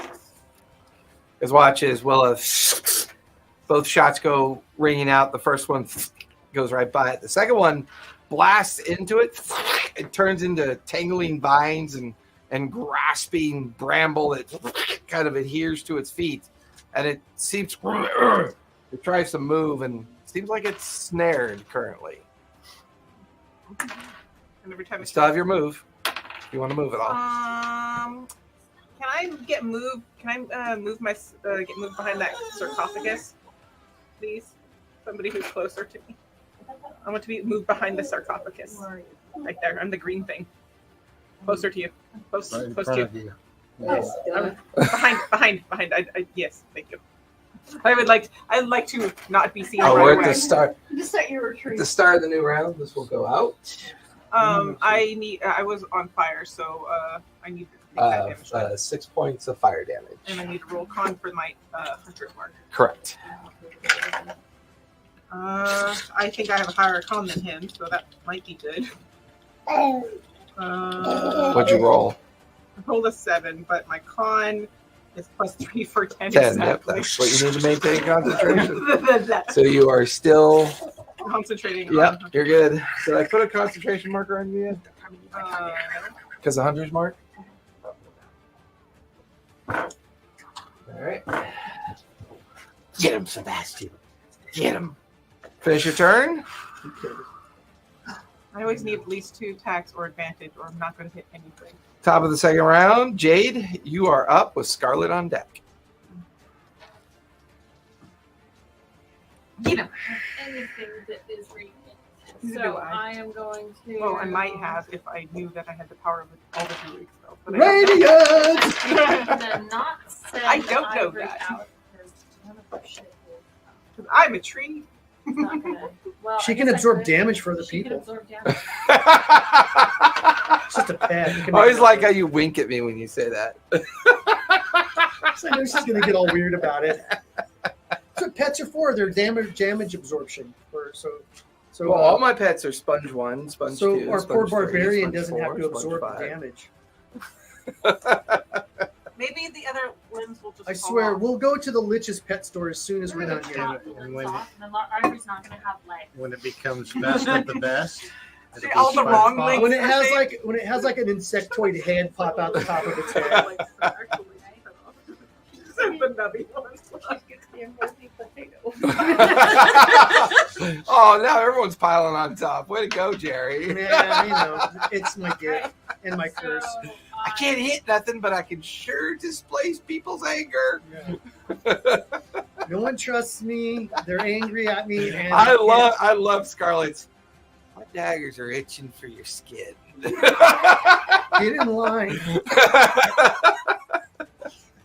His watch is both shots go ringing out. The first one goes right by it. The second one blasts into it. It turns into tangling vines and grasping bramble that kind of adheres to its feet. And it seems it tries to move and seems like it's snared currently. And every time You still have your move. If you want to move at all. Can I get moved? Can I move my get moved behind that sarcophagus, please? Somebody who's closer to me. I want to be moved behind the sarcophagus. Right there, I'm the green thing. Closer to you. Close Right in to front you. of you. Yes. Behind. Yes, thank you. I'd like to not be seen Oh, right we're away. at the start. Just set your retreat. At the start of the new round, this will go out. I was on fire, so I need to make that damage. 6 points of fire damage. And I need to roll con for my hunter's mark. Correct. I think I have a higher con than him, so that might be good. What'd you roll? I rolled a 7, but my con is plus 3 for 10. 10. Yep, Exactly. that's what you need to maintain concentration. So you are still. Concentrating. Yep, you're good. Did I put a concentration marker on you yet? Because 100's mark? All right. Get him, Sebastian. Get him. Finish your turn. I always need at least 2 attacks or advantage, or I'm not going to hit anything. Top of the second round. Jade, you are up with Scarlet on deck. Get him. Anything that is radiant. Neither So do I. I am going to. Well, I might have if I knew that I had the power of all the druid spells. But Radiant! Then not send I don't know Ivory that. out because none of her shit is, I'm a tree. not gonna. Well, She I can guess I absorb could. damage for other She can people. absorb damage. It's just a pad. You I can always make like it. how you wink at me when you say that. So I know she's gonna get all weird about it. That's what pets are for. They're damage absorption. So Well, all my pets are sponge 1, sponge 2. our poor sponge 3, barbarian sponge doesn't 4, have to sponge absorb 5. the damage. Maybe the other limbs will just I fall swear, off. we'll go to the Lich's pet store as soon as we're done here. Chop the And limbs when- off, and then Ivory's not gonna have legs. When it becomes best of the best. it'll See, be all the wrong SpongeBob. links. When it has like an insectoid head pop out the top of its head. The nubby ones. Oh, now everyone's piling on top. Way to go, Jerry. Yeah, you know, it's my gift and my curse. So, I can't hit nothing, but I can sure displace people's anger. No one trusts me. They're angry at me. And I love Scarlet's. My daggers are itching for your skin. Get in line.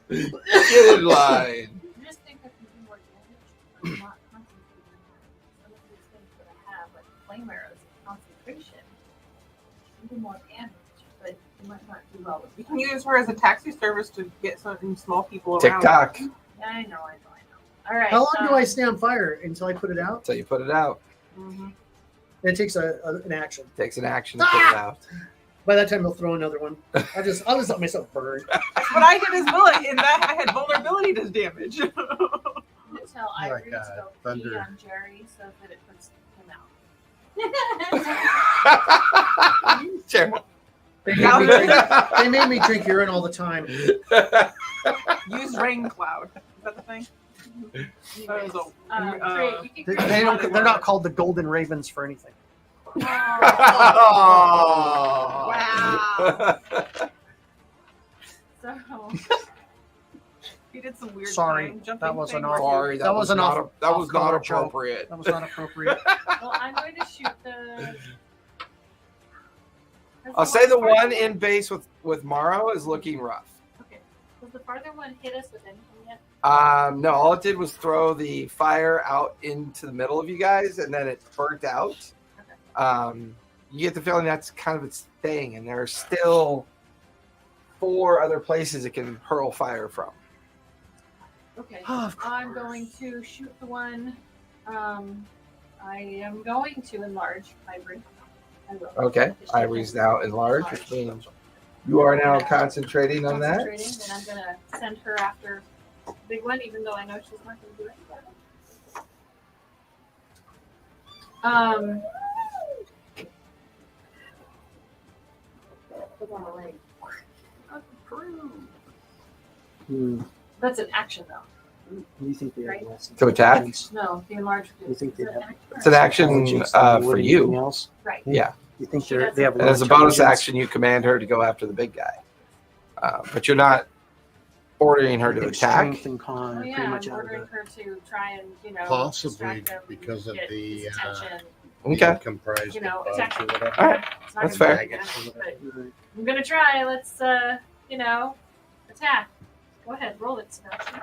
Get in line. I just think that can do more damage. I'm not concentrating on some of these things that I have, like flame arrows and concentration. You can do more damage, but you might not do well with You can use her as a taxi service to get some small people around. TikTok. Yeah, I know. All right. How long do I stay on fire until I put it out? So you put it out. It takes an action. Takes an action to put it out. By that time, they'll throw another one. I'll just let myself burn. But I did as well. In that I had vulnerability to damage. I'm gonna tell Like, Ivory to go pee thunder. on Jerry so that it puts him out. Sure. They made me drink urine all the time. Use rain cloud. Is that the thing? That was Great, you can They don't. They're not called the Golden Ravens for anything. Wow. So he did some weird Sorry, jumping that was thing an where he- Sorry, That was an off- that was not off-color joke. appropriate. That was not appropriate. Well, I'm going to shoot the. I'll say the one in base with Morrow is looking rough. Okay. Does the farther one hit us with anything yet? No, all it did was throw the fire out into the middle of you guys, and then it burnt out. You get the feeling that's kind of its thing, and there are still 4 other places it can hurl fire from. Okay. Of I'm going to shoot the one. I am going to enlarge Ivory. I will. Okay, Ivory's now enlarged, which means you are now concentrating on that. Concentrating, and I'm gonna send her after the big one, even though I know she's not gonna do it. That's an action though. You think they Right. To attack? No, the enlarged. You think they is have- an It's an action for you. Else? Right. Yeah. You think She they have? And as a low bonus intelligence? action, you command her to go after the big guy. But you're not ordering her to I think attack. Strength and con Oh are yeah, pretty I'm much out of ordering it. her to try and Possibly distract him, because of get the, his attention. Okay. comprised You know, of bugs attack. or whatever. All right. It's not That's gonna fair. be good, but I'm gonna try. Let's attack. Go ahead, roll it, Sebastian.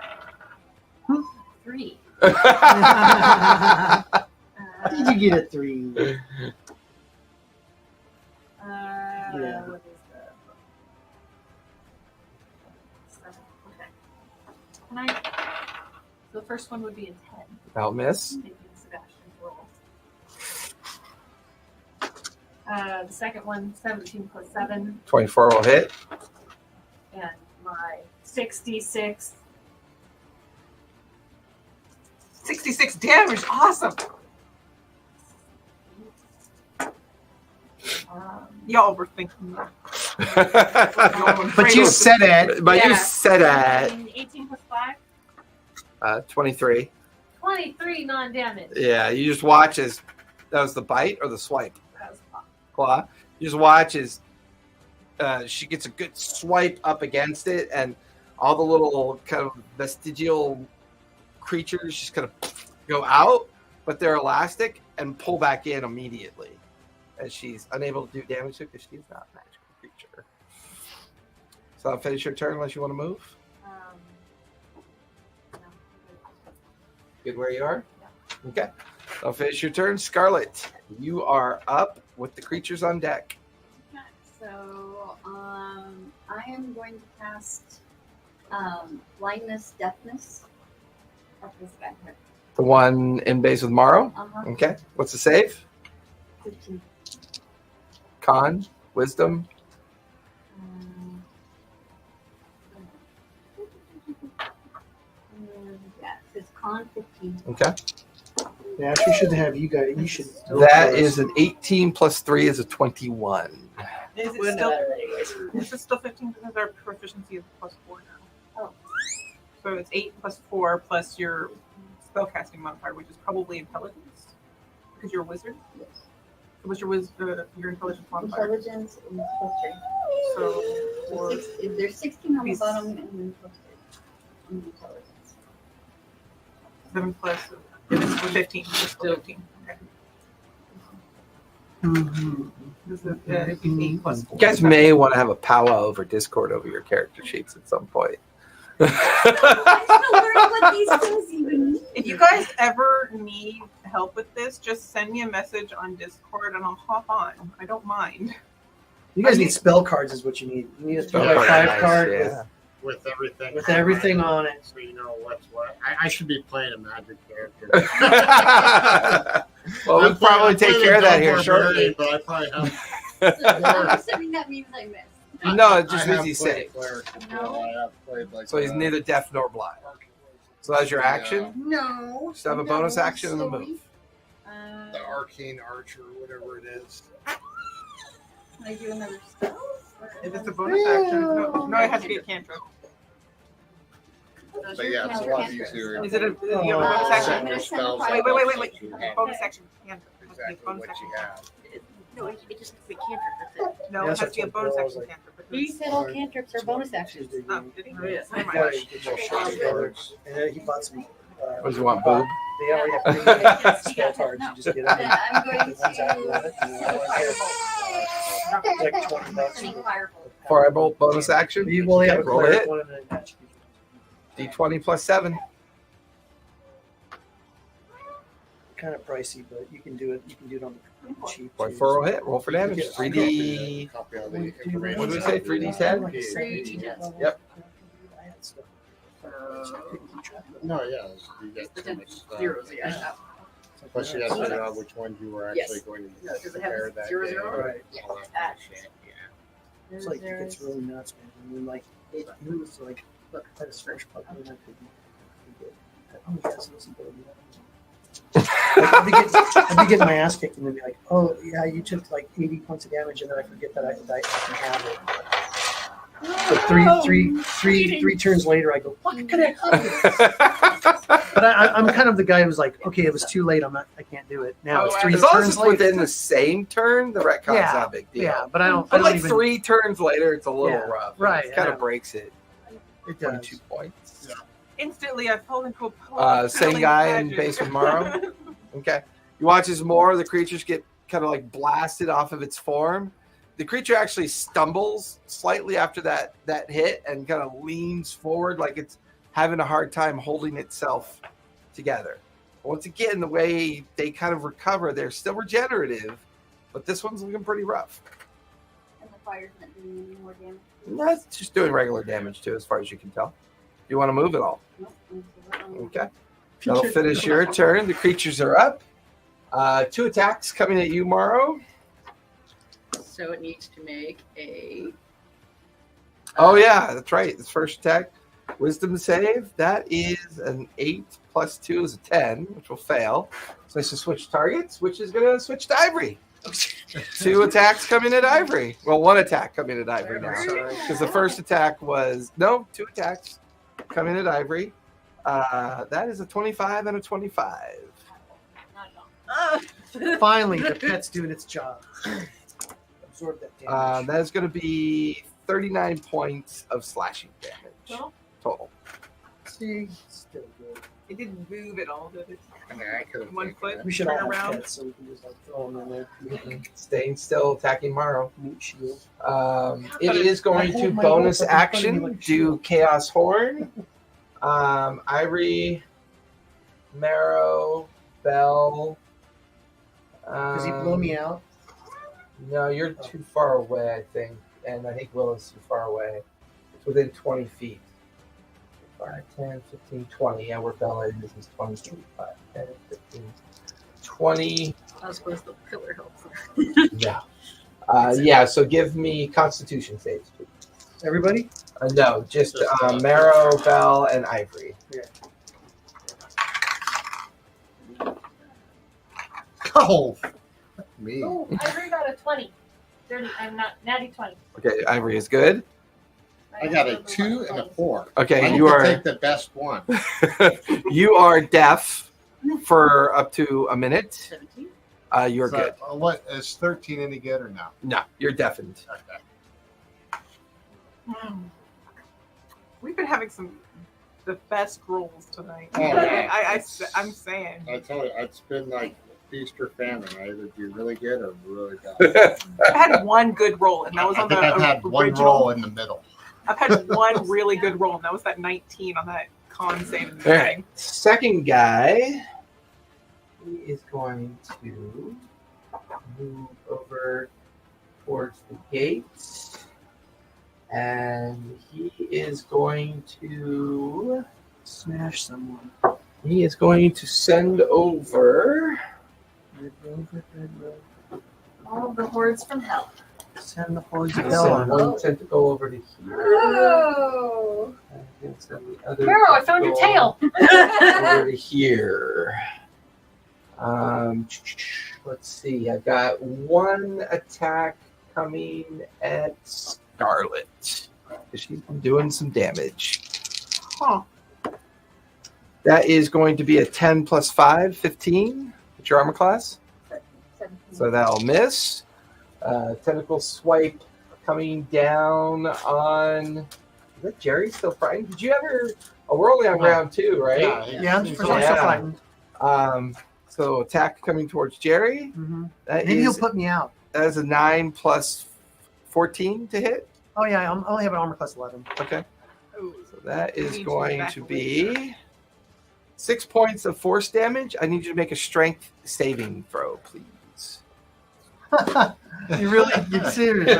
3. How did you get a 3? Yeah. What is the? Okay. Can I? The first one would be a 10. That'll miss. Taking Sebastian's roll. The second one, 17 plus 7, 24 will hit. and my 66. 66 damage. Awesome. Y'all were thinking that. But you said it. But you Yeah. said that. 18 plus 5. 23. 23 non-damage. Yeah, you just watch as that was the bite or the swipe. That was fun. Claw. You just watch as she gets a good swipe up against it, and all the little kind of vestigial creatures just kind of go out, but they're elastic and pull back in immediately as she's unable to do damage to because she's not a magical creature. So I'll finish your turn unless you want to move. No. Good where you are? Okay. I'll finish your turn. Scarlet, you are up with the creatures on deck. Okay, so I am going to cast blindness, deafness. Of this guy here. The one in base with Morrow. Uh-huh. Okay. What's the save? 15. Con, wisdom. Yeah, it says con 15. Okay. They actually should have you guys. You should. That is an 18 plus 3 is a 21. Is it Wouldn't still? matter anyways. Is it still 15 because our proficiency is +4 now? Oh. So it's 8 plus 4 plus your spellcasting modifier, which is probably intelligence, because you're a wizard. Yes. So what's your intelligence modifier? Intelligence is +3. So So for there's 16 on the Yes. bottom and then +3 on the intelligence. 7 plus it's 15. It's still 15. Okay. This is 8 plus 4. You guys may want to have a powwow over Discord over your character sheets at some point. I just want to learn what these things even mean. If you guys ever need help with this, just send me a message on Discord and I'll hop on. I don't mind. You guys need spell cards, is what you need. You need a Spell 3x5 cards, card yeah. with everything. With everything on it. So you know what's what. I should be playing a magic character. Well, we'll probably take care of that here shortly. But I probably have. I'm assuming that means I missed. No, it just means he's safe. So he's neither. neither deaf nor blind. So that's your action? No. Just have a bonus action and a move. The arcane archer, whatever it is. Can I do another spell? If it's a bonus action, no, it has to be a cantrip. But yeah, it's a lot easier. Is it a you have a bonus action? Your spells Wait. Bonus action cantrip. It has to be a Exactly bonus what action. you have. No, it just has to be cantrip. That's it. No, Yeah, it has to be a that's bonus what action Bill's cantrip. He said all cantrips are bonus actions. Oh, did he? Oh, yeah. Never Yeah, mind. you get your shit together. And then he bought some. What does he want, boob? They already have pre-made spell cards. You just get them. Then I'm going The ones after that, to and then it's like $20. sending firebolt. Firebolt bonus action. You will have a Roll cleric it. one and an attached. D20 plus 7. Kind of pricey, but you can do it. You can do it on the cheap. Point too. 4 will hit. Roll for damage. 3D. Copy all the information. What did we say? 3D10? Yep. No, yeah. You get The too much stuff. zeros, yeah. Plus, you have to figure out which ones you were actually Yes. going to Yeah, does it have compare that zero, day. zero? Right. All that kind of shit. Yeah. It's like it gets really nuts, man. And then like it moves like look, I had a fresh puppy and I could oh yes, listen to me. I'd be getting my ass kicked and they'd be like, oh yeah, you took like 80 points of damage and then I forget that I can have it. But three turns later, I go, fuck, could I have it? But I'm kind of the guy who's like, okay, it was too late. I can't do it now. It's three As long as turns it's later. within the same turn, the retcon's Yeah, not a big deal. Yeah, but I don't. I But don't like even, 3 turns later, it's a little Yeah, rough. right, It kind yeah. of breaks it. It does. 22 points. Instantly, I fall into a Same guy in base with Morrow. Okay. You watch as more of the creatures get kind of like blasted off of its form. The creature actually stumbles slightly after that hit and kind of leans forward like it's having a hard time holding itself together. Once again, the way they kind of recover, they're still regenerative, but this one's looking pretty rough. And the fire's not doing any more damage. That's just doing regular damage too, as far as you can tell. You want to move at all? Nope. Okay. That'll finish your turn. The creatures are up. 2 attacks coming at you, Morrow. So it needs to make a. Oh yeah, that's right. This first attack, wisdom save. That is an 8 plus 2 is a 10, which will fail. So I should switch targets, which is going to switch to Ivory. 2 attacks coming at Ivory. Well, 1 attack coming at Ivory now, because the first attack was 2 attacks coming at Ivory. That is a 25 and a 25. Finally, the pet's doing its job. Absorb that damage. That is going to be 39 points of slashing damage total. See, still good. It didn't move at all, did it? I mean, I could have 1 taken foot. that. We should Turn all have around. pets, so we can just like throw them in there. Staying still, attacking Morrow. Meat shield. It is going to bonus action, do Chaos Horn. Ivory, Marrow, Bell. Does he blow me out? No, you're too far away, I think. And I think Willow's too far away. It's within 20 feet. 5, 10, 15, 20. Yeah, where Bella is 20. 5, 10, 15, 20. I was supposed to pillar help. No. Yeah, so give me Constitution saves, please. Everybody? No, just Marrow, Bell, and Ivory. Oh, me. Oh, Ivory got a 20. 30. I'm not natty 20. Okay, Ivory is good. I got a 2 and a 4. Okay, I you need to are take the best one. you are deaf for up to a minute. 17. You're So, good. What is 13 any good or no? No, you're deafened. Okay. We've been having the best rolls tonight. Oh, yeah. I'm saying. I tell you, it's been like feast or famine. I either do really good or really bad. I've had 1 good roll, and that was I on think the I've had one original. roll in the middle. I've had 1 really good roll, and that was that 19 on that con save. All right, second guy. He is going to move over towards the gate. And he is going to Smash someone. He is going to send over. All of the hordes from hell. Send the hordes of Send hell on. one tentacle over to here. Oh. And send the other Pharaoh, I found your tail. over to here. Let's see. I've got one attack coming at Scarlet. She's been doing some damage. Huh. That is going to be a 10 plus 5, 15. What's your armor class? 17. So that'll miss. Tentacle swipe coming down on. Is that Jerry still frightened? Did you ever? Oh, we're only on round 2, right? Yeah, I'm still Yeah. fighting. So attack coming towards Jerry. Mm-hmm. That Maybe he'll is, put me out. that is a 9 plus 14 to hit. Oh yeah, I only have an armor class 11. Okay. Ooh. So that You is need to going back to away. be 6 points of force damage. I need you to make a strength saving throw, please. You're serious,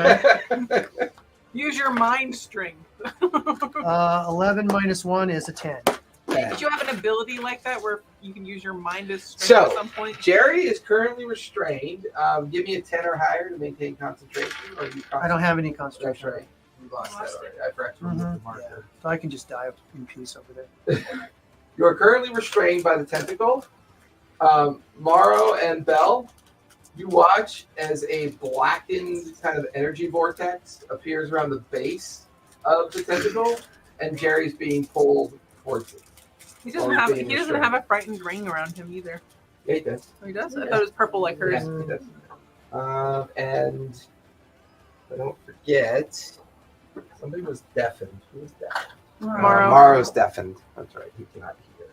right? Use your mind strength. 11 minus 1 is a 10. Did you have an ability like that where you can use your mind as strength So, at some point? Jerry is currently restrained. Give me a 10 or higher to maintain concentration. Or you I don't have any That's concentration. right. You lost that already. I forgot to remove the marker. So I can just die in peace over there. You are currently restrained by the tentacle. Morrow and Bell, you watch as a blackened kind of energy vortex appears around the base of the tentacle, and Jerry's being pulled towards it. He doesn't Or have being he doesn't restrained. have a frightened ring around him either. Yeah, he does. Oh, he does? I thought it was purple like hers. Yeah, he does. And don't forget, somebody was deafened. Who was deafened? Morrow. Morrow's deafened. That's right. He cannot hear.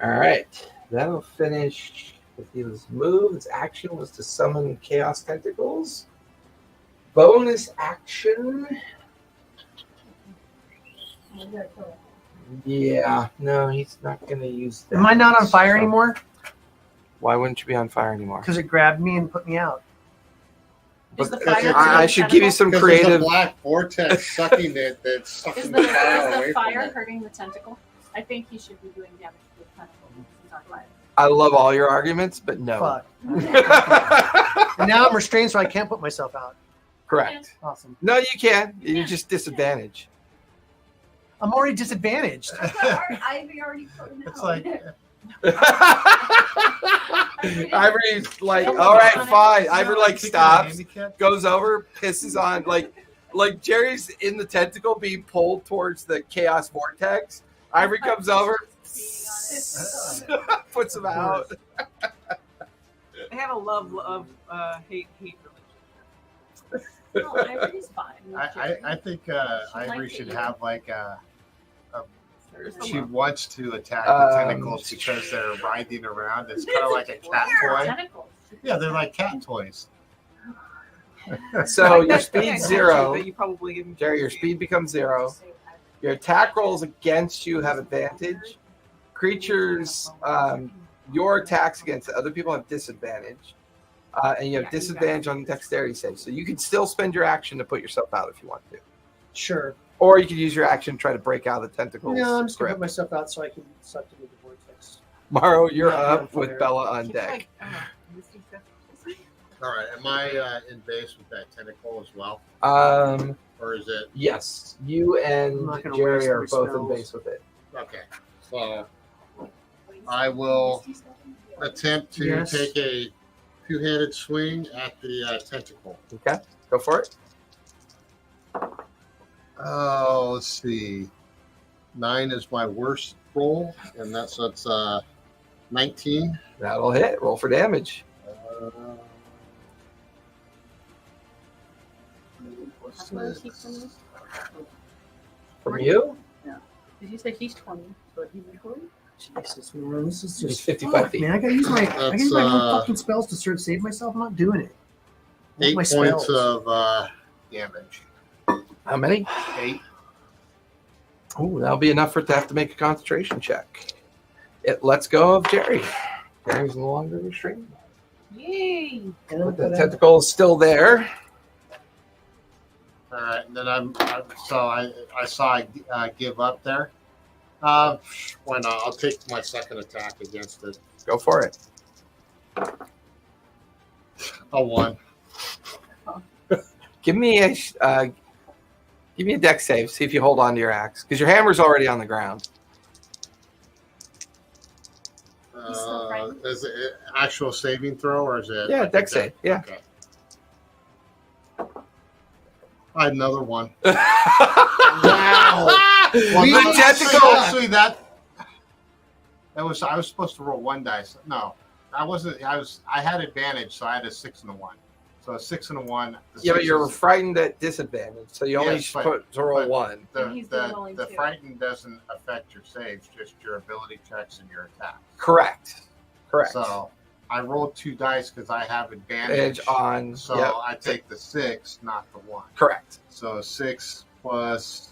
All right. That'll finish with his move. His action was to summon Chaos Tentacles. Bonus action. Yeah. No, he's not going to use that. Am I not on fire anymore? Why wouldn't you be on fire anymore? Because it grabbed me and put me out. Is the But fire I should give you some Because there's a creative. black vortex sucking it that's Is sucking the, the fire is away the from fire it. hurting the tentacle? I think he should be doing damage to the tentacle. He's not alive. I love all your arguments, but no. Fuck. And now I'm restrained, so I can't put myself out. Correct. Awesome. No, you can. You're just disadvantaged. I'm already disadvantaged. Ivy already put him It's out. like Ivory's like, all right, fine. Ivory like stops, goes over, pisses on like Jerry's in the tentacle being pulled towards the chaos vortex. Ivory comes over, puts him out. They have a love hate relationship. No, Ivory's fine. I think Ivory should have like a There's she love. wants to attack the tentacles because they're writhing around. It's kind of like a cat toy. Tentacles. Yeah, they're like cat toys. So your Yeah, speed yeah, 0. but you probably give him Jerry, your speed becomes 0. Your attack rolls against you have advantage. Creatures, your attacks against other people have disadvantage. And you have disadvantage on dexterity saves. So you can still spend your action to put yourself out if you want to. Sure. Or you can use your action to try to break out of the tentacles. No, I'm just going to grip. put myself out so I can suck into the vortex. Morrow, you're Yeah, up yeah, with fire. Bella on Keep deck. like, misty stuff. All right, am I in base with that tentacle as well, or is it Yes, you I'm and not gonna Jerry waste are my both in spells. base with it. okay? So I will attempt to Yes. take a two-handed swing at the tentacle. Okay, go for it. Oh, let's see. 9 is my worst roll, and that's 19. That'll hit. Roll for damage. How much is he from you? From you, Did you say he's 20? So he's 20? Jesus, man, this is it's just 55 fuck, feet. man. I gotta use my That's, own fucking spells to sort of save myself. I'm not doing it. With 8 my points spells. of damage. How many? 8. Oh, that'll be enough for it to have to make a concentration check. It lets go of Jerry. Jerry's no longer restrained. Yay! But the tentacle is still there. All right, and then I saw I give up there. Why not? I'll take my second attack against it. Go for it. A 1. Give me a deck save. See if you hold on to your axe because your hammer's already on the ground. still frightened? Is it actual saving throw or is it? Yeah, like deck a save. Yeah. Okay. I had another 1. Wow. Well, Identical. actually, that was I was supposed to roll 1 dice. No, I wasn't. I had advantage, so I had a 6 and a 1. So a 6 and a 1. Yeah, but you're frightened at disadvantage, so you only Yes, put to roll 1. And he's doing only The 2. frightened doesn't affect your saves, just your ability checks and your attacks. Correct. So I rolled 2 dice because I have advantage Edge on. So Yep. I take the 6, not the 1. Correct. So 6 plus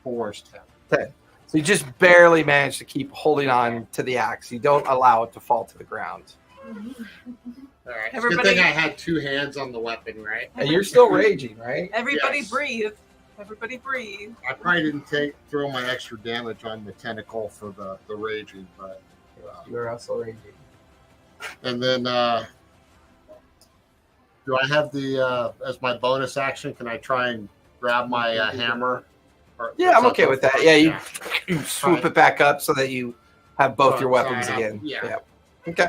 4 is 10. 10. So you just barely manage to keep holding on to the axe. You don't allow it to fall to the ground. All right. It's a good Everybody- thing I had 2 hands on the weapon, right? And you're still raging, right? Everybody Yes. breathe. Everybody breathe. I probably didn't throw my extra damage on the tentacle for the raging, but You're also raging. and then do I have the as my bonus action? Can I try and grab my hammer? Or, Yeah, I'm okay with that. Yeah, you swoop Fine. it back up so that you have both your So I weapons have- again. yeah. Okay.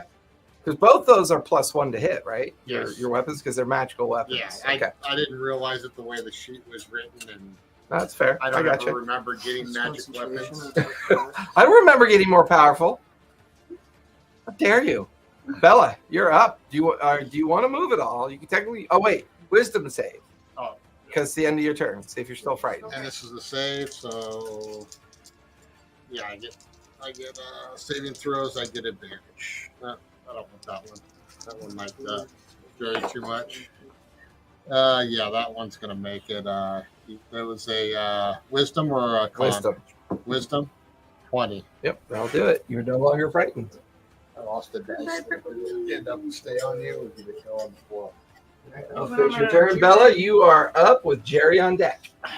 Because both those are +1 to hit, right? Yes. Your weapons, because they're magical weapons. Yeah, Okay. I didn't realize it the way the sheet was written, and That's fair. I I don't got ever you. remember getting magic weapons. I remember getting more powerful. How dare you? Bella, you're up. Do you want to move at all? You can technically. Oh wait, wisdom save. Oh. Because it's the end of your turn. See if you're still frightened. And this is the save, so yeah, I get saving throws. I get advantage. I don't want that one. That one might vary too much. Yeah, that one's gonna make it. There was a wisdom or a con? Wisdom. Wisdom, 20. Yep, that'll do it. You're no longer frightened. I lost the dice. End up and stay on you, or did it go on the floor? I'll finish your turn, Bella. You are up with Jerry on deck. So Is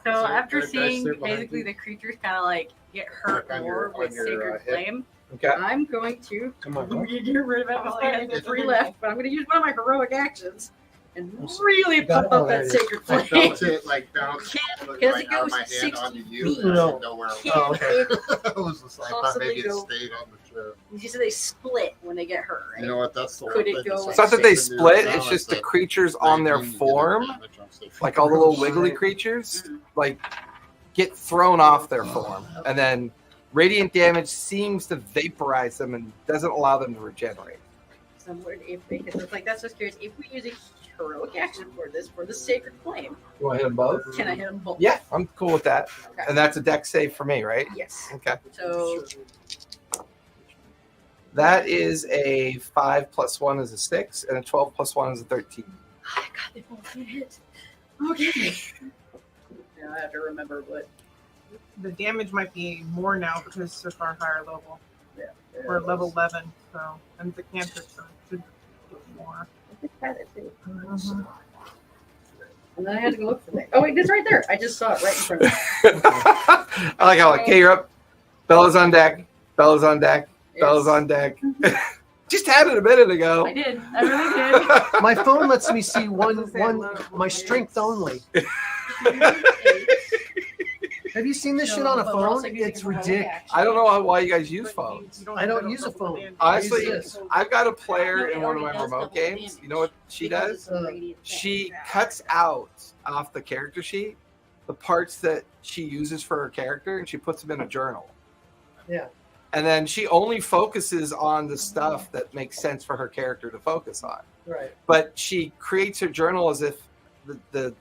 there after a dice seeing there behind basically you? the creatures kind of like get hurt On more your- with on your, Sacred hip? Flame, Okay. I'm going to Come on. I'm gonna get rid of it. I only had It's 3 okay. left, but I'm going to use one of my heroic actions and really got pump it. up Oh, there that it is. Sacred I Flame. felt it like bounce Because right it out of goes my hand 60 onto you. feet. And I didn't know where it was. Oh, okay. It was just like, I thought Possibly maybe it go- stayed on the chair. You said they split when they get hurt, right? You know what? That's the Could one it thing go that's It's not that they like split. balance It's just the that creatures on their raging, you get form, advantage on safety. like all the little wiggly creatures, like get thrown off their form, and then radiant damage seems to vaporize them and doesn't allow them to regenerate. So I'm wondering if they could, like, that's just curious. If we use a heroic action for the Sacred Flame, You want to hit them both? can I hit them both? Yeah, I'm cool with that. Okay. And that's a deck save for me, right? Yes. Okay. So That is a 5 + 1 is a 6, and a 12 + 1 is a 13. God, they both hit. Okay. Now I have to remember what. The damage might be more now because it's a far higher level. Yeah. We're level 11, so and the cantrip so it should do more. And then I had to go look for that. Oh wait, it's right there. I just saw it right in front of me. I like how, okay, you're up. Bella's on deck. Bella's on deck. Bella's It's- on deck. Just had it a minute ago. I did. I really did. My phone lets me see one my strength only. Have you seen this shit on a But we're also phone? using It's heroic ridiculous. action. I don't know why you guys use phones. I don't use a phone. Honestly, Use I've got a player in one of my remote games. You know what she does? She cuts out off the character sheet the parts that she uses for her character and she puts them in a journal. Yeah. And then she only focuses on the stuff that makes sense for her character to focus on. Right. But she creates her journal as if the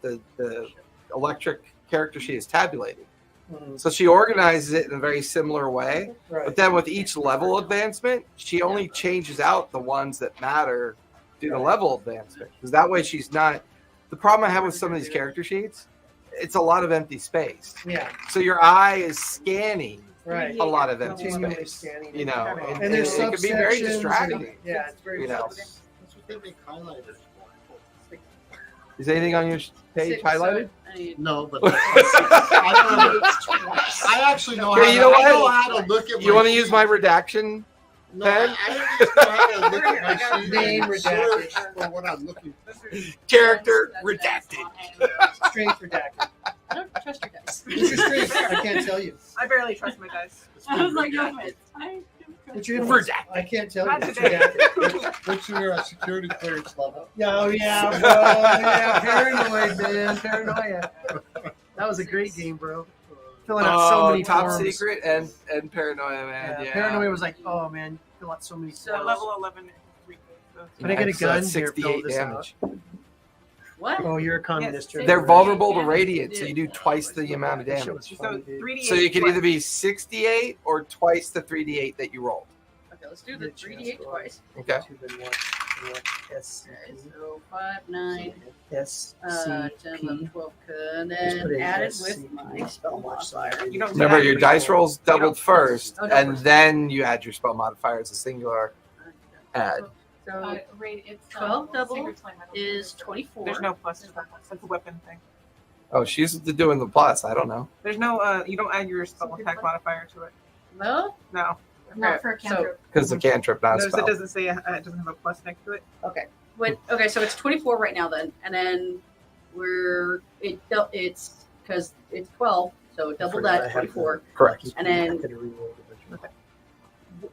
electric character sheet is tabulated. Mhm. So she organizes it in a very similar way. Right. But then with each level advancement, she only changes out the ones that matter to the level advancement. Because that way she's not. The problem I have with some of these character sheets, it's a lot of empty space. Yeah. So your eye is scanning Right. a lot of empty Continually space. scanning. You know, And there's it can be very subsections distracting. and- yeah, it's very You know. That's what they make highlighters for. Is anything on your page highlighted? No, but I actually know how. Here, you know I what? know how to look at. You want to use my redaction? No, pen? I just know how to look at my sheet Name and redacted. search for what I'm looking for. Character redacted. Strength redacted. I don't trust your dice. What's your strength? I can't tell you. I barely trust my dice. I was like, no, it's What's your influence? I can't tell you. It's redacted. What's your security clearance level? Yeah, oh yeah, bro. Yeah, paranoid, man. Paranoia. That was a great game, bro. Filling out so many top forms. secret and paranoia, man. Yeah. Paranoia was like, oh man, fill out so many So forms. level 11. Can I get a So that's gun? Here, fill 68 this damage. What? Oh, you're a communist. Yes. They're vulnerable to radiant, so you do twice the amount of That shit damage. was So funny, dude. 3d8. So you can either be 68 or twice the 3d8 that you rolled. Okay, let's do the 3d8 twice. Okay. Two, then one, S, Okay, so 5, 9, S, 10, C, 11, P. 12, and Just put then a add it S, with C, my P. spell modifier. You don't do Remember, that. your dice rolls doubled first, Oh, no, and first. then you add your spell modifier as a singular add. So It's 12 double Secret Time, I don't is think. 24. There's no plus to that. That's a weapon thing. Oh, she's doing the plus. I don't know. There's no, you don't add your spell attack modifier to it. No? No. Not for a cantrip. Because the cantrip, not a Notice it spell. doesn't say, it doesn't have a plus next to it. Okay. Okay, so it's 24 right now then. And then it's because it's 12, so double that, 24. Correct. And then- I could've rerolled the original.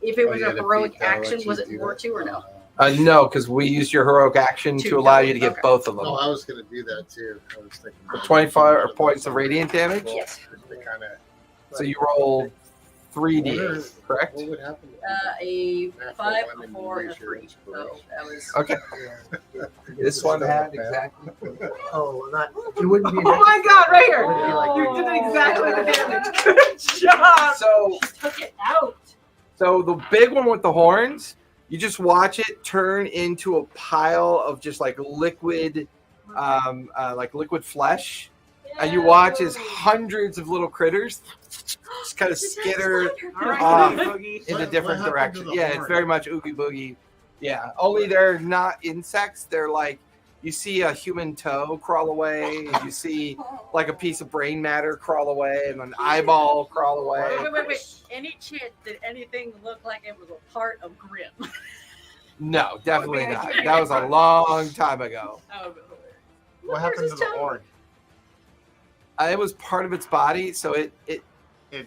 If it Oh, was yeah, a to heroic beat that, action, let was you it do more that. two or no? No, because we used your heroic action Two to allow you to double, get okay. both of them. Oh, I was gonna do that too. I was thinking. 25 points of radiant damage. Yes. Kind of. So you rolled 3d8, correct? What would happen? A After 5, one a and 4, and a use your 3. So inspiration. that was. Okay. Yeah. This one had exactly. Oh, not. It wouldn't be. Oh my god, right here! It would be like- You did exactly the damage. Good job! So, Took it out. so the big one with the horns, you just watch it turn into a pile of just like liquid flesh, and you watch as hundreds of little critters just kind of skitter All right, off Boogie. in a What different happened to direction. the Yeah, it's horn? very much oogie boogie. Yeah, only they're not insects. They're like, you see a human toe crawl away, and you see like a piece of brain matter crawl away, and an eyeball crawl away. Wait. Any chance did anything look like it was a part of Grimm? No, definitely not. That was a long time ago. Oh, What happened to the horn? It was part of its body, so it It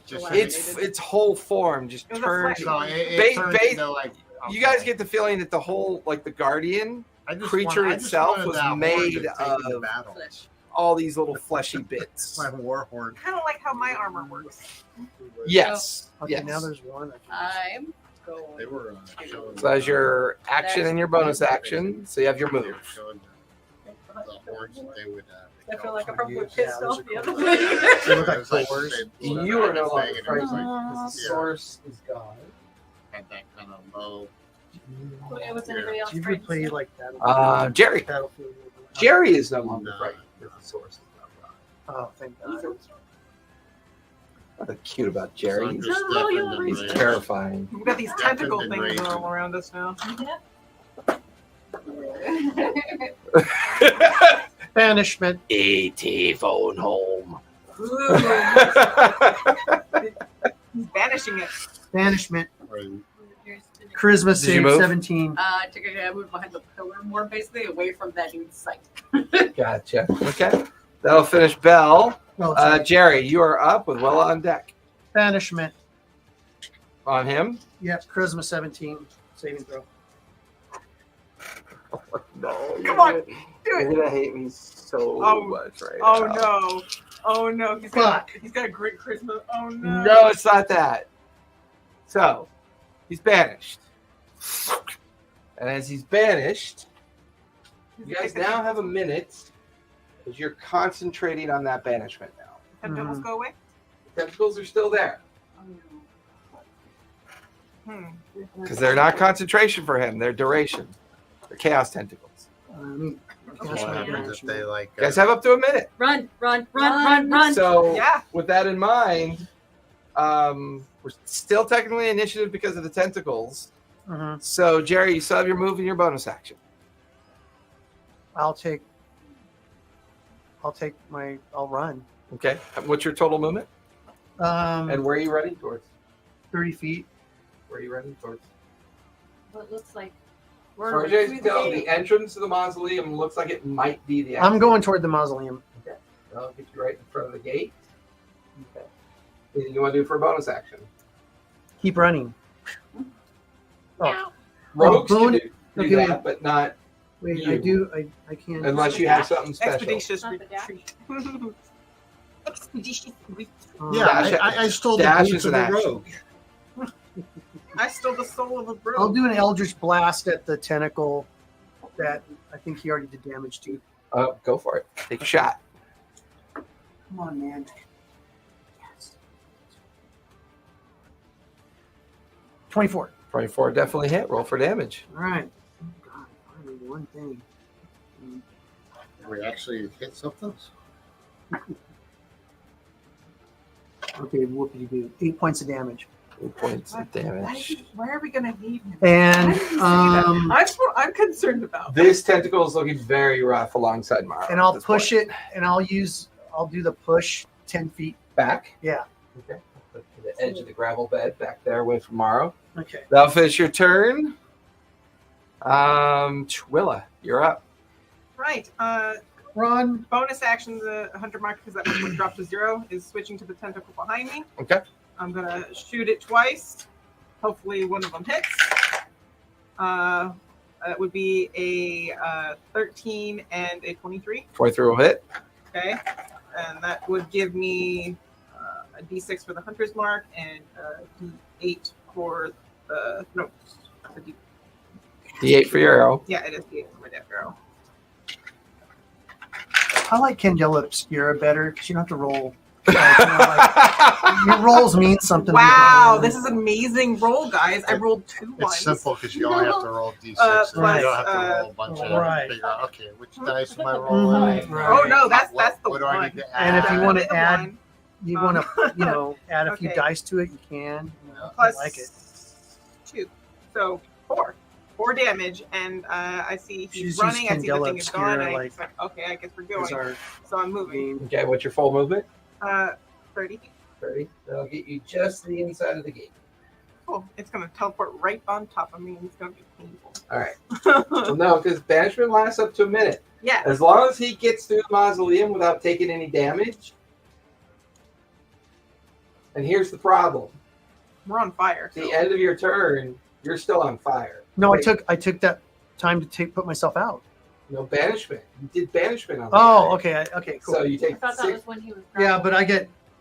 just. its whole form just It was a turned. flesh. No, it Ba- turned ba- into like. You guys get the feeling that the whole, like the Guardian, creature itself was made of all these little fleshy bits. My war horn. Kind of like how my armor works. Yes. Okay, Yes. now there's one. I'm going. They were showing. So as your action and your bonus action, so you have your They were move. showing the horns that they would. I feel like I'm probably pissed Yeah, off those the are other cool. way. They look like It was like doors. they- You are no longer It was frightened like- because the yeah. source is gone. Had that kind of low. What's anybody else Do you ever frightened play of? like Battlefield? Jerry. Battlefield. Jerry is no longer No. frightened because the source is gone. Oh, thank God. Nothing cute about Jerry. Sandra No, Stephan you and always He's Ray. terrifying. We've got these tentacle things all around us now. Banishment. E.T. phone home. He's banishing it. Banishment. Right. Charisma you save move? 17. I took a move behind the pillar more, basically away from that dude's sight. Gotcha. Okay. That'll finish Bell. Well, it's Jerry, you are up with well on deck. banishment. On him? Yep, charisma 17. Saving throw. No. Come on, do You're it. gonna hate me so Oh, much right Oh now. no. Oh no. He's got a great charisma. Oh no. No, it's not that. So, he's banished. And as he's banished, you guys now have a minute because you're concentrating on that banishment now. Tentacles go away? The tentacles are still there Hmm. because they're not concentration for him, they're duration. They're chaos tentacles. What happens if they like? You guys have up to a minute. Run. So, Yeah. with that in mind, we're still technically initiative because of the tentacles. Mhm. So, Jerry, you still have your move and your bonus action. I'll take I'll run. Okay. What's your total movement? And where are you running towards? 30 feet. Where are you running towards? What looks like As far as you can tell, the entrance to the mausoleum looks like it might be the exit. I'm going toward the mausoleum. Okay. I'll get you right in front of the gate. Okay. Anything you want to do for a bonus action? Keep running. Oh, Rogues can bonus- do okay. that, but not wait, You. I can't. unless you have something special. Expeditious Not the dash. retreat. Expeditious retreat. Yeah, Dash- I stole the dash boots is of an a action. rogue. I stole the soul of a bro. I'll do an Eldritch Blast at the tentacle that I think he already did damage to. Go for it. Take a shot. Come on, man. 24. 24 definitely hit. Roll for damage. All right. Oh, God, finally one thing. We actually hit something. Okay, whoopie do 8 points of damage. 8 points of damage. Why are we gonna need him? And Why did you say that? I'm concerned about. This tentacle is looking very rough alongside Mara. and I'll push it, and I'll do the push 10 feet. back. Yeah. Okay. Put to the edge of the gravel bed back there away from Morrow. Okay. That'll finish your turn. Twilla, you're up. Right. Run. Bonus action, the 100 mark, because that was dropped to 0, is switching to the tentacle behind me. Okay. I'm gonna shoot it twice. Hopefully, one of them hits. That would be a 13 and a 23. 23 will hit. Okay, and that would give me a D6 for the hunter's mark and a D8 for the D8 for your arrow. Yeah, it is D8 for my death arrow. I like Candela Obscura better because you don't have to roll. Your rolls mean something. Wow, this is an amazing roll, guys. I rolled 2 ones. It's simple because you only have to roll d6. and Right. you don't have to roll a bunch of Right. figure out, okay, which dice am I rolling? Mhm. Right. Oh no, that's the What do one. I need to add? And if you want That's to the add, one. you want to, add a few Okay. dice to it, you can. I Plus like it. 2, so 4 damage, and I see he's She's running. I see the Candela thing is gone. Obscura, I like- expect, okay, I guess we're Those going. are So I'm moving. Okay, what's your full movement? 30. 30. That'll get you just to the inside of the gate. Cool. It's gonna teleport right on top of me, and it's gonna be painful. All right. Well, no, because banishment lasts up to a minute. Yeah. As long as he gets through the mausoleum without taking any damage. And here's the problem. We're on fire. At the end of your turn, you're still on fire. No, Wait, I took that time to put myself out. No banishment. You did banishment on Oh, the okay, okay, cool. So you I take thought that 6. was when he was. Yeah,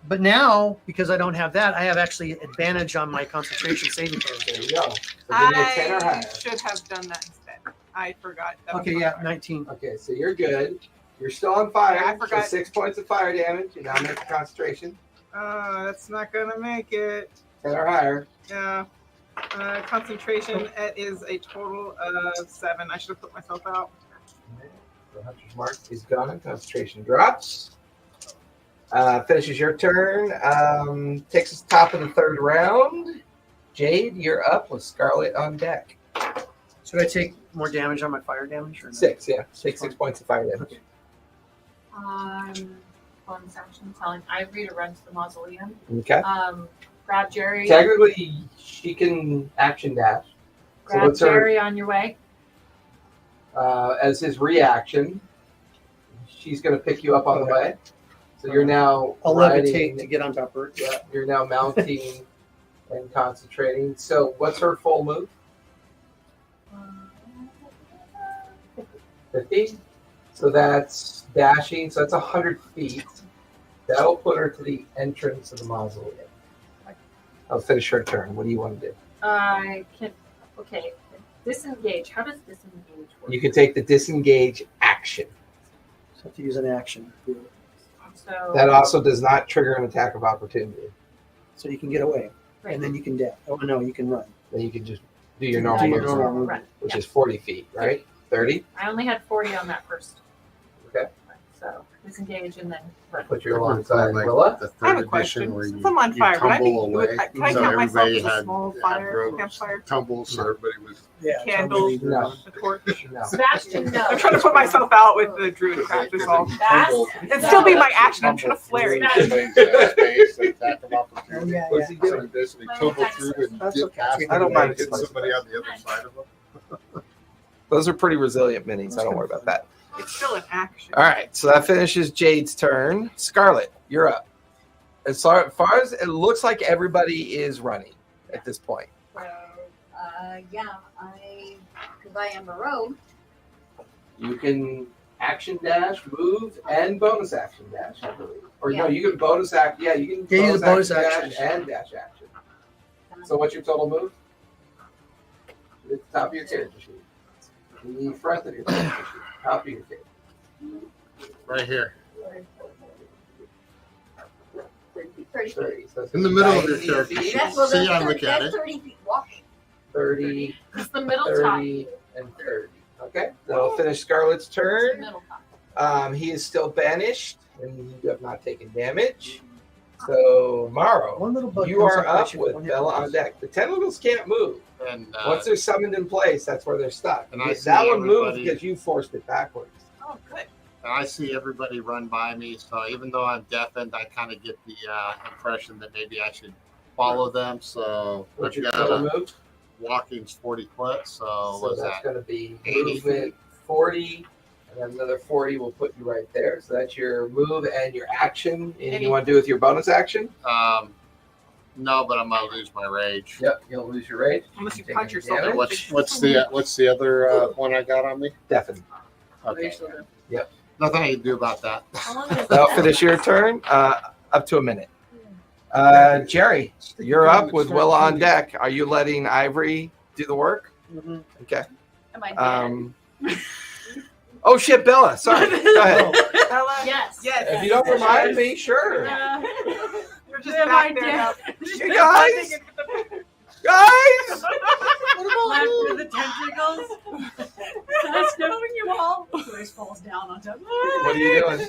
but now because I don't have that, I have actually advantage on my concentration saving throws. There you go. So give me a 10 or I higher. should have done that instead. I forgot. That Okay, was yeah, on fire. 19. Okay, so you're good. You're still on fire. Yeah, I forgot. So 6 points of fire damage. You now make a concentration. That's not gonna make it. 10 or higher. Yeah. Concentration is a total of 7. I should have put myself out. The hunter's mark is gone. Concentration drops. Finishes your turn. Takes us top of the 3rd round. Jade, you're up with Scarlet on deck. Should I take more damage on my fire damage or no? 6, yeah. Take 6 points of fire damage. Bonus action telling Ivory to run to the mausoleum. Okay. Grab Jerry. Technically, she can action dash. So Grab what's her, Jerry on your way. as his reaction, she's going to pick you up on the way. So you're now I'll riding. levitate to get on top of her. Yeah, you're now mounting and concentrating. So what's her full move? 50. So that's dashing. So that's 100 feet. That'll put her to the entrance of the mausoleum. I'll finish her turn. What do you want to do? I can. Okay. Disengage. How does disengage work? You can take the disengage action. So I have to use an action. So That also does not trigger an attack of opportunity. So you can get away. right. And then you can dash. Oh, no, you can run. Then you can just do your Do normal your movement, normal movement. Run. which Yeah. is 40 feet, right? 30? I only had 40 on that first. Okay. So disengage, and then run. Put your Like alongside Willa. the I have a third question. edition where Since you, I'm on you fire, would I be? tumble away. Can I So count myself everybody as a had- small had fire ropes. campfire? tumbles, so everybody was. Candles, No. a torch. No. Sebastian, no. I'm trying to put myself out with the druid craft. Is all. And still be my action. I'm trying to flare it. Space, attack of opportunity. Yeah, What's he So doing? you basically tumble through and That's get okay. past I don't them mind and it. get somebody on the other side of them. Those are pretty resilient minis. I don't worry about that. It's still an action. All right, so that finishes Jade's turn. Scarlet, you're up. As far as it looks like everybody is running at this point. So, yeah, because I am a rogue. You can action dash, move, and bonus action dash, I believe. Or no, Yeah. you can bonus act. Yeah, you can Yeah, use a bonus dash action. and dash action. So what's your total move? At the top of your character sheet. The front of your character sheet. Top of your character. Right here. 30 feet. 30. So that's In the middle of your 90 character feet. sheet. That's, well, See, that's, I 30, look at that's it. 30 feet walking. 30, It's the middle 30, and 30. Okay, that'll finish Scarlet's It's the turn. middle top. He is still banished, and you have not taken damage. So, Morrow, One little bug you comes are up up at you with one Bella hit on points. deck. The tentacles can't move. And Once they're summoned in place, that's where they're stuck. And I see that one moved everybody- because you forced it backwards. Oh, good. and I see everybody run by me, so even though I'm deafened, I kind of get the impression that maybe I should follow them. So What's I've your got total a move? walking's 40 foot. So So what's that's that? going to be 80 movement 40, and then another 40 will put you right there. So that's your move and your action. And you want to do with your bonus action? No, but I'm gonna lose my rage. Yep, you'll lose your rage. Unless you Take punch any yourself. damage. What's the other one I got on me? Deafened. Okay. Nothing I can do about that. How long is That'll that? finish your turn. Up to a minute. Jerry, you're up with Willa on deck. Are you letting Ivory do the work? Mhm. Okay. Am I dead? Oh shit, Bella. Sorry. Go ahead. Bella? Yes. Yes. If you don't remind me, sure. You're just Am back I there dead? now. You guys, guys. Left with the tentacles. That's knowing you all. Grace falls down on top. What are you doing?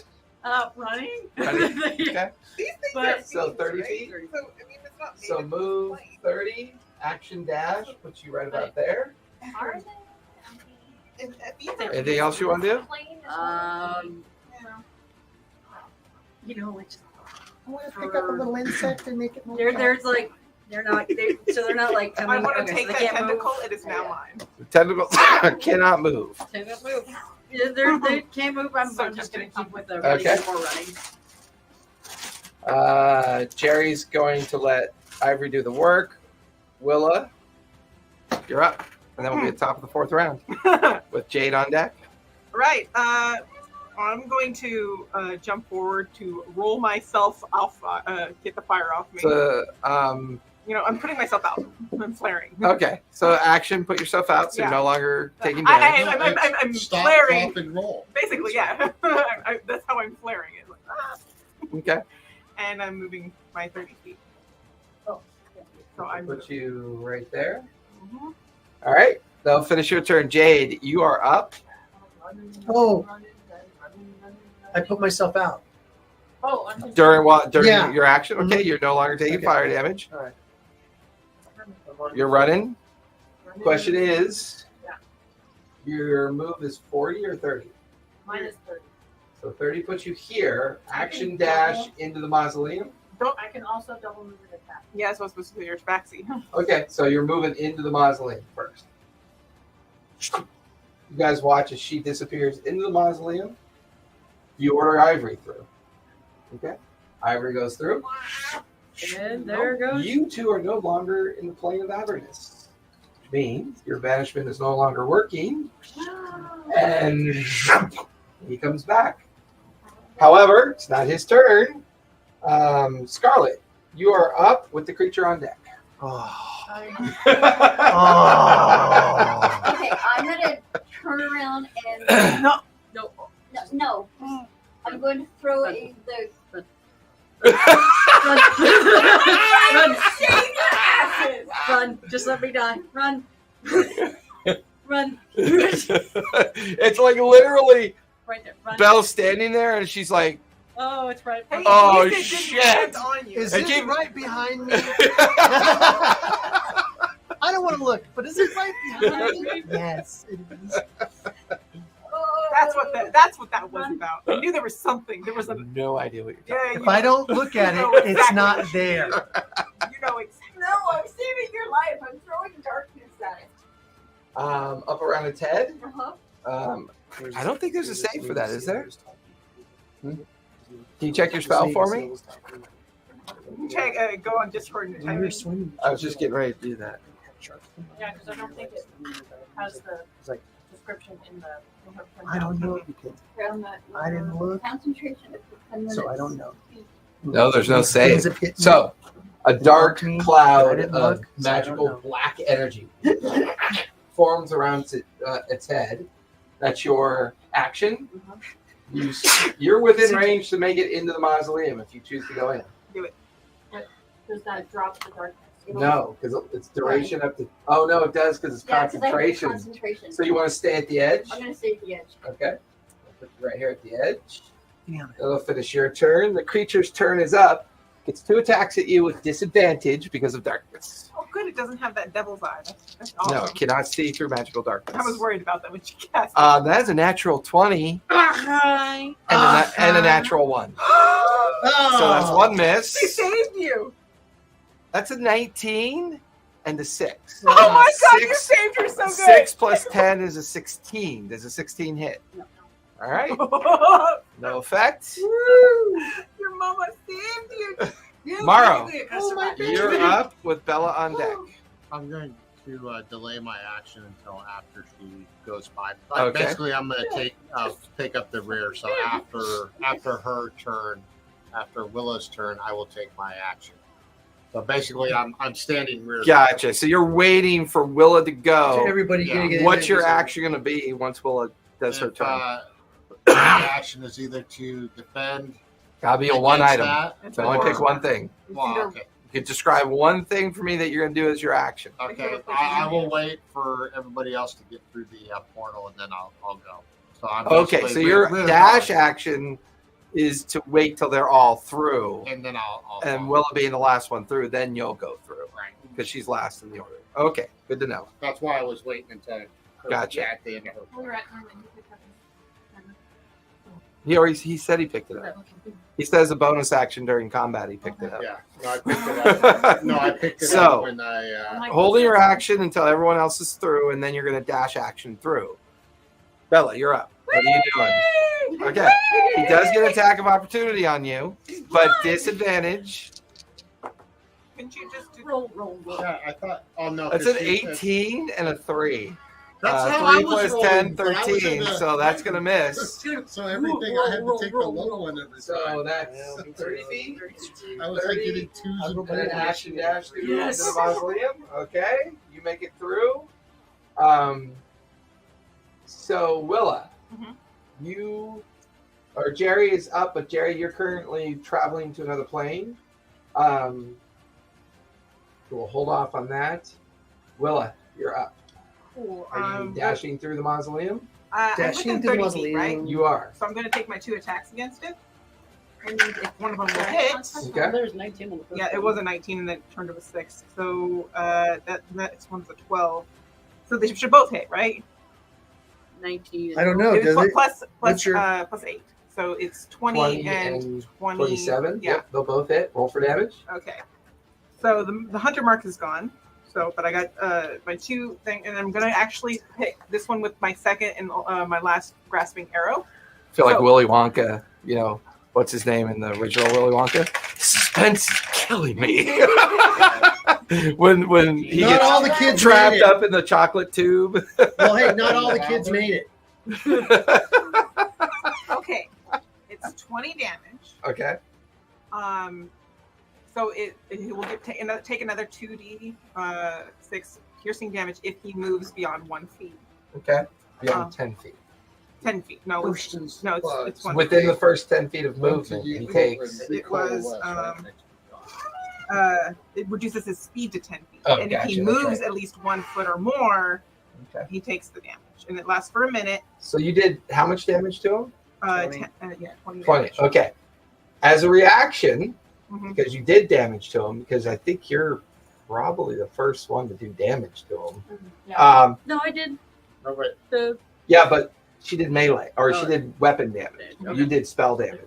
Running. Running? Okay. These things But- are So feet, 30 right? feet? So, I mean, it's not So made of move plane. 30, action dash, puts you right about there. Are And feet are Anything else you want to do? Plain is You know, like just I want to pick up a little insect and make it more. there's like they're not they're not like I coming. want to okay, take so that they can't tentacle. move. It is now mine. The tentacles cannot move. They can't move. Yeah, they can't move. I'm just gonna keep with the Okay. more running. Jerry's going to let Ivory do the work. Willa, you're up. And then we'll be at the top of the fourth round with Jade on deck. Right. I'm going to jump forward to roll myself off, get the fire off me. So, I'm putting myself out. I'm flaring. okay. So action, put yourself out so Yeah. you're no longer taking damage. I'm Stop, flaring. drop, and roll. Basically, yeah. That's how I'm flaring it. Like, Okay. and I'm moving my 30 feet. So I'm. Put you right there. Mhm. All right. That'll finish your turn. Jade, you are up. Oh, I put myself out. Oh, During Yeah. your action, okay, you're no longer taking Okay. fire damage. All right. You're running. Question is, your move is 40 or 30? Mine is 30. So 30 puts you here. Action dash into the mausoleum. I can also double move and attack. Yeah, so I'm supposed to be your tabaxi. Okay, so you're moving into the mausoleum first. You guys watch as she disappears into the mausoleum. You order Ivory through. Okay, Ivory goes through. And there goes. You two are no longer in the plane of avernus, which means your banishment is no longer working, and he comes back. However, it's not his turn. Scarlet, you are up with the creature on deck. Oh. Okay, I'm gonna turn around and No. no. I'm going to throw the Run. Just let me die. Run. Run. It's like literally Right there. Belle's standing there and she's like, Oh, it's right. Hey, Oh, at least it didn't shit. land on you. Is And it keep- right behind me? I don't want to look, but is it right behind me? Yes, it is. That's what that was about. I knew there was something. There was I a have no idea what you're talking yeah. If I don't look at it, know it's exactly not what you there. You know exactly. No, I'm saving your life. I'm throwing darkness at it. Up around its head. Uh-huh. I don't think there's a save for that, is there? Can you check your spell for me? Check. Go on Discord and type in. I was just getting ready to do that. Yeah, because I don't think it has the description in the. I don't know because I didn't look, Concentration. so I don't know. No, there's no save. Things have hit me. So, a dark Me. I cloud didn't of look, so I don't magical know. black energy forms around its head. That's your action. You're within range to make it into the mausoleum if you choose to go in. Does that drop the darkness? No, because it's duration up to. Oh no, it does because it's Yeah, 'cause I have concentration. concentration. So you want to stay at the edge? I'm gonna stay at the edge. Okay. I'll put you right here at the edge. Damn it. That'll finish your turn. The creature's turn is up. Gets 2 attacks at you with disadvantage because of darkness. Oh, good. It doesn't have that devil's eye. That's awesome. No, it cannot see through magical darkness. I was worried about that when she cast. That is a natural 20 and a natural 1. So that's 1 miss. She saved you. That's a 19 and a 6. Oh my god, you 6 saved her so good. 6 plus 10 is a 16. Does a 16 hit? All right. No effect. Your mama saved you. Morrow, Oh my you're up with Bella on deck. I'm going to delay my action until after she goes by. Okay. Basically, I'm going to take up the rear. So after her turn, after Willa's turn, I will take my action. So basically, I'm standing rear. Gotcha. So you're waiting for Willa to So go. everybody Yeah. get What's your action going to be once Willa does her If, turn? my action is either to defend. Gotta be a one against item. that, So only or- pick one thing. Well, okay. You can describe one thing for me that you're going to do as your action. Okay, I will wait for everybody else to get through the portal, and then I'll go. So I'm Okay, basically so your rear dash guard, action is to wait till they're all through. and then I'll And Willa being the last one through, then you'll go through. Right. Because she's last in the order. Okay, good to know. That's why I was waiting until her, Gotcha. at the end of her. We were at Norman. You picked up He said he picked it up. He says a bonus action during combat he picked it up. Yeah, no, I picked it up. No, I picked it So- up when I. Holding your action until everyone else is through, and then you're going to dash action through. Bella, you're up. What are you doing? Okay. He does get attack of opportunity on you, but disadvantage. Couldn't you just do Roll. Yeah, I thought. Oh no, That's an 'cause she said- 18 and a 3. That's how 3 I was plus rolling, 10, but I was in 13, the- so that's going to miss. So everything I had to take the low one every So time. that's 30 feet. I was like getting twos I'm and going to action dash through Yes. the mausoleum. Okay, you make it through. So Willa, Mhm. you or Jerry is up, but Jerry, you're currently traveling to another plane. We'll hold off on that. Willa, you're up. cool. Are you dashing through the mausoleum? I'm Dashing within through the 30 feet, right? mausoleum. You are. So I'm going to take my 2 attacks against it. And if one of them will hit, Okay. There's 19 on the first yeah, it one. was a 19 and then it turned to a 6. So that's one's a 12. So they should both hit, right? 19. I don't know. It's Does it? plus What's your- plus 8. So it's 20 and 20. 27. Yeah. Yep, they'll both hit. Roll for damage. Okay. So the hunter mark is gone. So, but I got my 2 thing, and I'm gonna actually pick this one with my second and my last grasping arrow. I feel like So- Willy Wonka, you know, what's his name in the original Willy Wonka? Suspense is killing me. when he Not gets all the kids trapped made it. up in the chocolate tube. Well, hey, not all the kids made it. Okay, it's 20 damage. Okay. So it will take another 2d 6 piercing damage if he moves beyond 1 feet. Okay. Beyond 10 feet. 10 feet. No, it's, no, it's 1 Within feet. the first 10 feet of movement, he takes. It was it reduces his speed to 10 feet, Oh, and if he gotcha, that's moves right. at least 1 foot or more, Okay. he takes the damage, and it lasts for a minute. So you did how much damage to him? 20. 20. 20. Okay. As a reaction, Mhm. because you did damage to him, because I think you're probably the first one to do damage to him. Yeah. No, I did No, wait. the. Yeah, but she did melee, or she Oh. did weapon damage. Okay. You did spell damage.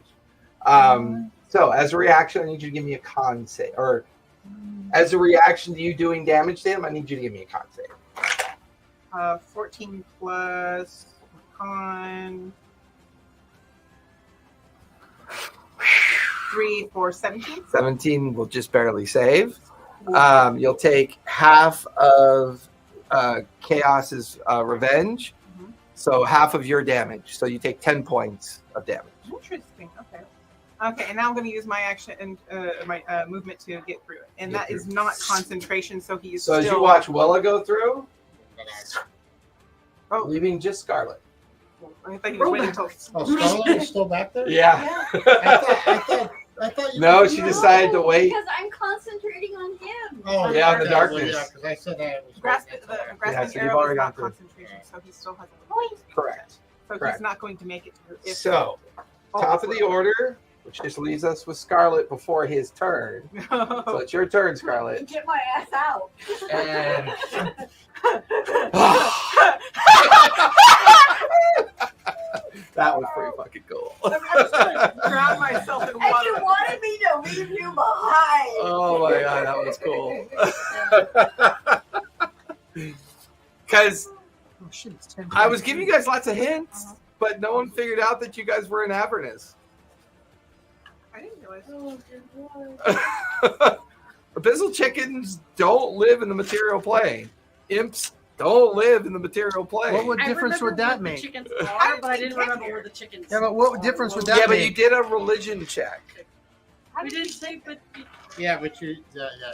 So as a reaction, I need you to give me a con save. Or as a reaction to you doing damage to him, I need you to give me a con save. 14 plus con 3 for 17. 17 will just barely save. You'll take half of Chaos's revenge, so half of your damage. So you take 10 points of damage. Interesting. Okay. Okay, and now I'm going to use my action and my movement to get through it, and that is not concentration. So he's So still. as you watch Willa go through, Oh. leaving just Scarlet. I thought he was waiting until. Oh, Scarlet is still back there? Yeah. I thought you No, could- she decided to wait. Because I'm concentrating on him. Oh, Yeah, in the okay, darkness. well, yeah, because I said that it was Grasping right the grasping so you've arrow already is not gone through. concentration, so he still has a point. Correct. So Correct. he's not going to make it through. If So, top of the order, which just leaves us with Scarlet before his turn. So it's your turn, Scarlet. Get my ass out. And that was pretty fucking cool. I'm just gonna drown myself in And you water. wanted me to leave you behind. Oh my god, that was cool. Because Oh shit, it's 10. I was giving you guys lots of hints, but no one figured out that you guys were in Avernus. I didn't realize. Abyssal chickens don't live in the material plane. Imps don't live in the material plane. What I difference remember would that what make? The chickens are, but I didn't remember where the chickens. Yeah, but what difference would that Yeah, but you make? did a religion check. We didn't say, but Yeah, but you,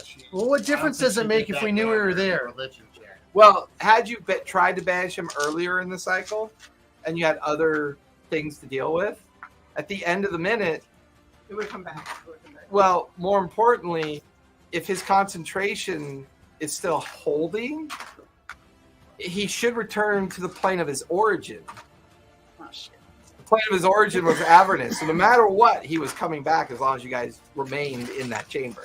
she. Well, what difference does it make if we knew we were there? Religion check. Well, had you tried to banish him earlier in the cycle, and you had other things to deal with, at the end of the minute, It would come back. It would come back. well, more importantly, if his concentration is still holding, he should return to the plane of his origin. oh shit. The plane of his origin was Avernus, so no matter what, he was coming back as long as you guys remained in that chamber.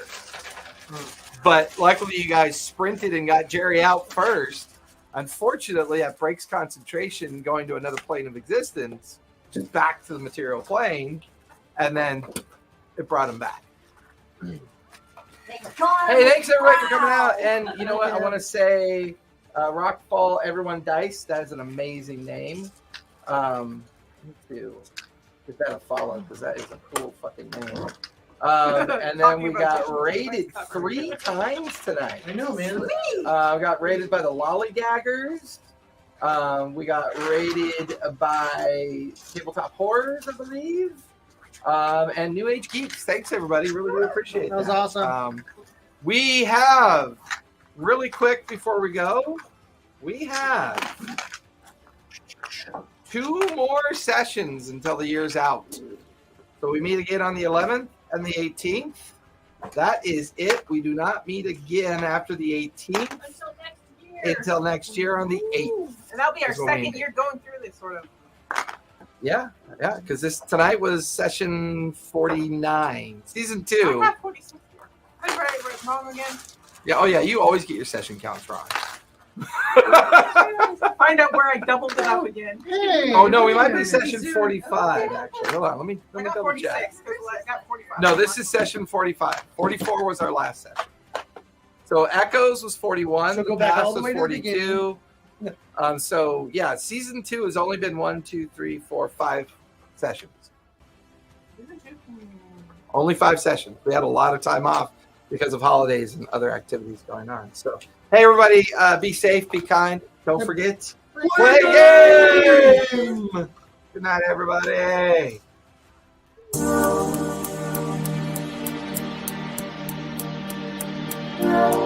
But luckily, you guys sprinted and got Jerry out first. Unfortunately, that breaks concentration going to another plane of existence, just back to the material plane, and then it brought him back. Thank God. Hey, thanks everybody for coming out. And you know what? I want to say Rockfall Everyone Dice. That is an amazing name. To give that a follow because that is a cool fucking name. And then we got raided 3 times tonight. I know, man. We got raided by the Lollygaggers. We got raided by Tabletop Horrors, I believe. And New Age Geeks. Thanks, everybody. Really, really appreciate That was awesome. We have, really quick before we go, we have 2 more sessions until the year's out. So we meet again on the 11th and the 18th. That is it. We do not meet again after the 18th Until next year. until next year on the 8th. And that'll be our That's what we second need. year going through this sort of. Yeah, because tonight was session 49, season I 2. have 46 here. I'm right wrong again. Yeah, oh yeah, you always get your session counts wrong. Find out where I doubled it up again. Hey, Oh no, we might be hey. session 45 actually. Hold on, let me I got double 46 check. because I got 45. No, this is session 45. 44 was our last session. So Echoes was 41. So go the back past all the was way to the 42. So yeah, season 2 has only been 1, 2, 3, 4, 5 sessions. Only 5 sessions. We had a lot of time off because of holidays and other activities going on. So hey everybody, be safe, be kind. Don't forget, play game. Good night, everybody. Oh.